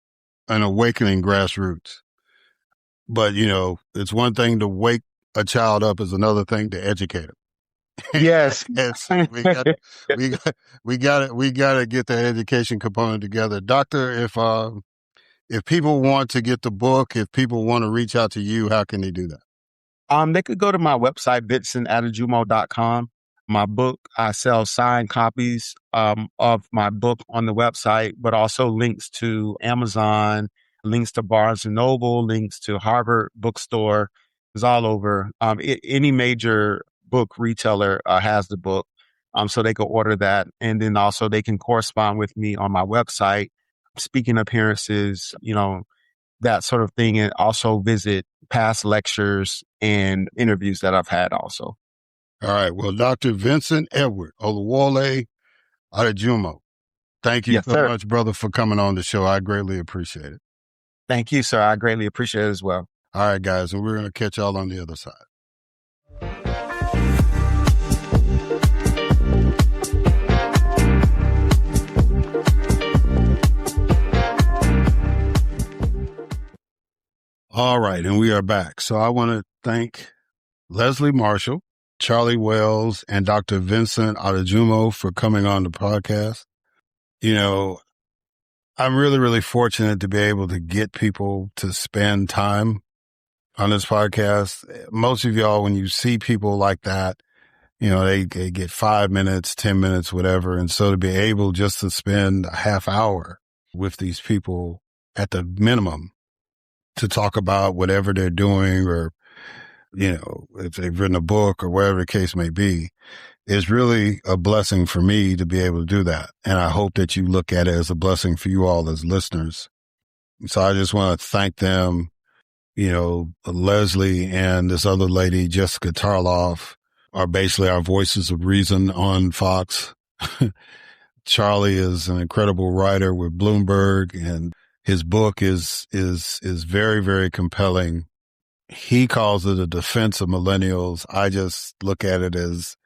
an awakening grassroots, but it's one thing to wake a child up, is another thing to educate them. Yes. we got to get that education component together. Doctor, if people want to get the book, if people want to reach out to you, how can they do that? They could go to my website, vincentadejumo.com. My book, I sell signed copies of my book on the website, but also links to Amazon, links to Barnes & Noble, links to Harvard Bookstore. It's all over. Any major book retailer has the book, so they can order that. And then also they can correspond with me on my website, speaking appearances, that sort of thing, and also visit past lectures and interviews that I've had also. All right. Well, Dr. Vincent Edward Oluwole Adejumo, thank you Yes, so sir. much, brother, for coming on the show. I greatly appreciate it. Thank you, sir. I greatly appreciate it as well. All right, guys, and we're going to catch y'all on the other side. All right, and we are back. So I want to thank Leslie Marshall, Charlie Wells, and Dr. Vincent Adejumo for coming on the podcast. You know, I'm really, really fortunate to be able to get people to spend time on this podcast. Most of y'all, when you see people like that, you know, they get 5 minutes, 10 minutes, whatever. And so to be able just to spend a half hour with these people at the minimum to talk about whatever they're doing, or, you know, if they've written a book or whatever the case may be, is really a blessing for me to be able to do that. And I hope that you look at it as a blessing for you all as listeners. So I just want to thank them. You know, Leslie and this other lady, Jessica Tarloff, are basically our voices of reason on Fox. Charlie is an incredible writer with Bloomberg, and his book is very, very compelling. He calls it a defense of millennials. I just look at it as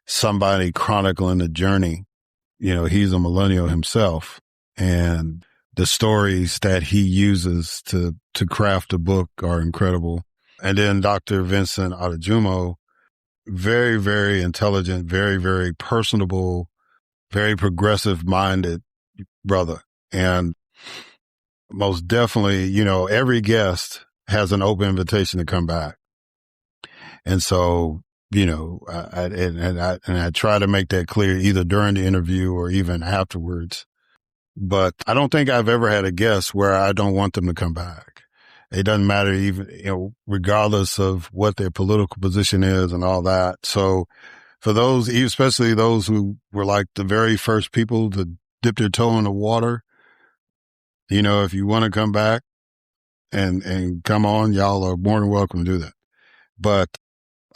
somebody chronicling the journey. You know, he's a millennial himself, and the stories that he uses to craft a book are incredible. And then Dr. Vincent Adejumo, very, very intelligent, very, very personable, very progressive minded brother. And most definitely, you know, every guest has an open invitation to come back. And so, you know, I try to make that clear either during the interview or even afterwards. But I don't think I've ever had a guest where I don't want them to come back. It doesn't matter, even, you know, regardless of what their political position is and all that. So for those, especially those who were like the very first people to dip their toe in the water, you know, if you want to come back and come on, y'all are more than welcome to do that. But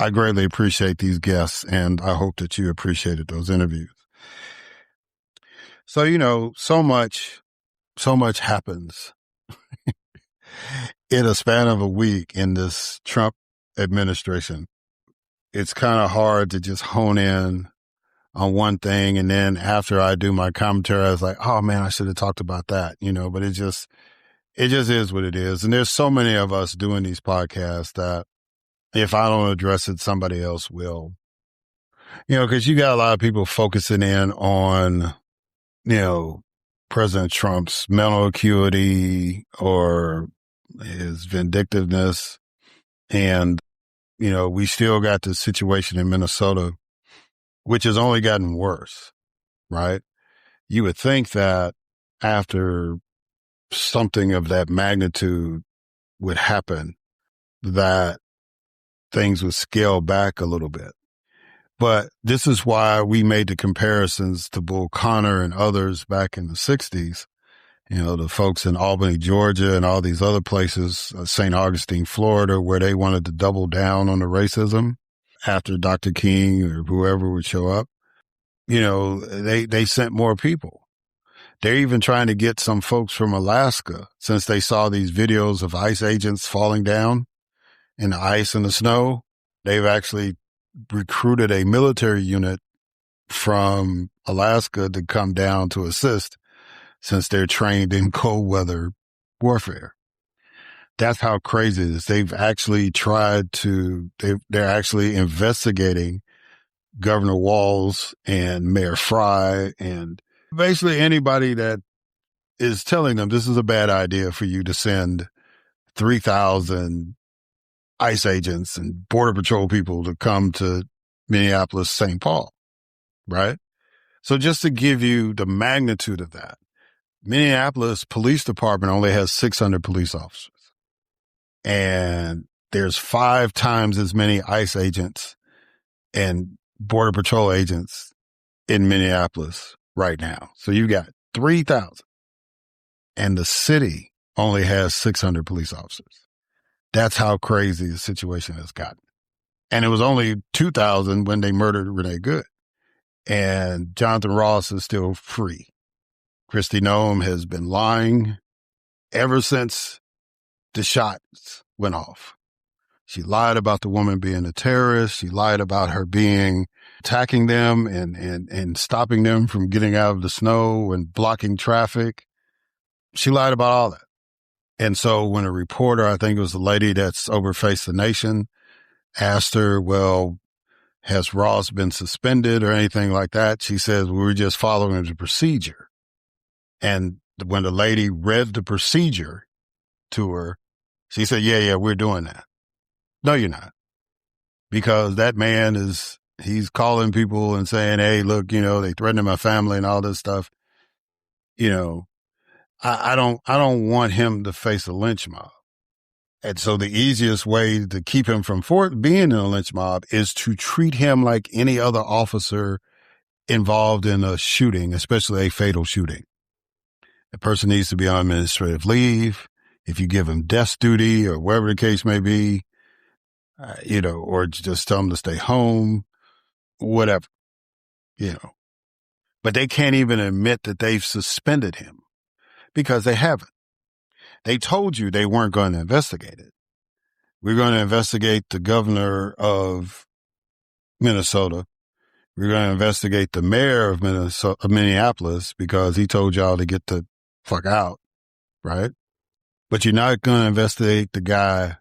I greatly appreciate these guests, and I hope that you appreciated those interviews. So, you know, so much happens in a span of a week in this Trump administration. It's kind of hard to just hone in on one thing. And then after I do my commentary, I was like, oh man, I should have talked about that, you know, but it just is what it is. And there's so many of us doing these podcasts that if I don't address it, somebody else will, you know, cause you got a lot of people focusing in on, you know, President Trump's mental acuity or his vindictiveness. And, you know, we still got the situation in Minnesota, which has only gotten worse, right? You would think that after something of that magnitude would happen, that things would scale back a little bit. But this is why we made the comparisons to Bull Connor and others back in the 60s. You know, the folks in Albany, Georgia, and all these other places, St. Augustine, Florida, where they wanted to double down on the racism after Dr. King or whoever would show up. You know, they sent more people. They're even trying to get some folks from Alaska, since they saw these videos of ICE agents falling down in the ice and the snow. They've actually recruited a military unit from Alaska to come down to assist, since they're trained in cold weather warfare. That's how crazy it is. They've actually they're actually investigating Governor Walz and Mayor Fry and basically anybody that is telling them this is a bad idea for you to send 3,000 ICE agents and Border Patrol people to come to Minneapolis, St. Paul, right? So just to give you the magnitude of that, Minneapolis Police Department only has 600 police officers, and there's 5 times as many ICE agents and Border Patrol agents in Minneapolis right now. So you got 3,000, and the city only has 600 police officers. That's how crazy the situation has gotten. And it was only 2,000 when they murdered Renee Good. And Jonathan Ross is still free. Kristi Noem has been lying ever since the shots went off. She lied about the woman being a terrorist. She lied about her attacking them and stopping them from getting out of the snow and blocking traffic. She lied about all that. And so when a reporter, I think it was the lady that's over Face the Nation, asked her, well, has Ross been suspended or anything like that? She says, we were just following the procedure. And when the lady read the procedure to her, she said, yeah, we're doing that. No, you're not. Because that man he's calling people and saying, hey, look, they threatened my family and all this stuff. I don't want him to face a lynch mob. And so the easiest way to keep him from being in a lynch mob is to treat him like any other officer involved in a shooting, especially a fatal shooting. The person needs to be on administrative leave. If you give him desk duty or whatever the case may be, or just tell them to stay home, whatever, But they can't even admit that they've suspended him because they haven't. They told you they weren't going to investigate it. We're going to investigate the governor of Minnesota. We're going to investigate the mayor of Minneapolis because he told y'all to get the fuck out, right? But you're not going to investigate the guy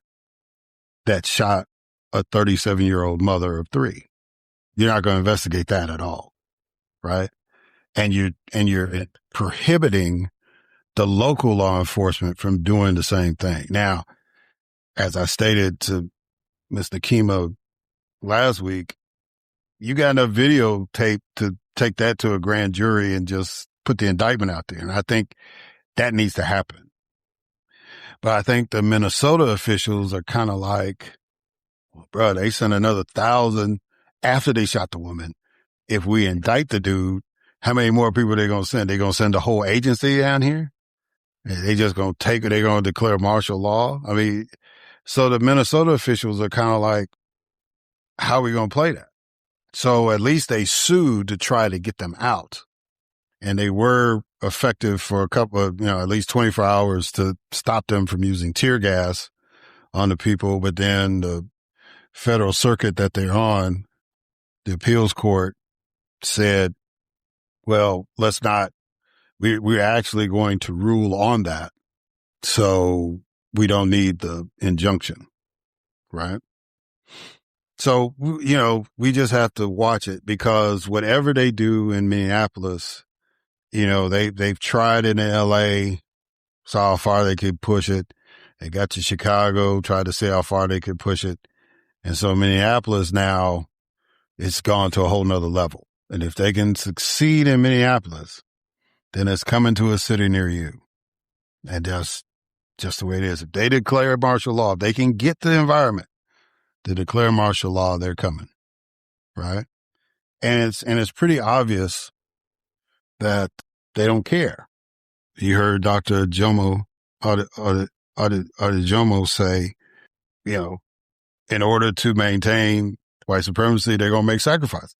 that shot a 37-year-old mother of 3. You're not going to investigate that at all, right? And you're prohibiting the local law enforcement from doing the same thing. Now, as I stated to Ms. Nakima last week, you got enough videotape to take that to a grand jury and just put the indictment out there. And I think that needs to happen. But I think the Minnesota officials are kind of like, well, bro, they sent another 1,000 after they shot the woman. If we indict the dude, how many more people are they going to send? They going to send the whole agency down here? They just going to take it. They're going to declare martial law. I mean, so the Minnesota officials are kind of like, how are we going to play that? So at least they sued to try to get them out. And they were effective for a couple of, at least 24 hours to stop them from using tear gas on the people. But then the federal circuit that they're on, the appeals court, said, well, let's not, we're actually going to rule on that. So we don't need the injunction, right? So, we just have to watch it because whatever they do in Minneapolis, they've tried it in LA, saw how far they could push it. They got to Chicago, tried to see how far they could push it. And so Minneapolis now, it's gone to a whole nother level. And if they can succeed in Minneapolis, then it's coming to a city near you. And that's just the way it is. If they declare martial law, if they can get the environment to declare martial law, they're coming, right? And it's pretty obvious that they don't care. You heard Dr. Adejumo say, in order to maintain white supremacy, they're going to make sacrifices.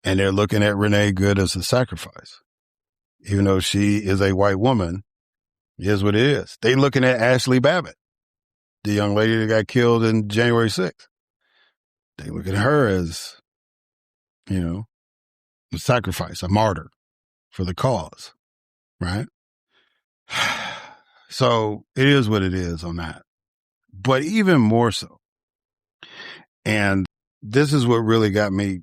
And they're looking at Renee Good as a sacrifice. Even though she is a white woman, here's what it is. They looking at Ashley Babbitt, the young lady that got killed in January 6th. They look at her as, a sacrifice, a martyr for the cause, right? So it is what it is on that. But even more so, and this is what really got me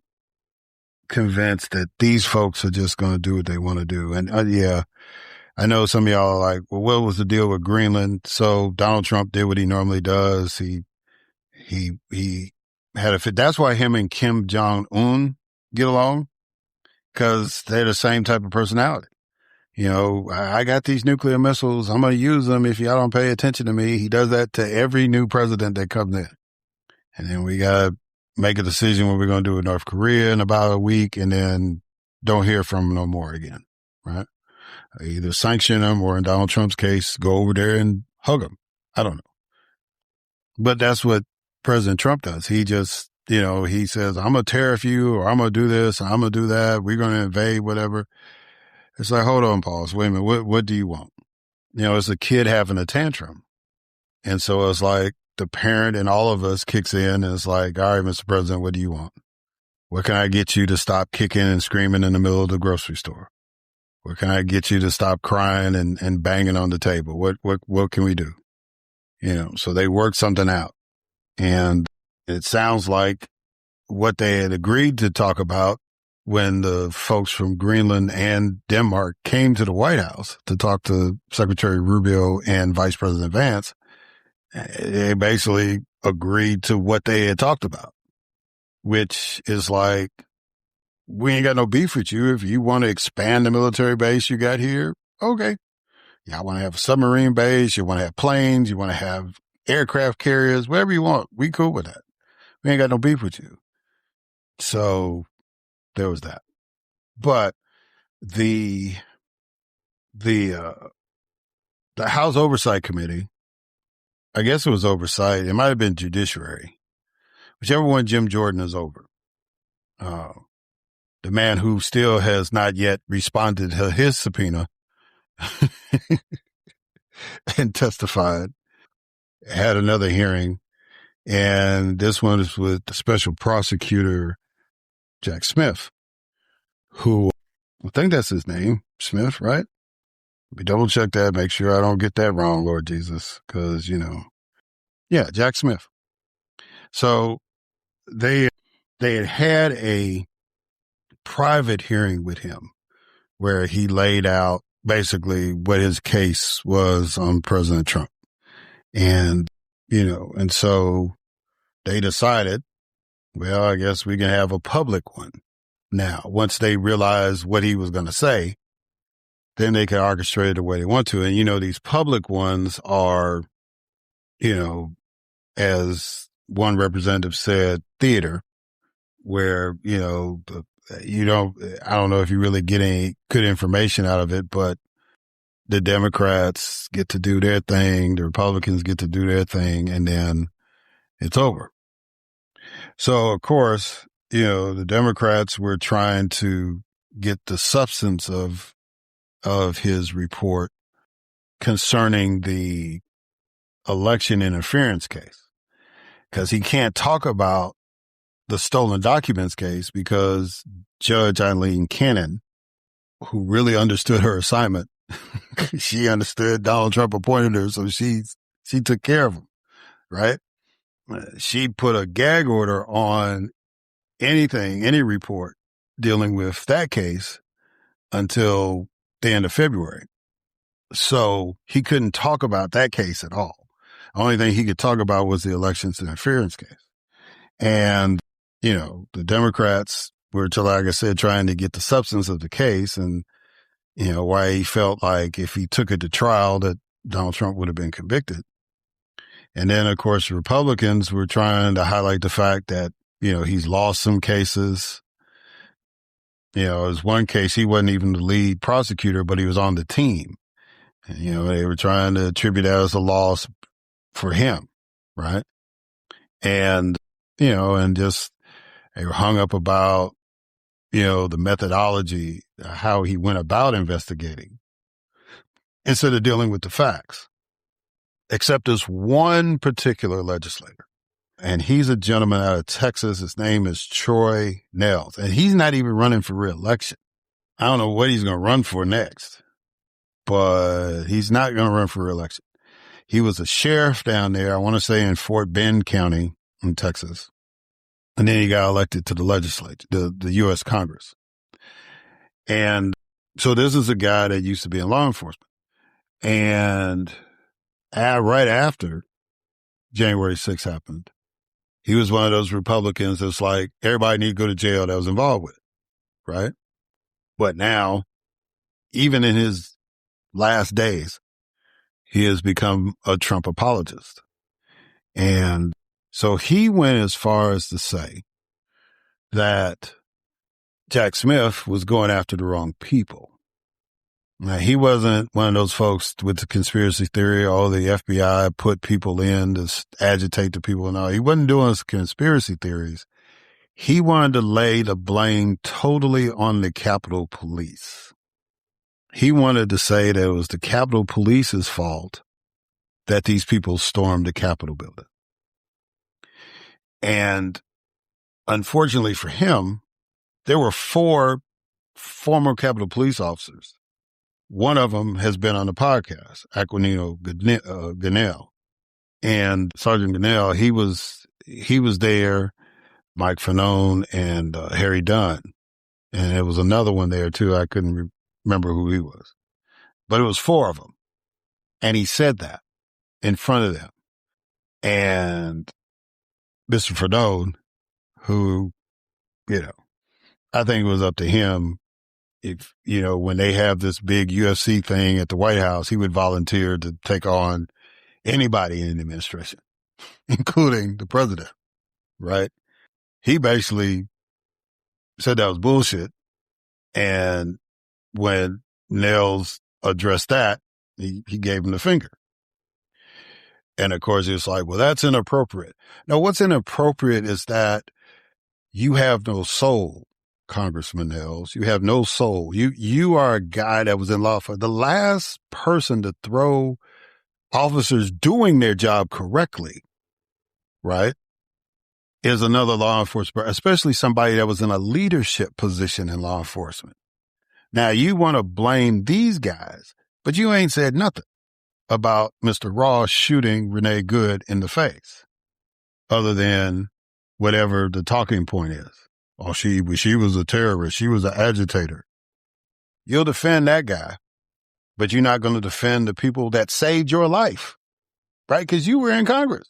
convinced that these folks are just going to do what they want to do. And I know some of y'all are like, well, what was the deal with Greenland? So Donald Trump did what he normally does. He had a fit. That's why him and Kim Jong-un get along, because they're the same type of personality. I got these nuclear missiles. I'm going to use them if y'all don't pay attention to me. He does that to every new president that comes in. And then we got to make a decision what we're going to do with North Korea in about a week and then don't hear from him no more again, right? Either sanction him or, in Donald Trump's case, go over there and hug him. I don't know. But that's what President Trump does. He just, he says, I'm going to tariff you, or I'm going to do this, or I'm going to do that. We're going to invade, whatever. It's like, hold on, pause. Wait a minute. What do you want? It's a kid having a tantrum. And so it's like the parent in all of us kicks in and it's like, all right, Mr. President, what do you want? What can I get you to stop kicking and screaming in the middle of the grocery store? What can I get you to stop crying and banging on the table? What can we do? So they worked something out. And it sounds like what they had agreed to talk about when the folks from Greenland and Denmark came to the White House to talk to Secretary Rubio and Vice President Vance, they basically agreed to what they had talked about, which is like, we ain't got no beef with you. If you want to expand the military base you got here, okay. Y'all want to have a submarine base, you want to have planes, you want to have aircraft carriers, whatever you want. We cool with that. We ain't got no beef with you. So there was that. But the House Oversight Committee, I guess it was oversight. It might have been judiciary, whichever one Jim Jordan is over. The man who still has not yet responded to his subpoena and testified, had another hearing. And this one is with the special prosecutor, Jack Smith, who, I think that's his name, Smith, right? We double check that, make sure I don't get that wrong, Lord Jesus, because, yeah, Jack Smith. So they had a private hearing with him where he laid out basically what his case was on President Trump. And, and so they decided, well, I guess we can have a public one. Now, once they realized what he was going to say, then they can orchestrate it the way they want to. And, these public ones are, as one representative said, theater, where, I don't know if you really get any good information out of it, but the Democrats get to do their thing, the Republicans get to do their thing, and then it's over. So, of course, the Democrats were trying to get the substance of his report concerning the election interference case, because he can't talk about the stolen documents case because Judge Eileen Cannon, who really understood her assignment, she understood Donald Trump appointed her, so she took care of him, right? She put a gag order on any report dealing with that case until the end of February. So he couldn't talk about that case at all. The only thing he could talk about was the elections interference case. And, the Democrats were, like I said, trying to get the substance of the case and, why he felt like if he took it to trial that Donald Trump would have been convicted. And then, of course, Republicans were trying to highlight the fact that, he's lost some cases. There's one case, he wasn't even the lead prosecutor, but he was on the team. And, they were trying to attribute that as a loss for him, right? And, and just they were hung up about, the methodology, how he went about investigating instead of dealing with the facts. Except there's one particular legislator, and he's a gentleman out of Texas. His name is Troy Nehls, and he's not even running for re-election. I don't know what he's going to run for next, but he's not going to run for re-election. He was a sheriff down there, I want to say in Fort Bend County in Texas. And then he got elected to the legislature, the U.S. Congress. And so this is a guy that used to be in law enforcement. And right after January 6th happened, he was one of those Republicans that's like, everybody need to go to jail that was involved with it, right? But now, even in his last days, he has become a Trump apologist. And so he went as far as to say that Jack Smith was going after the wrong people. Now, he wasn't one of those folks with the conspiracy theory, oh, the FBI put people in to agitate the people and all. He wasn't doing conspiracy theories. He wanted to lay the blame totally on the Capitol Police. He wanted to say that it was the Capitol Police's fault that these people stormed the Capitol building. And unfortunately for him, there were 4 former Capitol Police officers. One of them has been on the podcast, Aquilino Ganell. And Sergeant Ganell, he was there, Mike Fanone and Harry Dunn. And there was another one there too. I couldn't remember who he was. But it was 4 of them. And he said that in front of them. And Mr. Fanone, who, I think it was up to him. If, when they have this big UFC thing at the White House, he would volunteer to take on anybody in the administration, including the president, right? He basically said that was bullshit. And when Nels addressed that, he gave him the finger. And of course, it's like, well, that's inappropriate. No, what's inappropriate is that you have no soul, Congressman Nels. You have no soul. You are a guy that was in law for the last person to throw officers doing their job correctly, right, is another law enforcement, especially somebody that was in a leadership position in law enforcement. Now, you want to blame these guys, but you ain't said nothing about Mr. Ross shooting Renee Good in the face, other than whatever the talking point is. Oh, she was a terrorist. She was an agitator. You'll defend that guy, but you're not going to defend the people that saved your life, right? Because you were in Congress.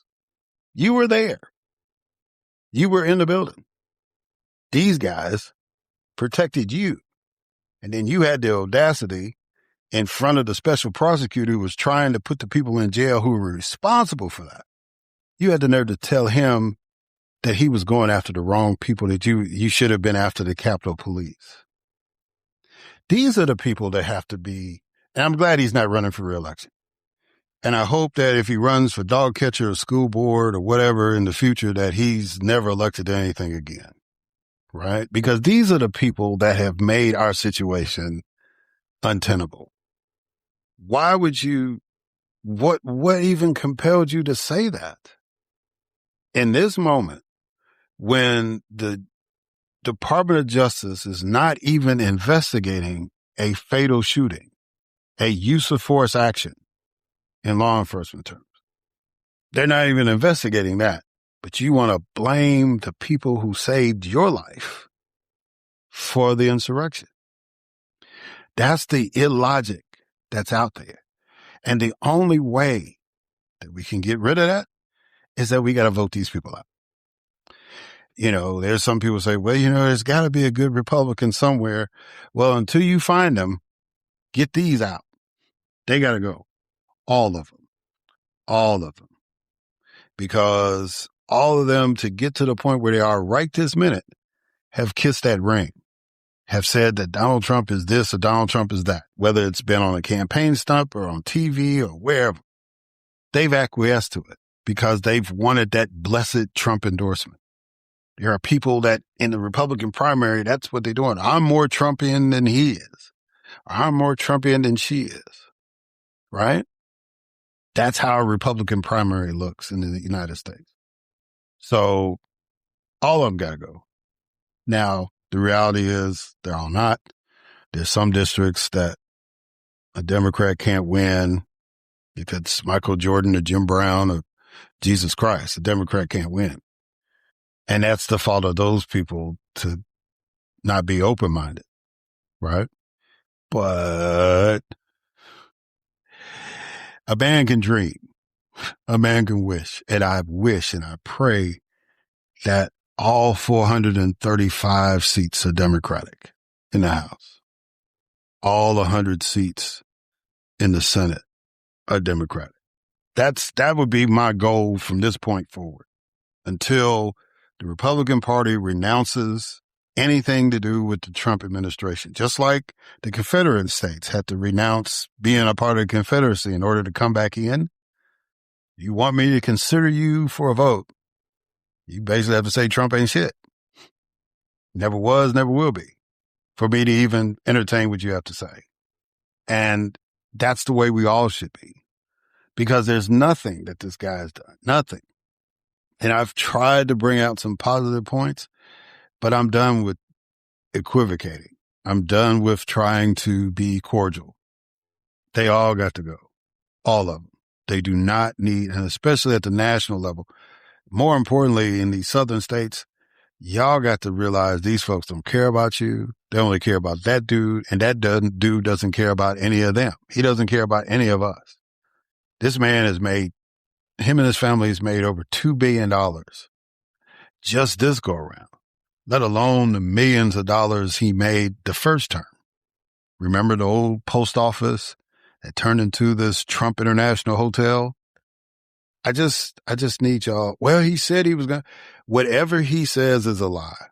You were there. You were in the building. These guys protected you. And then you had the audacity in front of the special prosecutor who was trying to put the people in jail who were responsible for that. You had the nerve to tell him that he was going after the wrong people, that you should have been after the Capitol Police. These are the people that have to be, and I'm glad he's not running for re-election. And I hope that if he runs for dog catcher or school board or whatever in the future, that he's never elected to anything again, right? Because these are the people that have made our situation untenable. Why would you, what even compelled you to say that? In this moment, when the Department of Justice is not even investigating a fatal shooting, a use of force action in law enforcement terms. They're not even investigating that, but you want to blame the people who saved your life for the insurrection. That's the illogic that's out there. And the only way that we can get rid of that is that we got to vote these people out. There's some people say, well, there's got to be a good Republican somewhere. Well, until you find them, get these out. They got to go. All of them. All of them. Because all of them, to get to the point where they are right this minute, have kissed that ring, have said that Donald Trump is this or Donald Trump is that, whether it's been on a campaign stump or on TV or wherever. They've acquiesced to it because they've wanted that blessed Trump endorsement. There are people that in the Republican primary, that's what they're doing. I'm more Trumpian than he is. I'm more Trumpian than she is. Right? That's how a Republican primary looks in the United States. So all of them got to go. Now, the reality is they're all not. There's some districts that a Democrat can't win. If it's Michael Jordan or Jim Brown or Jesus Christ, a Democrat can't win. And that's the fault of those people to not be open-minded, right? But a man can dream. A man can wish. And I wish and I pray that all 435 seats are Democratic in the House. All 100 seats in the Senate are Democratic. That would be my goal from this point forward until the Republican Party renounces anything to do with the Trump administration, just like the Confederate states had to renounce being a part of the Confederacy in order to come back in. You want me to consider you for a vote, you basically have to say Trump ain't shit. Never was, never will be, for me to even entertain what you have to say. And that's the way we all should be, because there's nothing that this guy has done, nothing. And I've tried to bring out some positive points, but I'm done with equivocating. I'm done with trying to be cordial. They all got to go. All of them. They do not need, and especially at the national level, more importantly in these southern states, y'all got to realize these folks don't care about you. They only care about that dude, and that dude doesn't care about any of them. He doesn't care about any of us. This man has made, him and his family has made over $2 billion just this go around, let alone the millions of dollars he made the first term. Remember the old post office that turned into this Trump International Hotel? I just need y'all. Well, he said he was going to, whatever he says is a lie.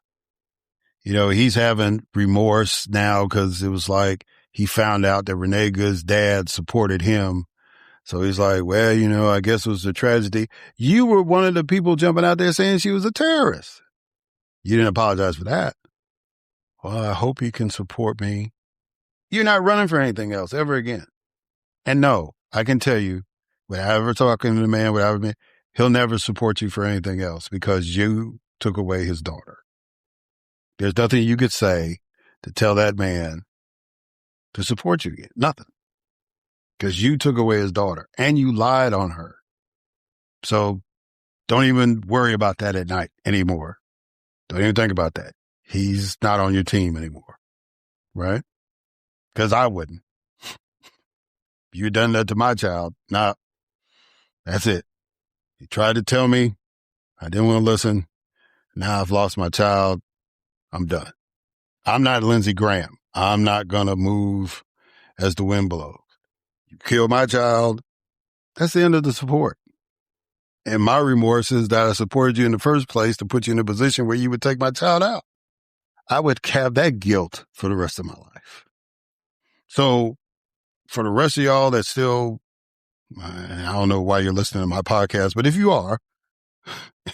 You know, he's having remorse now because it was like he found out that Renee Good's dad supported him. So he's like, well, you know, I guess it was a tragedy. You were one of the people jumping out there saying she was a terrorist. You didn't apologize for that. Well, I hope he can support me. You're not running for anything else ever again. And no, I can tell you, without ever talking to the man, he'll never support you for anything else because you took away his daughter. There's nothing you could say to tell that man to support you again. Nothing. Because you took away his daughter and you lied on her. So don't even worry about that at night anymore. Don't even think about that. He's not on your team anymore. Right? Because I wouldn't. You done that to my child. Nah, that's it. You tried to tell me. I didn't want to listen. Now I've lost my child. I'm done. I'm not Lindsey Graham. I'm not going to move as the wind blows. You killed my child. That's the end of the support. And my remorse is that I supported you in the first place to put you in a position where you would take my child out. I would have that guilt for the rest of my life. So for the rest of y'all that still, I don't know why you're listening to my podcast, but if you are,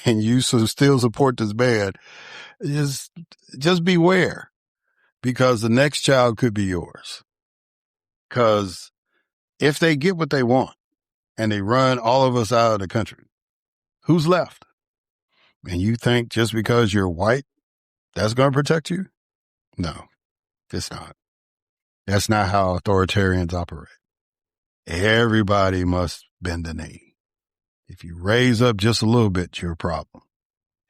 and you still support this man, just beware, because the next child could be yours. Because if they get what they want and they run all of us out of the country, who's left? And you think just because you're white, that's going to protect you? No, it's not. That's not how authoritarians operate. Everybody must bend the knee. If you raise up just a little bit, you're a problem.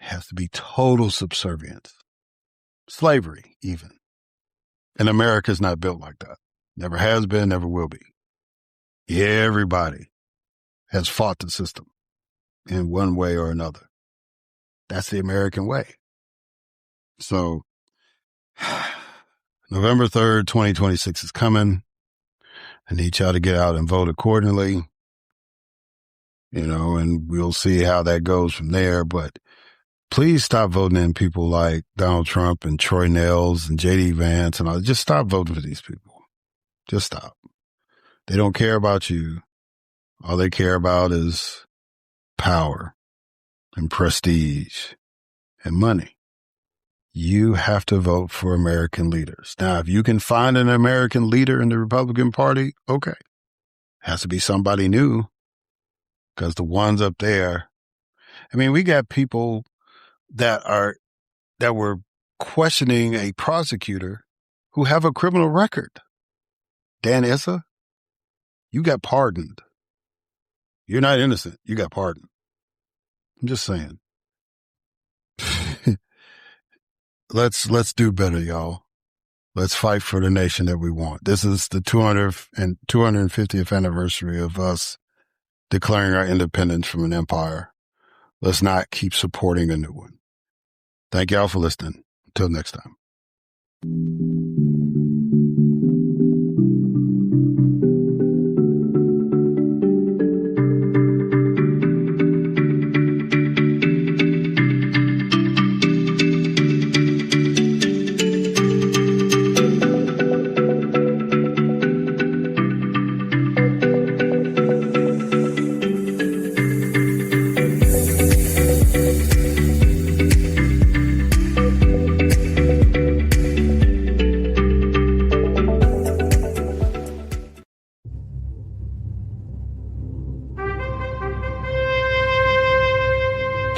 It has to be total subservience. Slavery, even. And America's not built like that. Never has been, never will be. Everybody has fought the system in one way or another. That's the American way. So, November 3rd, 2026 is coming. I need y'all to get out and vote accordingly. You know, and we'll see how that goes from there. But please stop voting in people like Donald Trump and Troy Nehls and J.D. Vance and all. Just stop voting for these people. Just stop. They don't care about you. All they care about is power and prestige and money. You have to vote for American leaders. Now, if you can find an American leader in the Republican Party, okay. Has to be somebody new, because the ones up there, I mean, we got people that were questioning a prosecutor who have a criminal record. Dan Issa, you got pardoned. You're not innocent. You got pardoned. I'm just saying. Let's do better, y'all. Let's fight for the nation that we want. This is the 250th anniversary of us declaring our independence from an empire. Let's not keep supporting a new one. Thank y'all for listening. Until next time.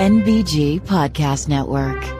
NBG Podcast Network.